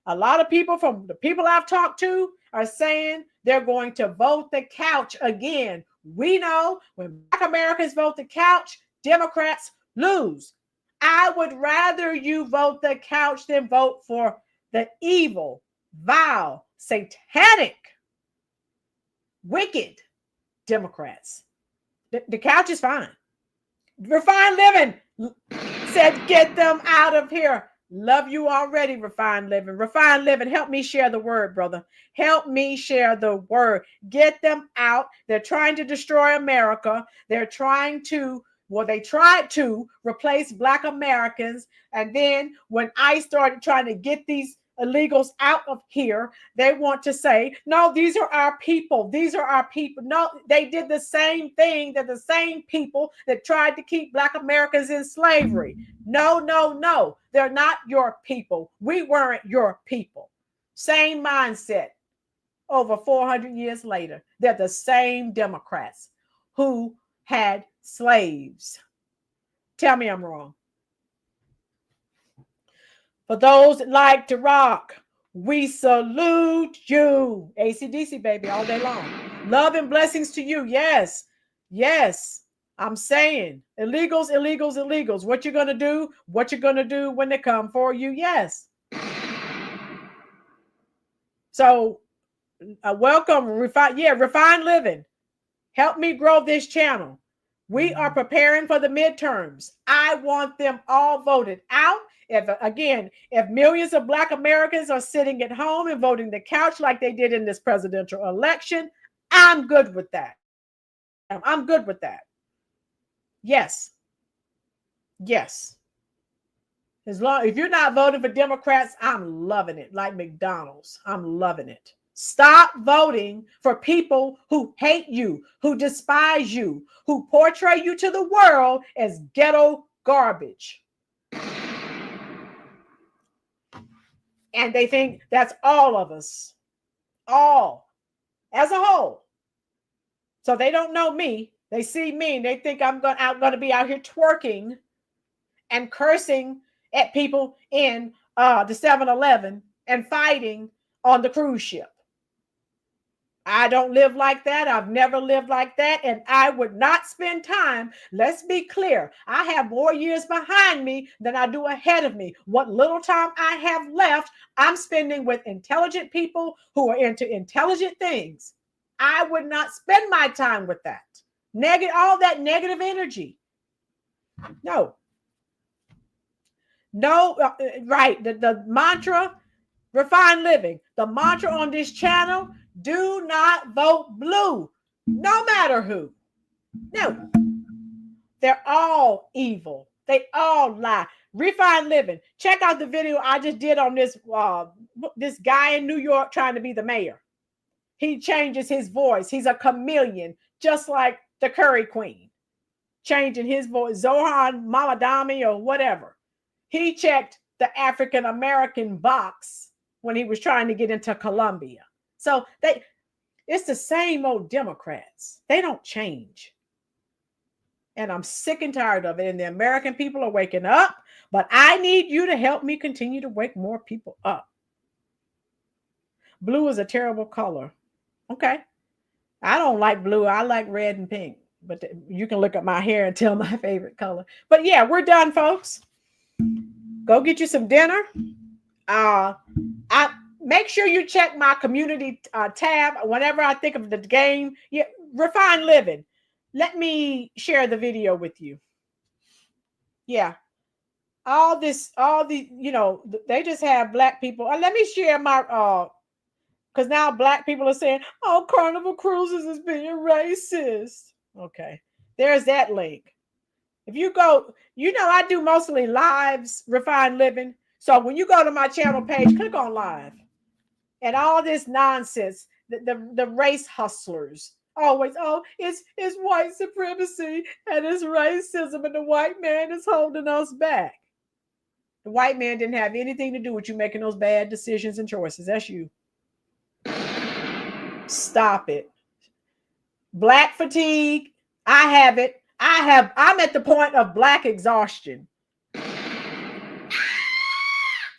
A lot of people from the people I've talked to are saying they're going to vote the couch again. We know when Black Americans vote the couch, Democrats lose. I would rather you vote the couch than vote for the evil, vile, satanic, wicked Democrats. The couch is fine. Refined Living said, get them out of here. Love you already, Refined Living. Refined Living, help me share the word, brother. Help me share the word. Get them out. They're trying to destroy America. They're trying to, well, they tried to replace Black Americans. And then when I started trying to get these illegals out of here, they want to say, no, these are our people. These are our people. No, they did the same thing. They're the same people that tried to keep Black Americans in slavery. No, no, no. They're not your people. We weren't your people. Same mindset over 400 years later. They're the same Democrats who had slaves. Tell me I'm wrong. For those that like to rock, we salute you. AC/DC, baby, all day long. Love and blessings to you. Yes, yes. I'm saying illegals, illegals, illegals. What you're going to do, what you're going to do when they come for you. Yes. So welcome, Refined Living. Help me grow this channel. We are preparing for the midterms. I want them all voted out. If millions of Black Americans are sitting at home and voting the couch like they did in this presidential election, I'm good with that. I'm good with that. Yes. Yes. If you're not voting for Democrats, I'm loving it. Like McDonald's. I'm loving it. Stop voting for people who hate you, who despise you, who portray you to the world as ghetto garbage. And they think that's all of us. All. As a whole. So they don't know me. They see me and they think I'm going to be out here twerking and cursing at people in the 7-Eleven and fighting on the cruise ship. I don't live like that. I've never lived like that. And I would not spend time. Let's be clear. I have more years behind me than I do ahead of me. What little time I have left, I'm spending with intelligent people who are into intelligent things. I would not spend my time with that. All that negative energy. No. No, right. The mantra, Refined Living. The mantra on this channel, do not vote blue, no matter who. No. They're all evil. They all lie. Refined Living. Check out the video I just did on this guy in New York trying to be the mayor. He changes his voice. He's a chameleon, just like the Curry Queen. Changing his voice. Zohan Mamadami or whatever. He checked the African American box when he was trying to get into Colombia. So it's the same old Democrats. They don't change. And I'm sick and tired of it. And the American people are waking up. But I need you to help me continue to wake more people up. Blue is a terrible color. Okay. I don't like blue. I like red and pink. But you can look at my hair and tell my favorite color. But yeah, we're done, folks. Go get you some dinner. make sure you check my community tab whenever I think of the game. Yeah, Refined Living. Let me share the video with you. Yeah. All the, they just have black people. Let me share my, because now black people are saying, oh, Carnival Cruises is being racist. Okay. There's that link. If you go, I do mostly lives, Refined Living. So when you go to my channel page, click on live. And all this nonsense, the race hustlers, always, it's white supremacy and it's racism and the white man is holding us back. The white man didn't have anything to do with you making those bad decisions and choices. That's you. Stop it. Black fatigue. I have it. I'm at the point of black exhaustion.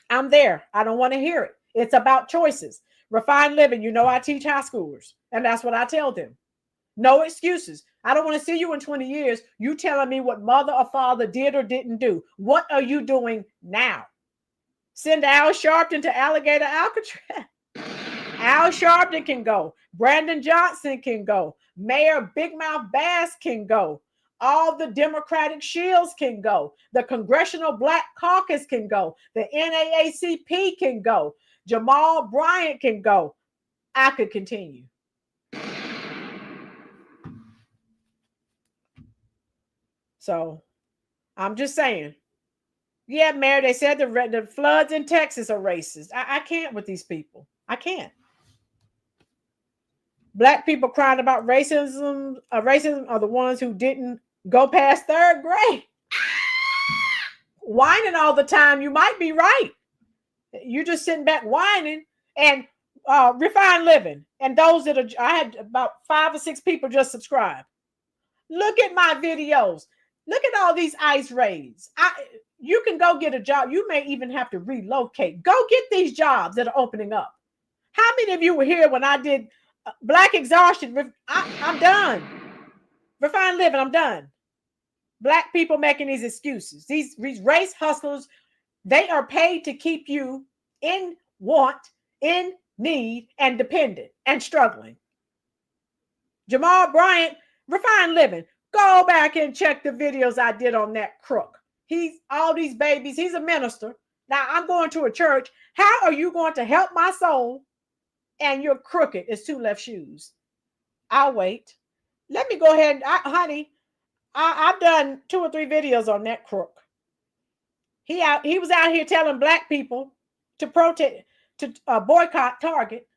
I'm there. I don't want to hear it. It's about choices. Refined Living. I teach high schoolers, and that's what I tell them. No excuses. I don't want to see you in 20 years. You telling me what mother or father did or didn't do. What are you doing now? Send Al Sharpton to Alligator Alcatraz. Al Sharpton can go. Brandon Johnson can go. Mayor Big Mouth Bass can go. All the Democratic shields can go. The Congressional Black Caucus can go. The NAACP can go. Jamal Bryant can go. I could continue. So I'm just saying. Yeah, Mayor, they said the floods in Texas are racist. I can't with these people. I can't. Black people crying about racism are the ones who didn't go past third grade. Whining all the time. You might be right. You're just sitting back whining. And Refined Living. And those that are, I had about 5 or 6 people just subscribe. Look at my videos. Look at all these ICE raids. You can go get a job. You may even have to relocate. Go get these jobs that are opening up. How many of you were here when I did Black Exhaustion? I'm done. Refined Living, I'm done. Black people making these excuses. These race hustlers, they are paid to keep you in want, in need, and dependent and struggling. Jamal Bryant, Refined Living. Go back and check the videos I did on that crook. He's all these babies. He's a minister. Now I'm going to a church. How are you going to help my soul? And you're crooked as 2 left shoes. I'll wait. Let me go ahead. Honey, I've done 2 or 3 videos on that crook. He was out here telling black people to protest, to boycott Target.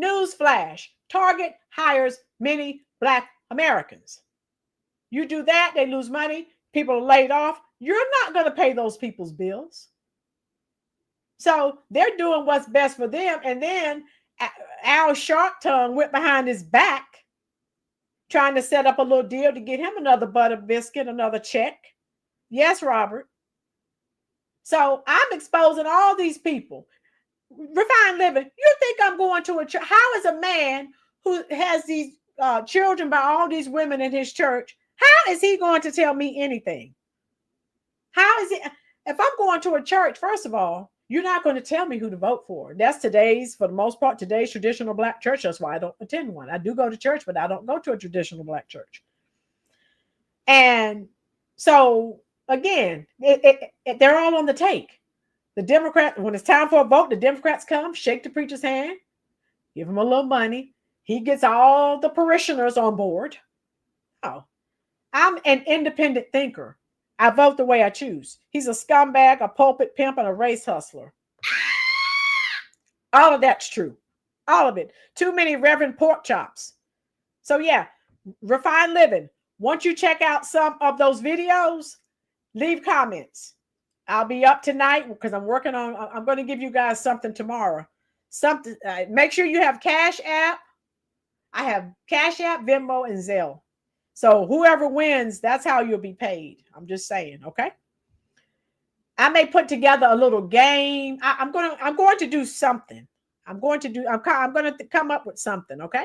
Newsflash: Target hires many black Americans. You do that, they lose money. People are laid off. You're not going to pay those people's bills. So they're doing what's best for them. And then Al Sharpton went behind his back trying to set up a little deal to get him another butter biscuit, another check. Yes, Robert. So I'm exposing all these people. Refined Living. You think I'm going to a church? How is a man who has these children by all these women in his church, how is he going to tell me anything? How is it? If I'm going to a church, first of all, you're not going to tell me who to vote for. That's for the most part, today's traditional black church. That's why I don't attend one. I do go to church, but I don't go to a traditional black church. And so, again, they're all on the take. The Democrat, when it's time for a vote, the Democrats come, shake the preacher's hand, give him a little money. He gets all the parishioners on board. Oh, I'm an independent thinker. I vote the way I choose. He's a scumbag, a pulpit pimp, and a race hustler. All of that's true. All of it. Too many Reverend Pork Chops. So yeah, Refined Living. Once you check out some of those videos, leave comments. I'll be up tonight because I'm going to give you guys something tomorrow. Something. Make sure you have Cash App. I have Cash App, Venmo, and Zelle. So whoever wins, that's how you'll be paid. I'm just saying, okay? I may put together a little game. I'm going to do something. I'm going to come up with something, okay?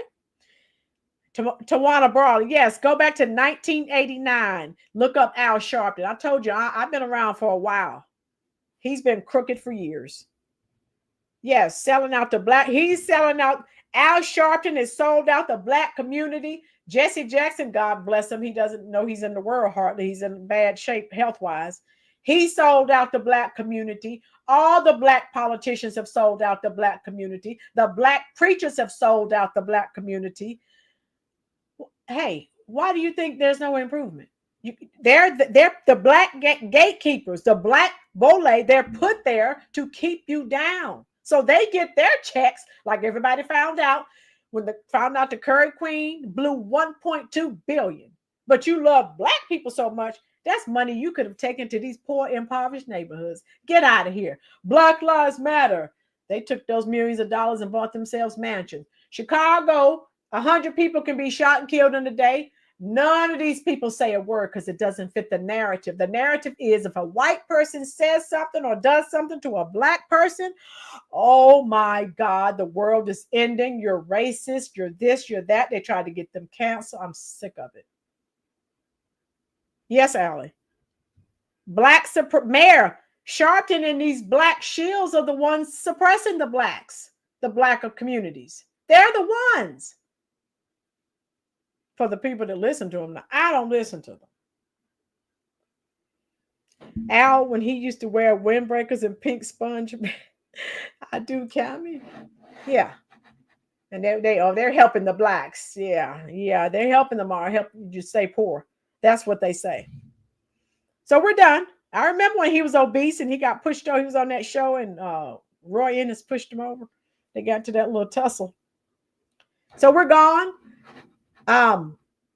Tawana Brawley. Yes, go back to 1989. Look up Al Sharpton. I told you, I've been around for a while. He's been crooked for years. Yes, selling out the black. He's selling out. Al Sharpton is sold out the black community. Jesse Jackson, God bless him. He doesn't know he's in the world hardly. He's in bad shape health-wise. He sold out the black community. All the black politicians have sold out the black community. The black preachers have sold out the black community. Hey, why do you think there's no improvement? They're the black gatekeepers, the black bole. They're put there to keep you down. So they get their checks, like everybody found out when they found out the Curry Queen blew 1.2 billion. But you love black people so much, that's money you could have taken to these poor, impoverished neighborhoods. Get out of here. Black Lives Matter. They took those millions of dollars and bought themselves mansions. Chicago, 100 people can be shot and killed in a day. None of these people say a word because it doesn't fit the narrative. The narrative is if a white person says something or does something to a black person, oh my God, the world is ending. You're racist. You're this, you're that. They try to get them canceled. I'm sick of it. Yes, Allie. Mayor Sharpton and these black shills are the ones suppressing the blacks, the black communities. They're the ones. For the people that listen to him. Now, I don't listen to them. Al, when he used to wear windbreakers and pink sponge, I do, Cammy. Yeah. And they're helping the blacks. Yeah, they're helping them or helping you stay poor. That's what they say. So we're done. I remember when he was obese and he got pushed over. He was on that show and Roy Ennis pushed him over. They got to that little tussle. So we're gone.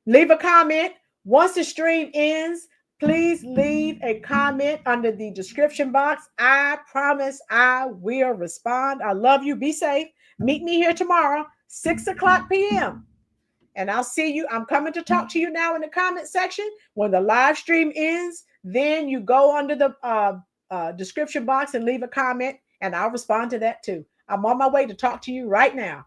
Leave a comment. Once the stream ends, please leave a comment under the description box. I promise I will respond. I love you. Be safe. Meet me here tomorrow, 6:00 p.m. And I'll see you. I'm coming to talk to you now in the comment section. When the live stream ends, then you go under the description box and leave a comment, and I'll respond to that too. I'm on my way to talk to you right now.